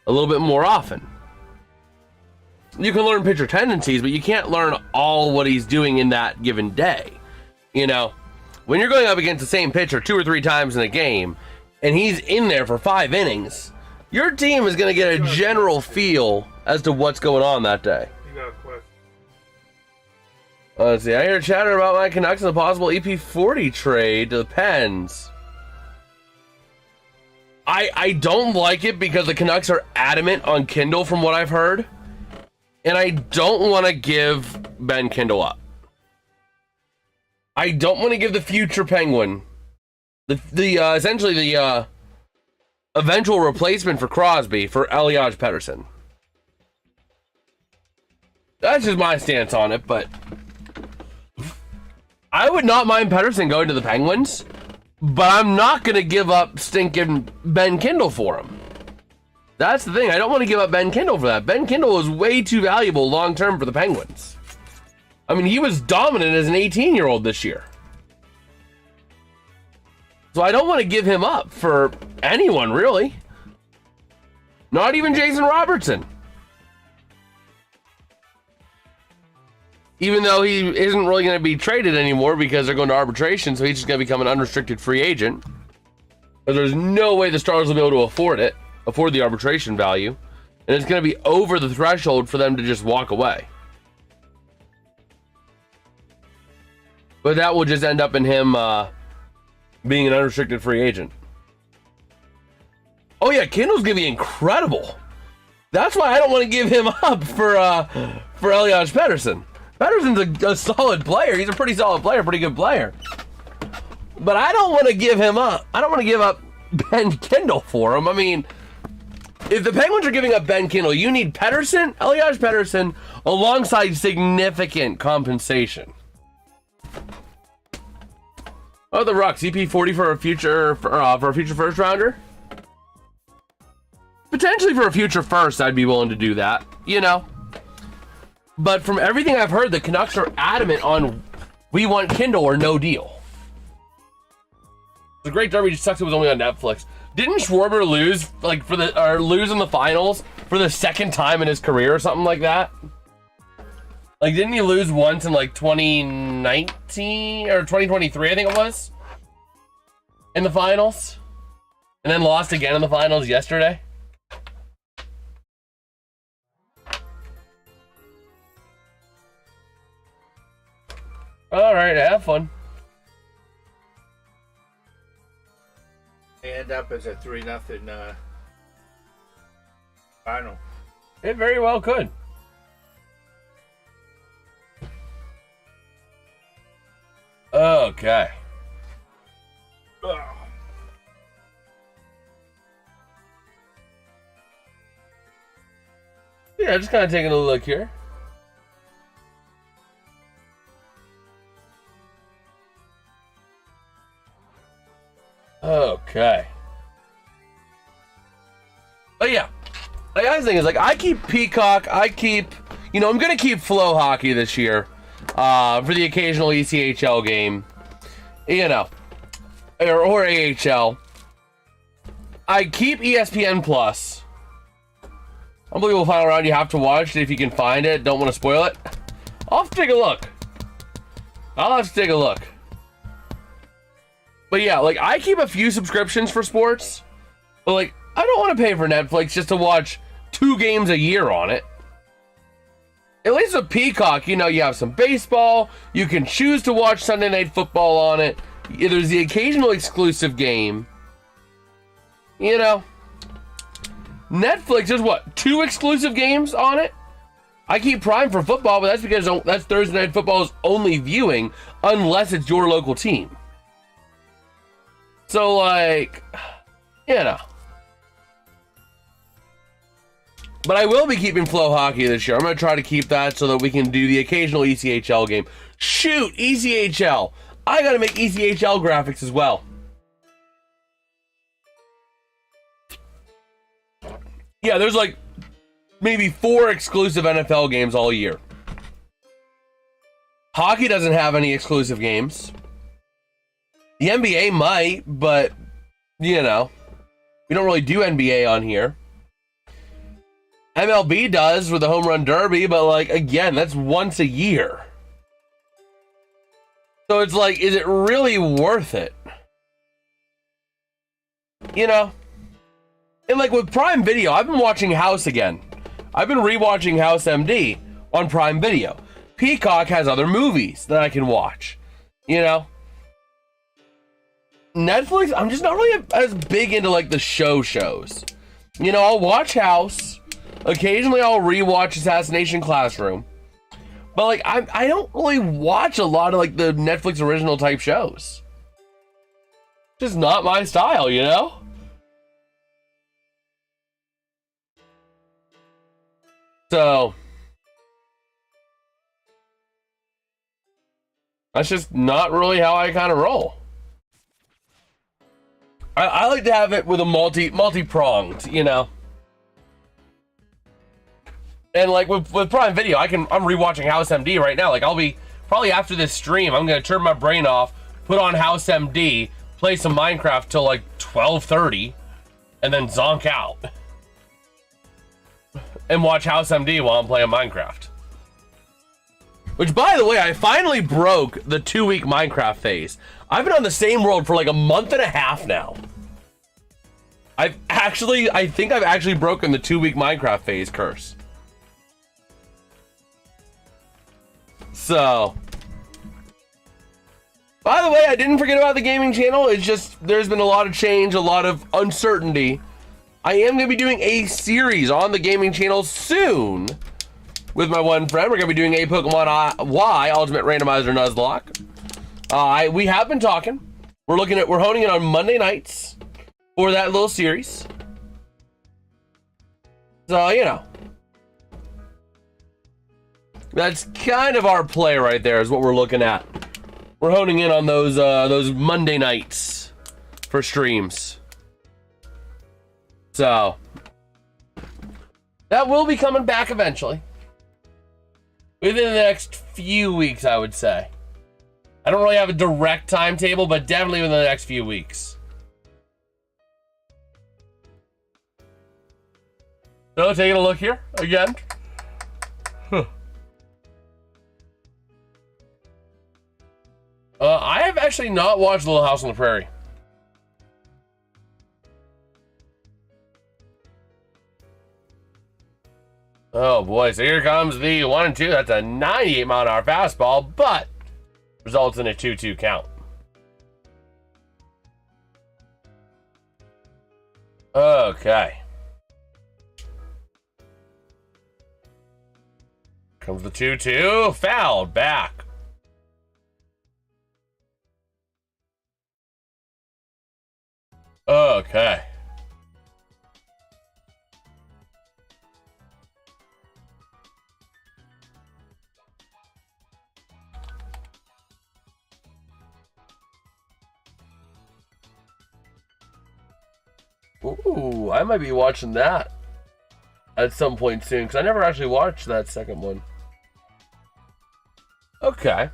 A little bit more often. You can learn pitcher tendencies, but you can't learn all what he's doing in that given day. You know, when you're going up against the same pitcher 2 or 3 times in a game, and he's in there for 5 innings, your team is going to get a general feel as to what's going on that day. You got a question. Let's see. I hear chatter about my Canucks and a possible EP40 trade to the Pens. I don't like it because the Canucks are adamant on Kindle from what I've heard. And I don't want to give Ben Kindle up. I don't want to give the future Penguin, essentially the eventual replacement for Crosby, for Elias Pettersson. That's just my stance on it, but I would not mind Pettersson going to the Penguins, but I'm not going to give up stinking Ben Kindle for him. That's the thing. I don't want to give up Ben Kindle for that. Ben Kindle is way too valuable long-term for the Penguins. I mean, he was dominant as an 18-year-old this year. So I don't want to give him up for anyone, really. Not even Jason Robertson. Even though he isn't really going to be traded anymore because they're going to arbitration, so he's just going to become an unrestricted free agent. But there's no way the Stars will be able to afford the arbitration value, and it's going to be over the threshold for them to just walk away. But that will just end up in him being an unrestricted free agent. Oh yeah, Kindle's going to be incredible. That's why I don't want to give him up for Elias Pettersson. Pettersson's a solid player. He's a pretty solid player, pretty good player. But I don't want to give him up. I don't want to give up Ben Kindle for him. I mean, if the Penguins are giving up Ben Kindle, you need Elias Pettersson, alongside significant compensation. Oh, the Rucks, EP40 for a future first rounder. Potentially for a future first, I'd be willing to do that. You know, but from everything I've heard, the Canucks are adamant on we want Kindle or no deal. The Great Derby just sucks. It was only on Netflix. Didn't Schwarber lose lose in the finals for the 2nd time in his career or something like that? Like, didn't he lose once in like 2019 or 2023? I think it was in the finals, and then lost again in the finals yesterday. All right, have fun. They end up as a 3-0 final. It very well could. Okay. Yeah, just kind of taking a look here. Okay. But yeah, the other thing is, like, I keep Peacock, I'm going to keep Flow Hockey this year for the occasional ECHL game, or AHL. I keep ESPN Plus. Unbelievable Final Round, you have to watch it if you can find it. Don't want to spoil it. I'll have to take a look. But yeah, like, I keep a few subscriptions for sports, but like, I don't want to pay for Netflix just to watch 2 games a year on it. At least with Peacock, you have some baseball. You can choose to watch Sunday Night Football on it. There's the occasional exclusive game. Netflix is 2 exclusive games on it? I keep Prime for football, but that's because that's Thursday Night Football's only viewing, unless it's your local team. So, like, But I will be keeping Flow Hockey this year. I'm going to try to keep that so that we can do the occasional ECHL game. Shoot, ECHL. I got to make ECHL graphics as well. Yeah, there's like maybe 4 exclusive NFL games all year. Hockey doesn't have any exclusive games. The NBA might, but, you know, we don't really do NBA on here. MLB does with the home run derby, but, like, again, that's once a year. So it's like, is it really worth it? You know? And, like, with Prime Video, I've been watching House again. I've been rewatching House MD on Prime Video. Peacock has other movies that I can watch. You know? Netflix, I'm just not really as big into, like, the shows. You know, I'll watch House. Occasionally I'll rewatch Assassination Classroom. But, like, I don't really watch a lot of, like, the Netflix original type shows. Just not my style, you know? So, that's just not really how I kind of roll. I like to have it with a multi-pronged, you know? And like with Prime Video, I'm rewatching House MD right now. Like I'll be probably after this stream, I'm gonna turn my brain off, put on House MD, play some Minecraft till like 12:30, and then zonk out and watch House MD while I'm playing Minecraft. Which, by the way, I finally broke the 2-week Minecraft phase. I've been on the same world for like a month and a half now. I think I've actually broken the 2-week Minecraft phase curse. So, by the way, I didn't forget about the gaming channel. It's just, there's been a lot of change, a lot of uncertainty. I am going to be doing a series on the gaming channel soon with my one friend. We're going to be doing a Pokemon Y Ultimate Randomizer Nuzlocke. We have been talking. We're honing it on Monday nights for that little series. So, you know. That's kind of our play right there, is what we're looking at. We're honing in on those Monday nights for streams. So that will be coming back eventually. Within the next few weeks, I would say. I don't really have a direct timetable, but definitely within the next few weeks. So taking a look here again. I have actually not watched Little House on the Prairie. Oh boy, so here comes the 1-2. That's a 98-mile-an-hour fastball, but results in a 2-2 count. Okay. Comes the 2-2, fouled back. Okay. Ooh, I might be watching that at some point soon, because I never actually watched that second one. Okay.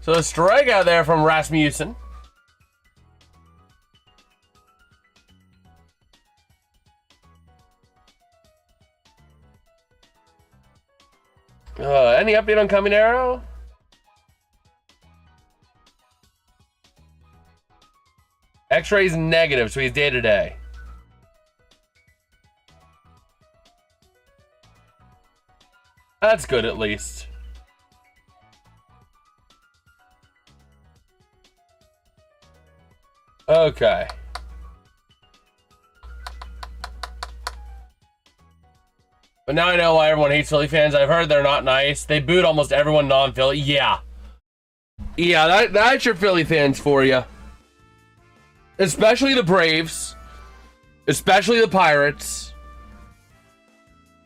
So a strikeout there from Rasmussen. Any update on Caminero? X-ray's negative, so he's day to day. That's good at least. Okay. But now I know why everyone hates Philly fans. I've heard they're not nice. They booed almost everyone non-Philly. Yeah. Yeah, that's your Philly fans for you. Especially the Braves. Especially the Pirates.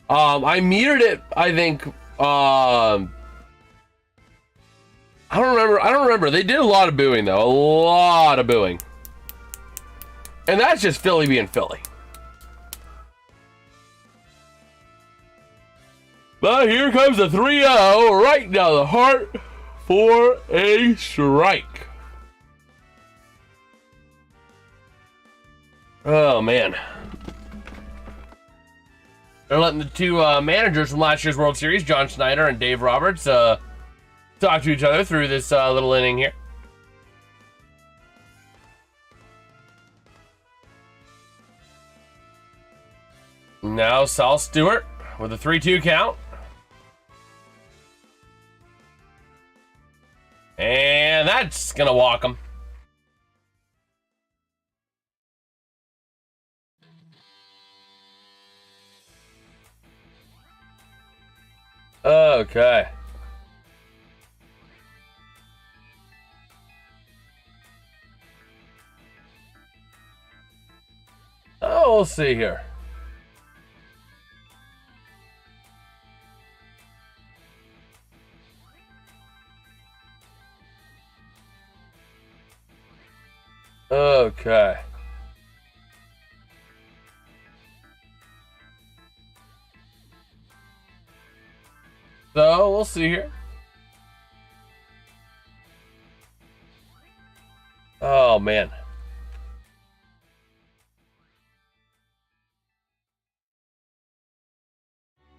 I metered it, I think, I don't remember. They did a lot of booing, though. A lot of booing. And that's just Philly being Philly. But here comes the 3-0 right down the heart for a strike. Oh, man. They're letting the two managers from last year's World Series, John Schneider and Dave Roberts, talk to each other through this little inning here. Now Sal Stewart with a 3-2 count. And that's going to walk him. Okay. Oh, we'll see here. Okay. So, we'll see here. Oh, man.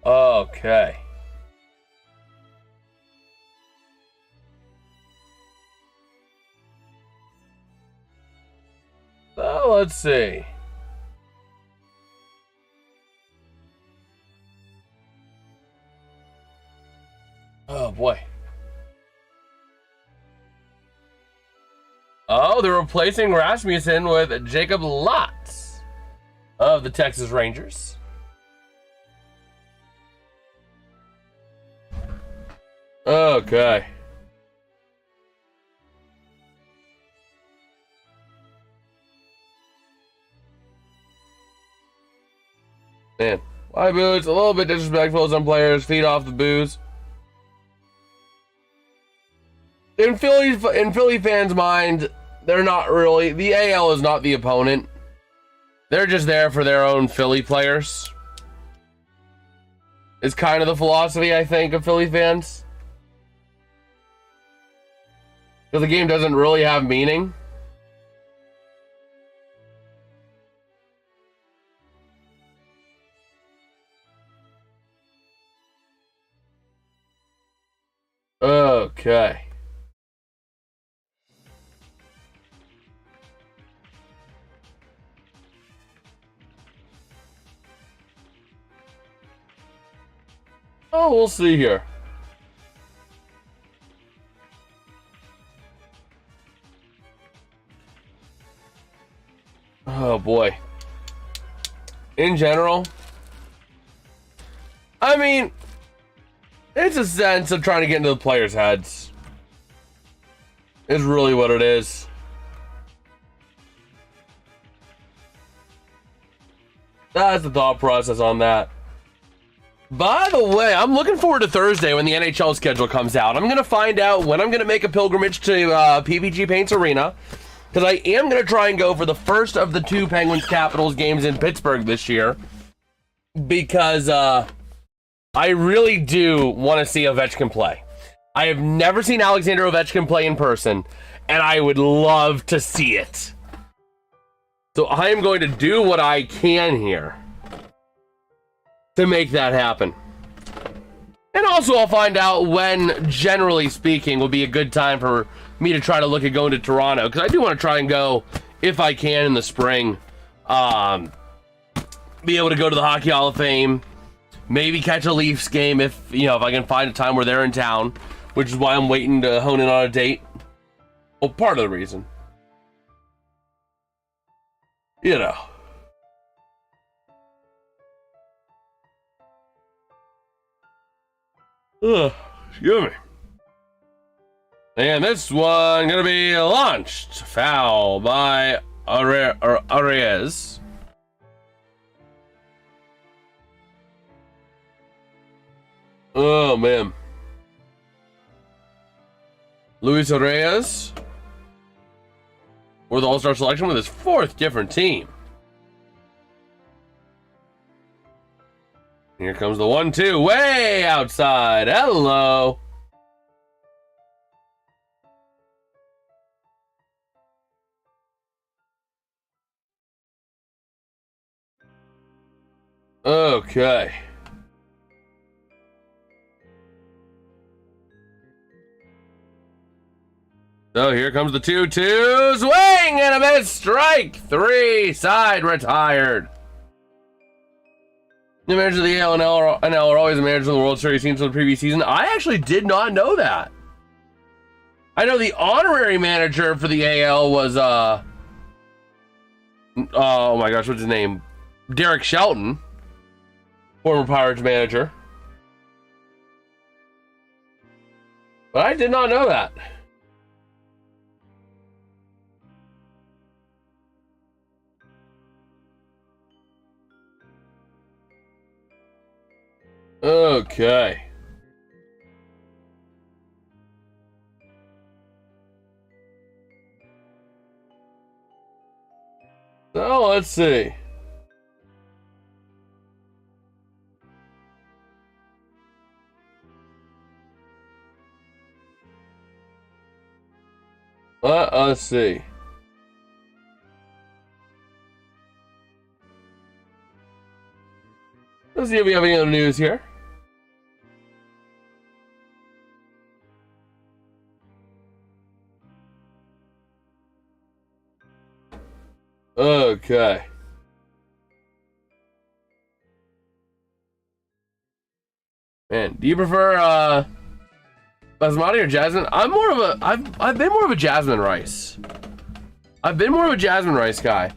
Okay. So, let's see. Oh, boy. Oh, they're replacing Rasmussen with Jacob Lotz of the Texas Rangers. Okay. Man, why booze? A little bit disrespectful to some players. Feed off the booze. In Philly fans' mind, they're not really. The AL is not the opponent. They're just there for their own Philly players. It's kind of the philosophy, I think, of Philly fans. Because the game doesn't really have meaning. Okay. Oh, we'll see here. Oh, boy. In general, I mean, it's a sense of trying to get into the players' heads. Is really what it is. That's the thought process on that. By the way, I'm looking forward to Thursday when the NHL schedule comes out. I'm going to find out when I'm going to make a pilgrimage to PPG Paints Arena. Because I am going to try and go for the first of the 2 Penguins Capitals games in Pittsburgh this year. Because I really do want to see Ovechkin play. I have never seen Alexander Ovechkin play in person. And I would love to see it. So I am going to do what I can here to make that happen. And also I'll find out when, generally speaking, will be a good time for me to try to look at going to Toronto. Because I do want to try and go, if I can, in the spring. Be able to go to the Hockey Hall of Fame. Maybe catch a Leafs game if I can find a time where they're in town. Which is why I'm waiting to hone in on a date. Well, part of the reason. You know. Ugh, excuse me. And this one gonna be launched. Foul by Arias. Oh, man. Luis Arias with the All-Star selection with his 4th different team. Here comes the 1-2 way outside. Hello. Okay. So here comes the 2-2. Swing and a miss. Strike 3. Side retired. The manager of the AL and NL are always the manager of the World Series teams from the previous season. I actually did not know that. I know the honorary manager for the AL was, oh my gosh, what's his name? Derek Shelton, former Pirates manager. But I did not know that. Okay. So let's see. Let's see. Let's see if we have any other news here. Okay. Man, do you prefer basmati or jasmine? I'm more of a I've been more of a jasmine rice. I've been more of a jasmine rice guy.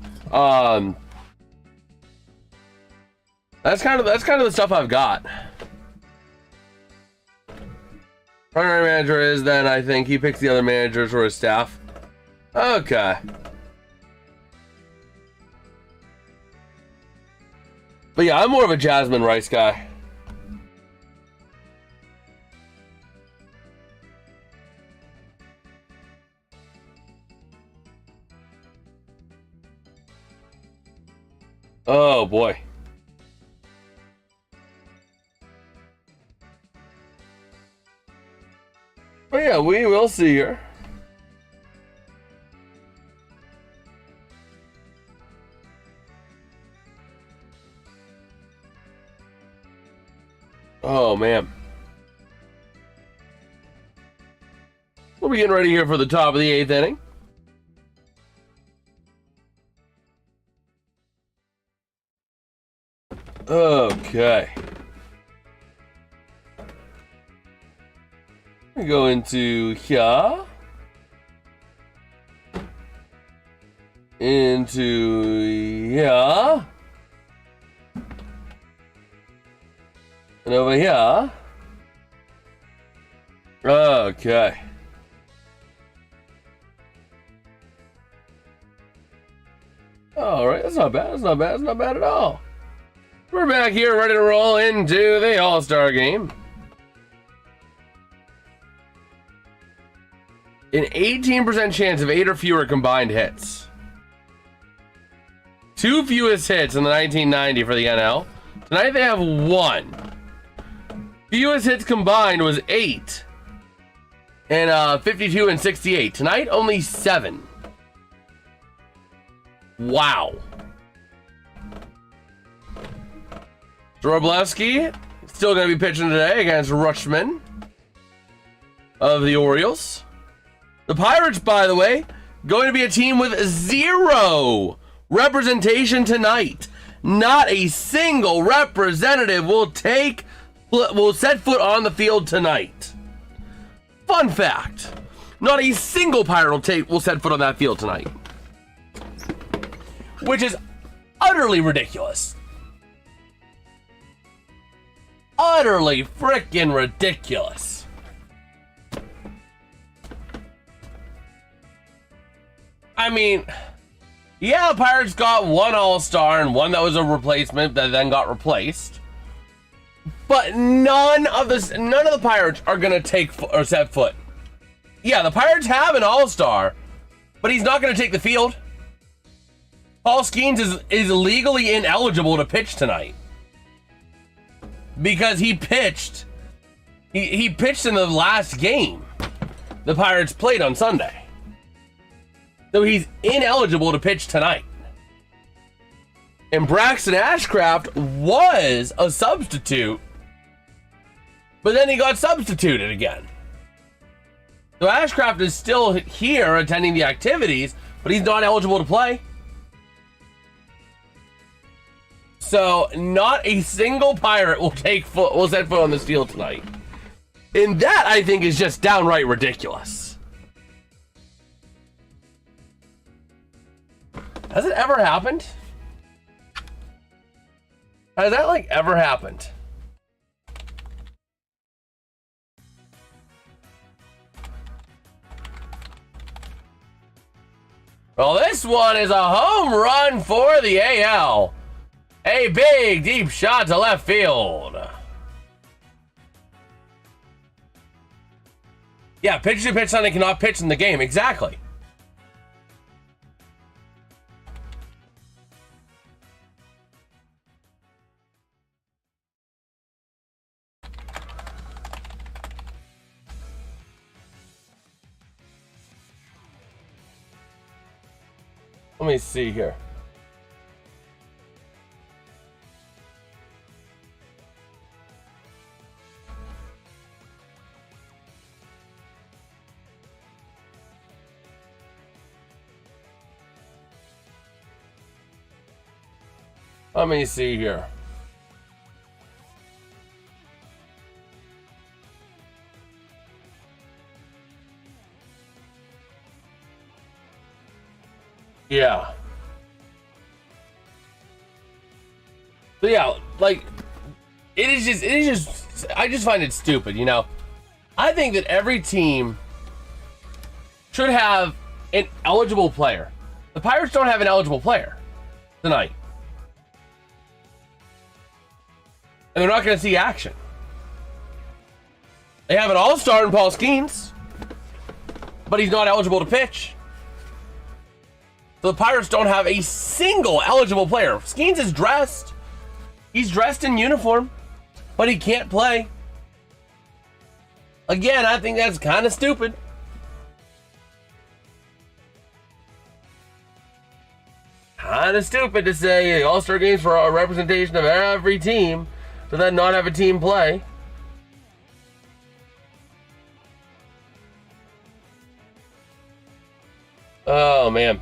That's kind of the stuff I've got. Primary manager is, then I think he picks the other managers for his staff. Okay. But yeah, I'm more of a jasmine rice guy. Oh boy. But yeah, we will see here. Oh man. We'll be getting ready here for the top of the 8th inning. Okay. We go into here. Into here. And over here. Okay. All right, that's not bad. That's not bad. That's not bad at all. We're back here ready to roll into the All-Star Game. An 18% chance of 8 or fewer combined hits. 2 fewest hits in the 1990 for the NL. Tonight they have 1. Fewest hits combined was 8. And 52 and 68. Tonight, only 7. Wow. Wroblewski still going to be pitching today against Rutschman of the Orioles. The Pirates, by the way, going to be a team with 0 representation tonight. Not a single representative will set foot on the field tonight. Fun fact, not a single Pirate will set foot on that field tonight. Which is utterly ridiculous. Utterly freaking ridiculous. I mean, yeah, the Pirates got 1 All-Star and 1 that was a replacement that then got replaced. But none of the Pirates are gonna or set foot. Yeah, the Pirates have an All-Star, but he's not gonna take the field. Paul Skeens is legally ineligible to pitch tonight because he pitched. He pitched in the last game the Pirates played on Sunday, so he's ineligible to pitch tonight. And Braxton Ashcraft was a substitute, but then he got substituted again. So Ashcraft is still here attending the activities, but he's not eligible to play. So not a single Pirate will set foot on this field tonight. And that, I think, is just downright ridiculous. Has it ever happened? Has that, like, ever happened? Well, this one is a home run for the AL. A big, deep shot to left field. Yeah, pitchers who pitch Sunday cannot pitch in the game. Exactly. Let me see here. Let me see here. Yeah. So yeah, like it is just I just find it stupid, you know. I think that every team should have an eligible player. The Pirates don't have an eligible player tonight. And they're not going to see action. They have an all-star in Paul Skeens, but he's not eligible to pitch. So the Pirates don't have a single eligible player. Skeens is dressed. He's dressed in uniform, but he can't play. Again, I think that's kind of stupid. Kind of stupid to say All-Star games for a representation of every team, to then not have a team play. Oh, man.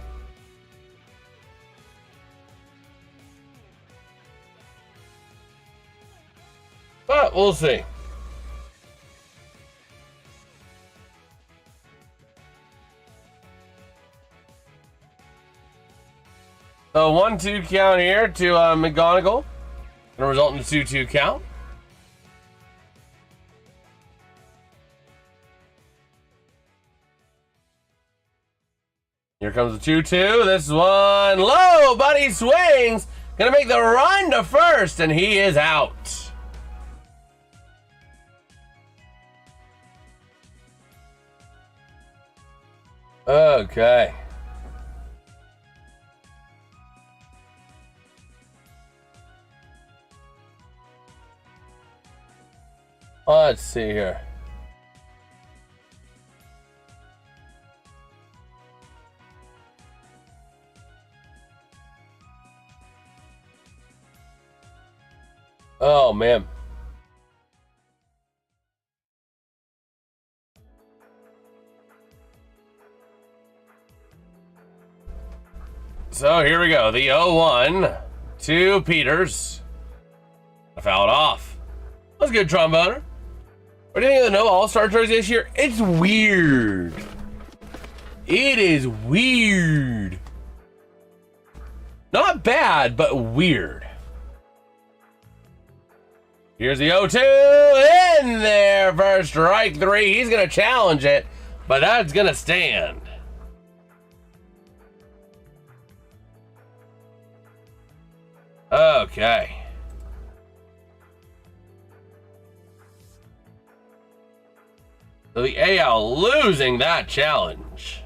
But we'll see. A 1-2 count here to McGonigal. Gonna result in a 2-2 count. Here comes the 2-2. This one low, but he swings. Gonna make the run to first, and he is out. Okay. Let's see here. Oh, man. So here we go. The 0-1 to Peters. I fouled off. That's a good tromboner. What do you think of the no All-Star jersey this year? It's weird. It is weird. Not bad, but weird. Here's the 0-2 in there for strike three. He's going to challenge it, but that's going to stand. Okay. So the AL losing that challenge.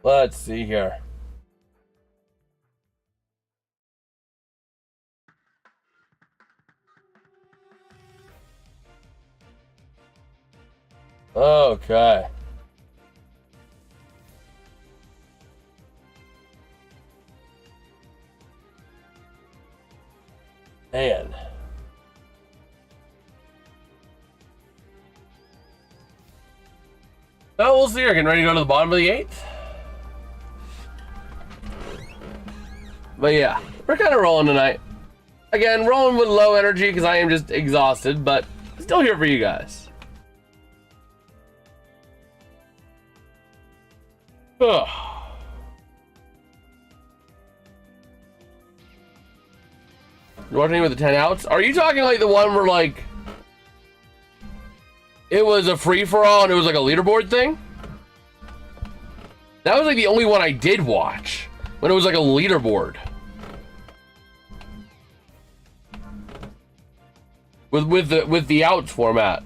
Let's see here. Okay. Man. Oh, we'll see. We're getting ready to go to the bottom of the 8th. But yeah, we're kind of rolling tonight. Again, rolling with low energy because I am just exhausted, but still here for you guys. Ugh. You watching any with the 10 outs? Are you talking like the one where like it was a free-for-all and it was like a leaderboard thing? That was like the only one I did watch when it was like a leaderboard. With the outs format.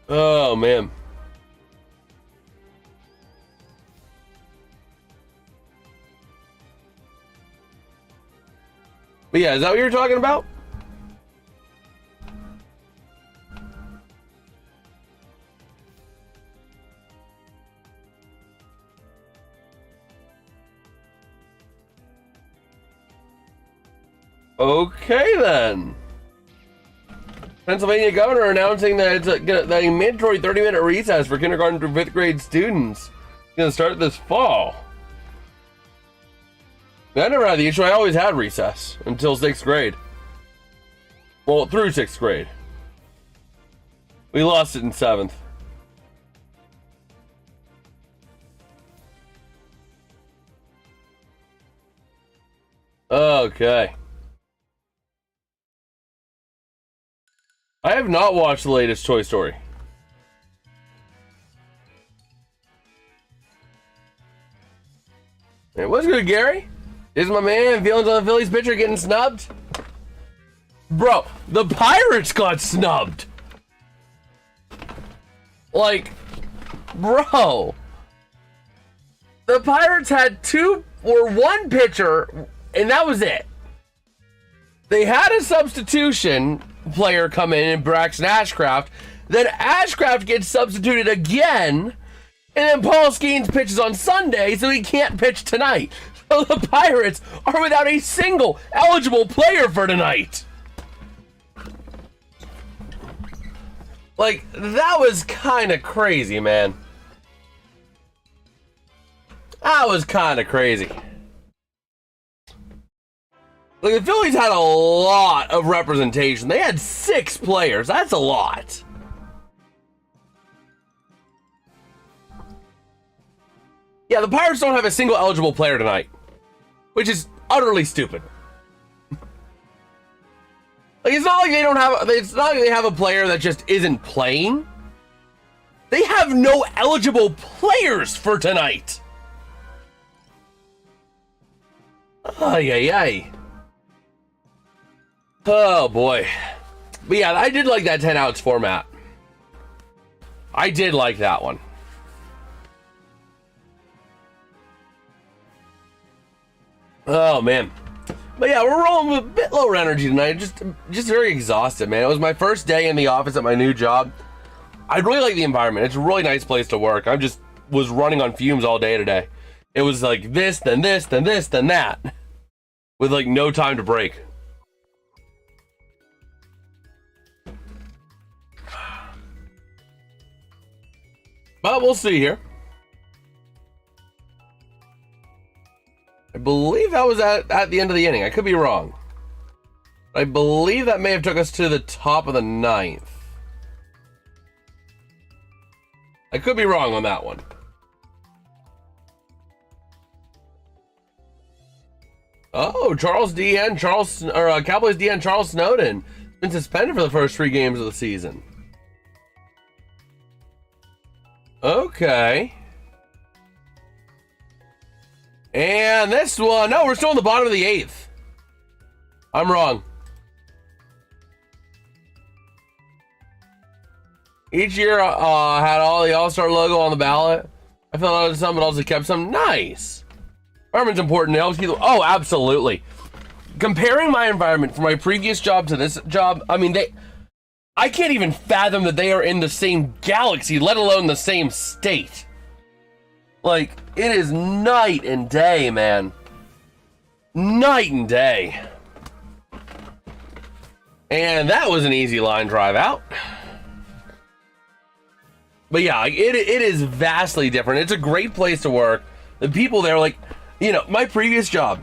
Oh man. But yeah, is that what you're talking about? Okay then. Pennsylvania governor announcing that it's a mandatory 30-minute recess for kindergarten through 5th grade students. It's gonna start this fall. I never had the issue. I always had recess until 6th grade. Well, through 6th grade. We lost it in 7th. Okay. I have not watched the latest Toy Story. Hey, what's good, Gary? Is my man feelings on the Phillies pitcher getting snubbed? Bro, the Pirates got snubbed. Like, bro. The Pirates had one pitcher, and that was it. They had a substitution player come in Braxton Ashcraft. Then Ashcraft gets substituted again. And then Paul Skeens pitches on Sunday, so he can't pitch tonight. So the Pirates are without a single eligible player for tonight. Like, that was kind of crazy, man. That was kind of crazy. Like, the Phillies had a lot of representation. They had 6 players. That's a lot. Yeah, the Pirates don't have a single eligible player tonight, which is utterly stupid. Like, it's not like they don't have. It's not like they have a player that just isn't playing. They have no eligible players for tonight. Ay, ay, ay. Oh boy. But yeah, I did like that 10 outs format. I did like that one. Oh man. But yeah, we're rolling with a bit lower energy tonight. Just very exhausted, man. It was my first day in the office at my new job. I really like the environment. It's a really nice place to work. I just was running on fumes all day today. It was like this, then this, then this, then that. With like no time to break. But we'll see here. I believe that was at the end of the inning. I could be wrong. I believe that may have took us to the top of the 9th. I could be wrong on that one. Oh, Cowboys DN Charles Snowden been suspended for the first 3 games of the season. Okay. And this one, no, we're still in the bottom of the 8th. I'm wrong. Each year had all the All-Star logo on the ballot. I filled out some, but also kept some. Nice. Environment's important. It helps people. Oh, absolutely. Comparing my environment from my previous job to this job, I mean, I can't even fathom that they are in the same galaxy, let alone the same state. Like, it is night and day, man. Night and day. And that was an easy line drive out. But yeah, it is vastly different. It's a great place to work. The people there, like, you know, my previous job,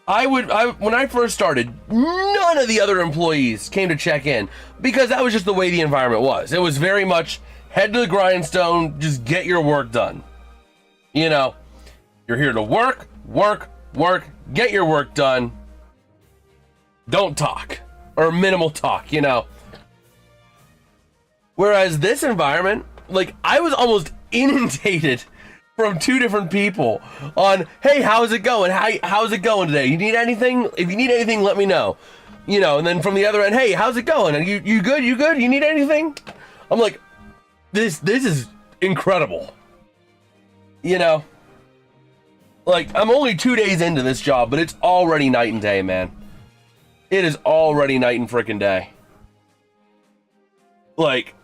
when I first started, none of the other employees came to check in because that was just the way the environment was. It was very much head to the grindstone, just get your work done. You know, you're here to work, get your work done. Don't talk, or minimal talk, you know. Whereas this environment, like, I was almost inundated from two different people on, hey, how's it going? How's it going today? You need anything? If you need anything, let me know. You know, and then from the other end, hey, how's it going? And you good? You good? You need anything? I'm like, this is incredible. You know? Like, I'm only 2 days into this job, but it's already night and day, man. It is already night and frickin' day. Like,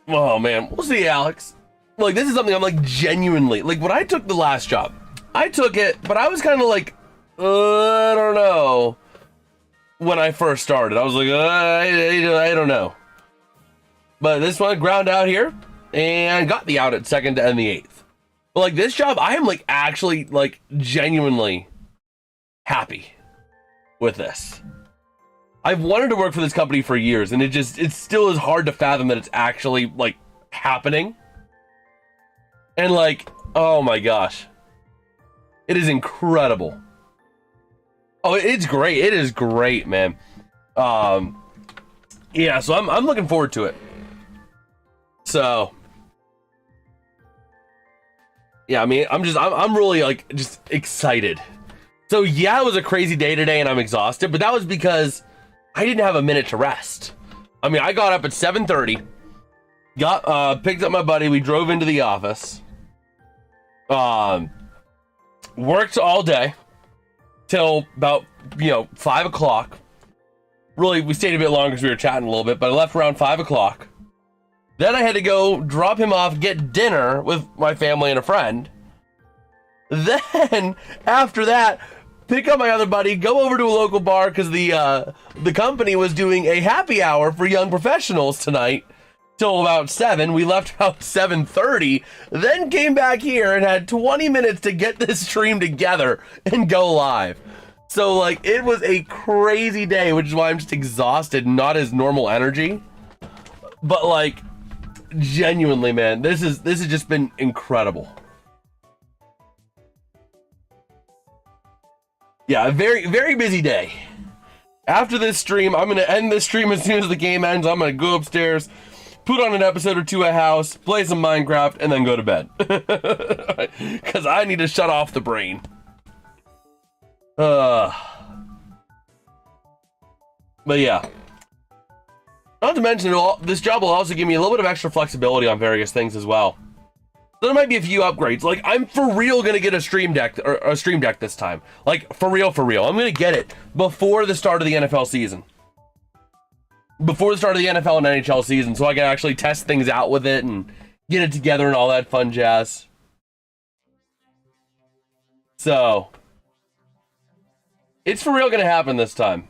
oh man, we'll see, Alex. Like, this is something I'm like genuinely, like, when I took the last job, I took it, but I was kind of like, I don't know. When I first started, I was like, I don't know. But this one ground out here and got the out at second to end the eighth. But like this job, I am like actually like genuinely happy with this. I've wanted to work for this company for years, and it still is hard to fathom that it's actually like happening. And like, oh my gosh, it is incredible. Oh, it's great. It is great, man. Yeah, so I'm looking forward to it. So yeah, I mean, I'm really like just excited. So yeah, it was a crazy day today and I'm exhausted, but that was because I didn't have a minute to rest. I mean, I got up at 7:30, picked up my buddy, we drove into the office, worked all day till about, 5 o'clock. Really, we stayed a bit longer because we were chatting a little bit, but I left around 5 o'clock. Then I had to go drop him off, get dinner with my family and a friend. Then, after that, pick up my other buddy, go over to a local bar because the company was doing a happy hour for young professionals tonight till about 7. We left about 7:30, then came back here and had 20 minutes to get this stream together and go live. So, like, it was a crazy day, which is why I'm just exhausted, not as normal energy. But, like, genuinely, man, this has just been incredible. Yeah, a very, very busy day. After this stream, I'm going to end this stream as soon as the game ends. I'm going to go upstairs, put on an episode or two of House, play some Minecraft, and then go to bed. Because I need to shut off the brain. But yeah. Not to mention, this job will also give me a little bit of extra flexibility on various things as well. So there might be a few upgrades. Like, I'm for real gonna get a stream deck this time. Like, for real. I'm gonna get it before the start of the NFL season. Before the start of the NFL and NHL season, so I can actually test things out with it and get it together and all that fun jazz. So, it's for real gonna happen this time.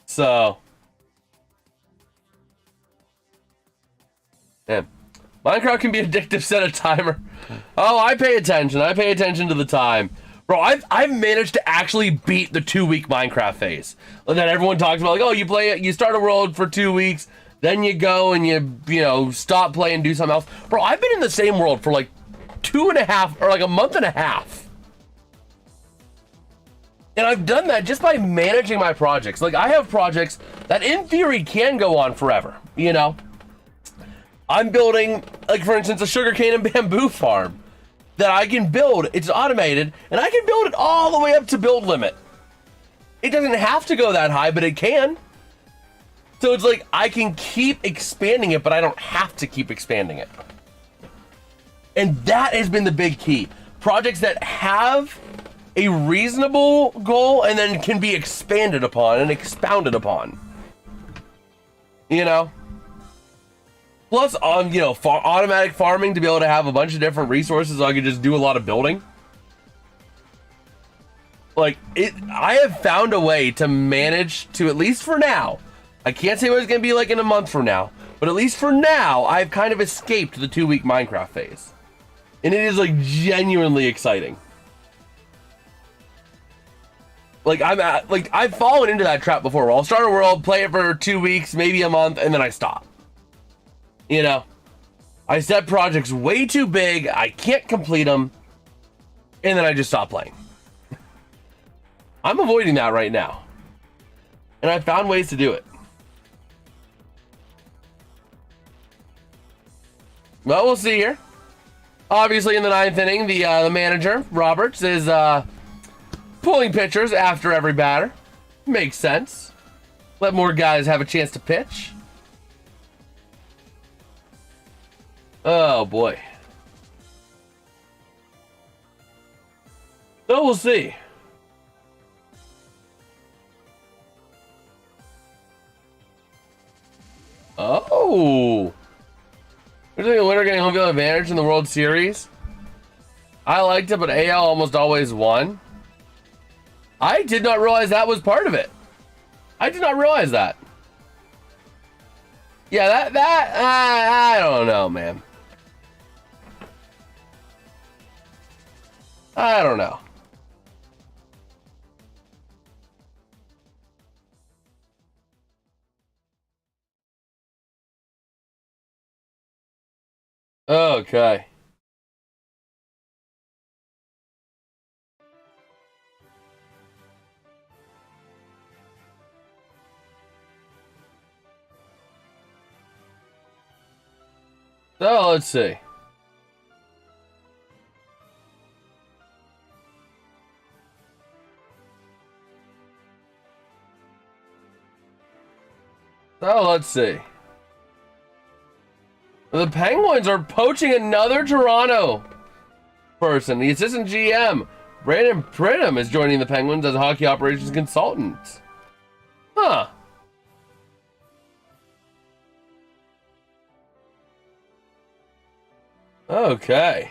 So, man, Minecraft can be addictive. Set a timer. Oh, I pay attention. I pay attention to the time. Bro, I've managed to actually beat the 2-week Minecraft phase. And then everyone talks about, like, oh, you play it, you start a world for 2 weeks, then you go and you stop playing, do something else. Bro, I've been in the same world for like 2.5 or like a month and a half. And I've done that just by managing my projects. Like, I have projects that in theory can go on forever, I'm building, like, for instance, a sugarcane and bamboo farm that I can build. It's automated, and I can build it all the way up to build limit. It doesn't have to go that high, but it can. So it's like I can keep expanding it, but I don't have to keep expanding it. And that has been the big key. Projects that have a reasonable goal and then can be expanded upon and expounded upon. You know? Plus, you know, automatic farming to be able to have a bunch of different resources so I can just do a lot of building. Like, I have found a way to manage to, at least for now, I can't say what it's going to be like in a month from now, but at least for now, I've kind of escaped the 2-week Minecraft phase. And it is, like, genuinely exciting. Like, I've fallen into that trap before. Where I'll start a world, play it for 2 weeks, maybe a month, and then I stop. You know? I set projects way too big, I can't complete them, and then I just stop playing. I'm avoiding that right now. And I found ways to do it. Well, we'll see here. Obviously, in the 9th inning, the manager, Roberts, is pulling pitchers after every batter. Makes sense. Let more guys have a chance to pitch. Oh, boy. So we'll see. Oh. You're thinking the winner getting home field advantage in the World Series? I liked it, but AL almost always won. I did not realize that was part of it. I did not realize that. Yeah, I don't know, man. I don't know. Okay. So let's see. The Penguins are poaching another Toronto person. The assistant GM, Brandon Pridham, is joining the Penguins as a hockey operations consultant. Huh. Okay.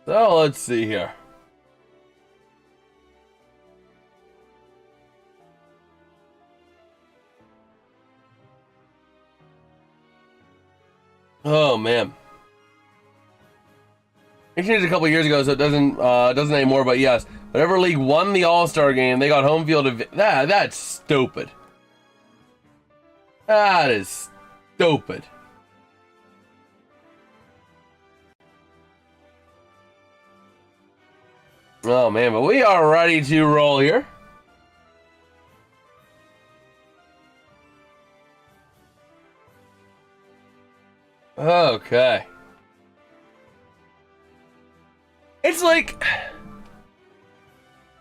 So let's see here. Oh man. It changed a couple years ago, so it doesn't anymore. But yes, whatever league won the All-Star Game, they got home field. That's stupid. That is stupid. Oh man, but we are ready to roll here. Okay. It's like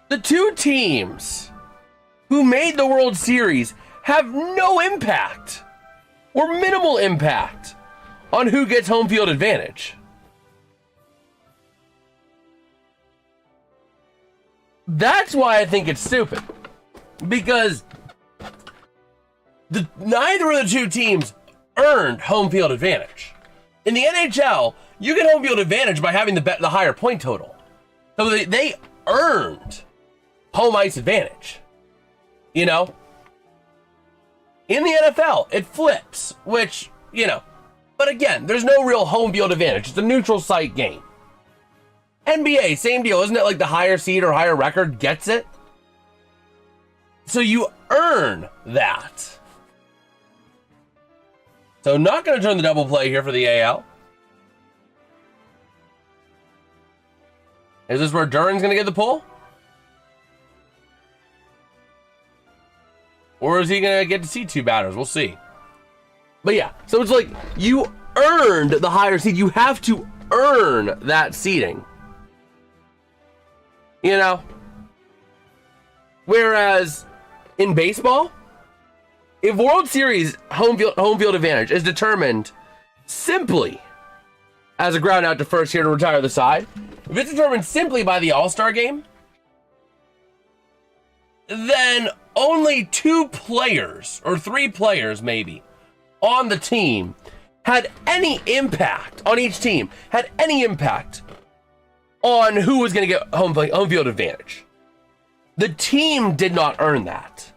the two teams who made the World Series have no impact or minimal impact on who gets home field advantage. That's why I think it's stupid. Because neither of the two teams earned home field advantage. In the NHL, you get home field advantage by having the higher point total. So they earned home ice advantage. You know? In the NFL, it flips, which, you know. But again, there's no real home field advantage. It's a neutral site game. NBA, same deal. Isn't it like the higher seed or higher record gets it? So you earn that. So not going to turn the double play here for the AL. Is this where Duran's going to get the pull? Or is he going to get to see two batters? We'll see. But yeah, so it's like you earned the higher seed. You have to earn that seeding. You know? Whereas in baseball, if World Series home field advantage is determined simply as a ground out to first here to retire the side, if it's determined simply by the All-Star game, then only 2 players, or 3 players maybe, on the team had any impact on each team, had any impact on who was going to get home field advantage. The team did not earn that.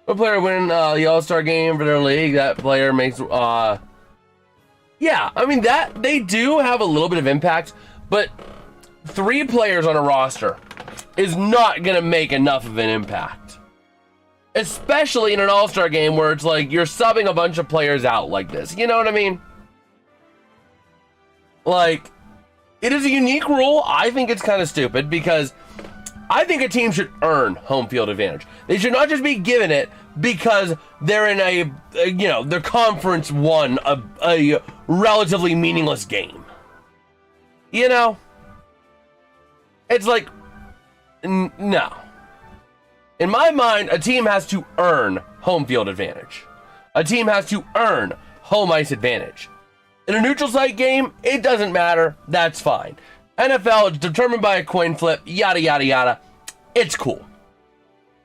A player win the All-Star game for their league, that player makes, yeah, I mean, that they do have a little bit of impact, but 3 players on a roster is not going to make enough of an impact. Especially in an All-Star game where it's like you're subbing a bunch of players out like this. You know what I mean? Like, it is a unique rule. I think it's kind of stupid because I think a team should earn home field advantage. They should not just be given it because they're in their conference won a relatively meaningless game. You know? It's like, no. In my mind, a team has to earn home field advantage. A team has to earn home ice advantage. In a neutral site game, it doesn't matter. That's fine. NFL, it's determined by a coin flip, yada, yada, yada. It's cool.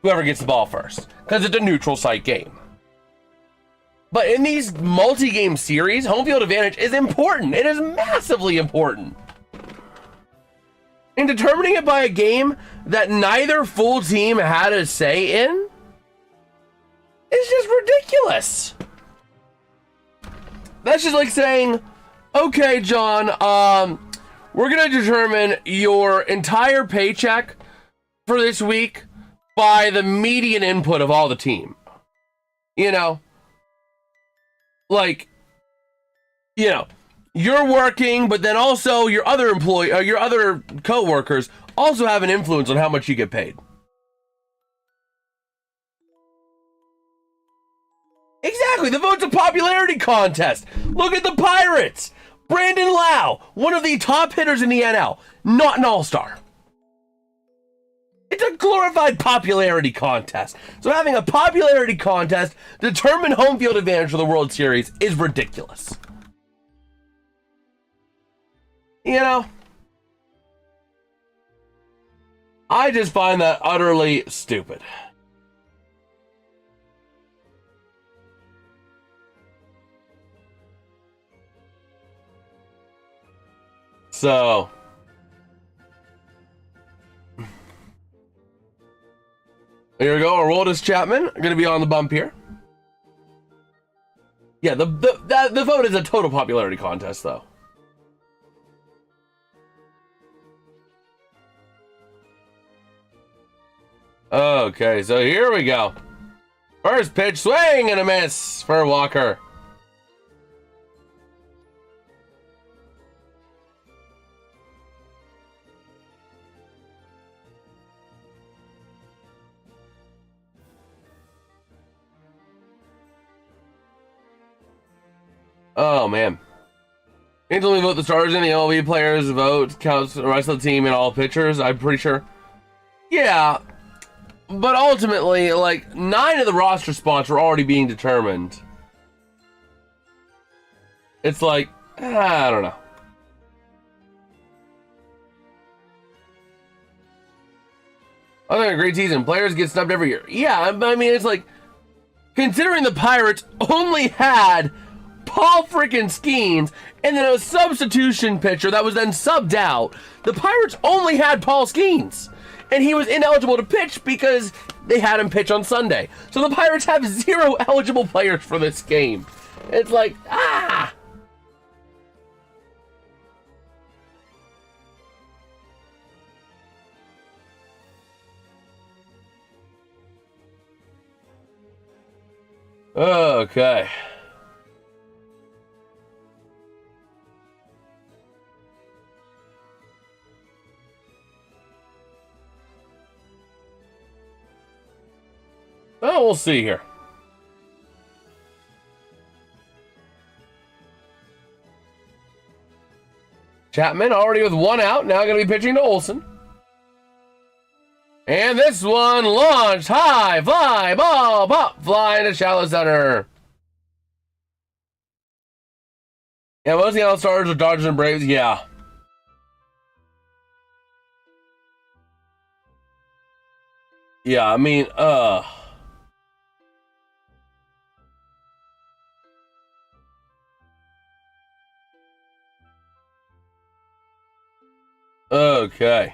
Whoever gets the ball first, because it's a neutral site game. But in these multi-game series, home field advantage is important. It is massively important. In determining it by a game that neither full team had a say in, it's just ridiculous. That's just like saying, okay, John, we're going to determine your entire paycheck for this week by the median input of all the team. You know, like, you know, you're working, but then also your other your other co-workers also have an influence on how much you get paid. Exactly, the vote's a popularity contest. Look at the Pirates. Brandon Lau, one of the top hitters in the NL, not an all-star. It's a glorified popularity contest. So having a popularity contest determine home field advantage for the World Series is ridiculous. You know, I just find that utterly stupid. So, here we go. Aroldis Chapman going to be on the bump here. Yeah, the vote is a total popularity contest, though. Okay, so here we go. First pitch, swing and a miss for Walker. Oh, man. Instantly vote the starters and the MLB players. Vote counts the rest of the team and all pitchers, I'm pretty sure. Yeah. But ultimately, like, 9 of the roster spots were already being determined. It's like, I don't know. I think a great season. Players get snubbed every year. Yeah, I mean, it's like, considering the Pirates only had Paul freaking Skeens and then a substitution pitcher that was then subbed out, the Pirates only had Paul Skeens. And he was ineligible to pitch because they had him pitch on Sunday. So the Pirates have 0 eligible players for this game. It's like, ah! Okay. Well, we'll see here. Chapman already with one out. Now going to be pitching to Olsen. And this one launched high, fly, ball, pop, fly into shallow center. Yeah, most of the All-Stars are Dodgers and Braves. Yeah. Yeah, I mean, okay.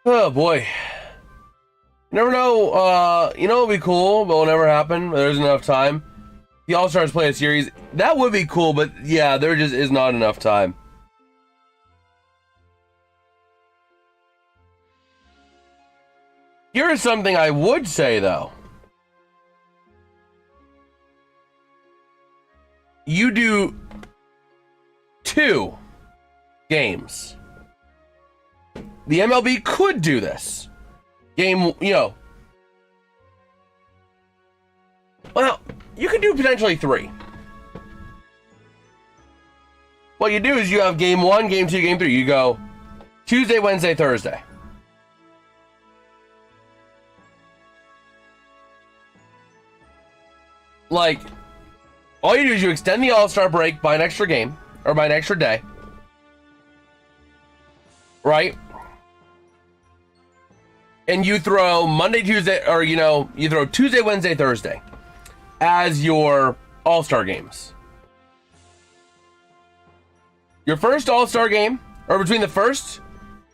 Oh boy. You never know, you know, it'd be cool, but it'll never happen. There's enough time. The All-Stars play a series. That would be cool, but yeah, there just is not enough time. Here's something I would say, though. You do 2 games. The MLB could do this. Game, you know. Well, you could do potentially 3. What you do is you have game 1, game 2, game 3. You go Tuesday, Wednesday, Thursday. Like, all you do is you extend the All-Star break by an extra game, or by an extra day. Right? And you throw Monday, Tuesday, or, you know, you throw Tuesday, Wednesday, Thursday as your All-Star games. Your first All-Star game, or between the first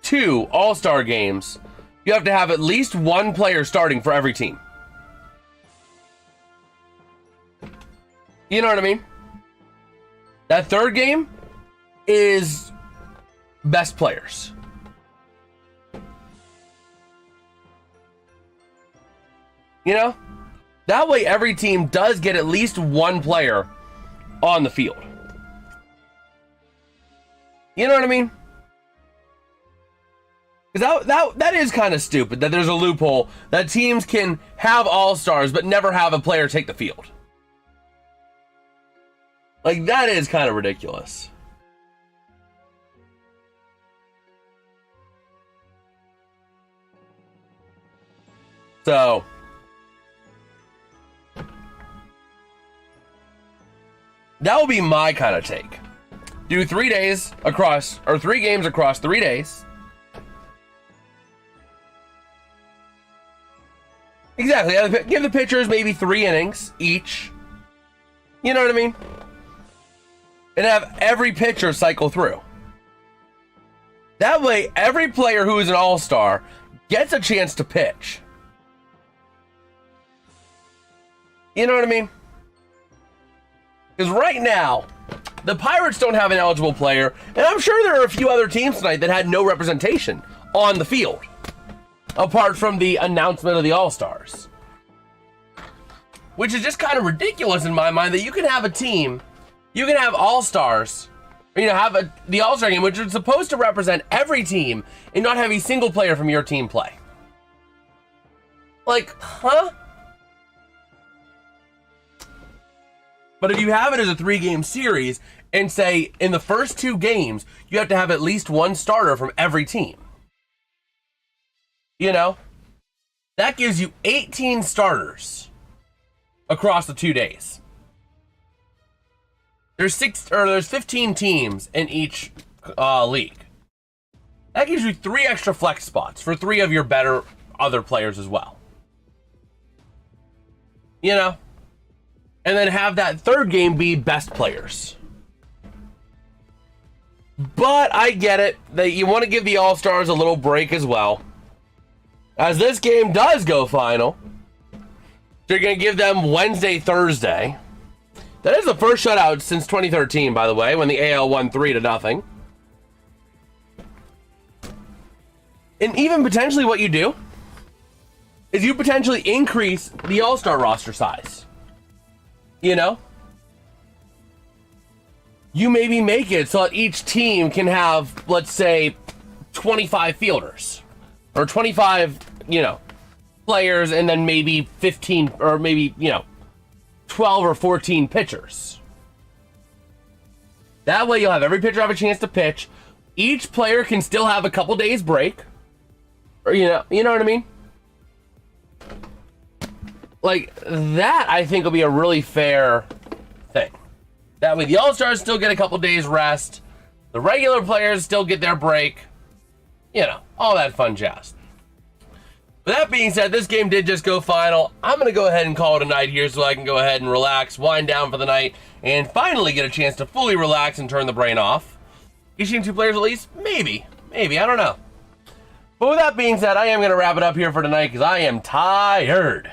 2 All-Star games, you have to have at least 1 player starting for every team. You know what I mean? That third game is best players. You know? That way every team does get at least 1 player on the field. You know what I mean? Because that is kind of stupid that there's a loophole that teams can have all-stars but never have a player take the field. Like, that is kind of ridiculous. So, that will be my kind of take. Do 3 days across, or 3 games across 3 days. Exactly. Give the pitchers maybe 3 innings each. You know what I mean? And have every pitcher cycle through. That way, every player who is an all-star gets a chance to pitch. You know what I mean? Because right now, the Pirates don't have an eligible player, and I'm sure there are a few other teams tonight that had no representation on the field, apart from the announcement of the All-Stars. Which is just kind of ridiculous in my mind that you can have a team, you can have All-Stars, or, you know, have the All-Star game, which is supposed to represent every team, and not have a single player from your team play. Like, huh? But if you have it as a 3-game series, and say in the first 2 games, you have to have at least 1 starter from every team. You know? That gives you 18 starters across the 2 days. There's 15 teams in each league. That gives you 3 extra flex spots for 3 of your better other players as well. You know? And then have that 3rd game be best players. But I get it that you want to give the All-Stars a little break as well. As this game does go final. So you're going to give them Wednesday, Thursday. That is the first shutout since 2013, by the way, when the AL won 3-0. And even potentially what you do is you potentially increase the All-Star roster size. You know? You maybe make it so that each team can have, let's say, 25 fielders. Or 25, you know, players and then maybe 15 or maybe, 12 or 14 pitchers. That way you'll have every pitcher have a chance to pitch. Each player can still have a couple days break. Or, you know what I mean? Like, that I think will be a really fair thing. That way the All-Stars still get a couple days rest. The regular players still get their break. All that fun jazz. With that being said, this game did just go final. I'm going to go ahead and call it a night here so I can go ahead and relax, wind down for the night, and finally get a chance to fully relax and turn the brain off. You seen 2 players at least? Maybe, I don't know. But with that being said, I am going to wrap it up here for tonight because I am tired.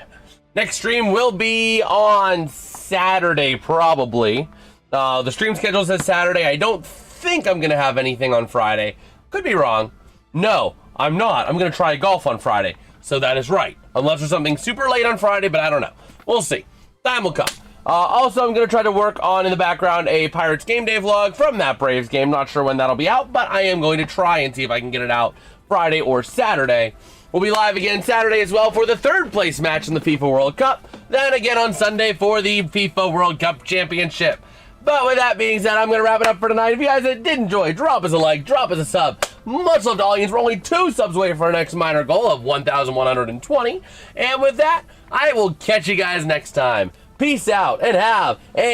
Next stream will be on Saturday, probably. The stream schedule says Saturday. I don't think I'm going to have anything on Friday. Could be wrong. No, I'm not. I'm going to try golf on Friday. So that is right. Unless there's something super late on Friday, but I don't know. We'll see. Time will come. Also, I'm going to try to work on, in the background, a Pirates game day vlog from that Braves game. Not sure when that'll be out, but I am going to try and see if I can get it out Friday or Saturday. We'll be live again Saturday as well for the 3rd place match in the FIFA World Cup. Then again on Sunday for the FIFA World Cup Championship. But with that being said, I'm going to wrap it up for tonight. If you guys did enjoy, drop us a like, drop us a sub. Much love to all you. We're only 2 subs away for our next minor goal of 1,120. And with that, I will catch you guys next time. Peace out and have a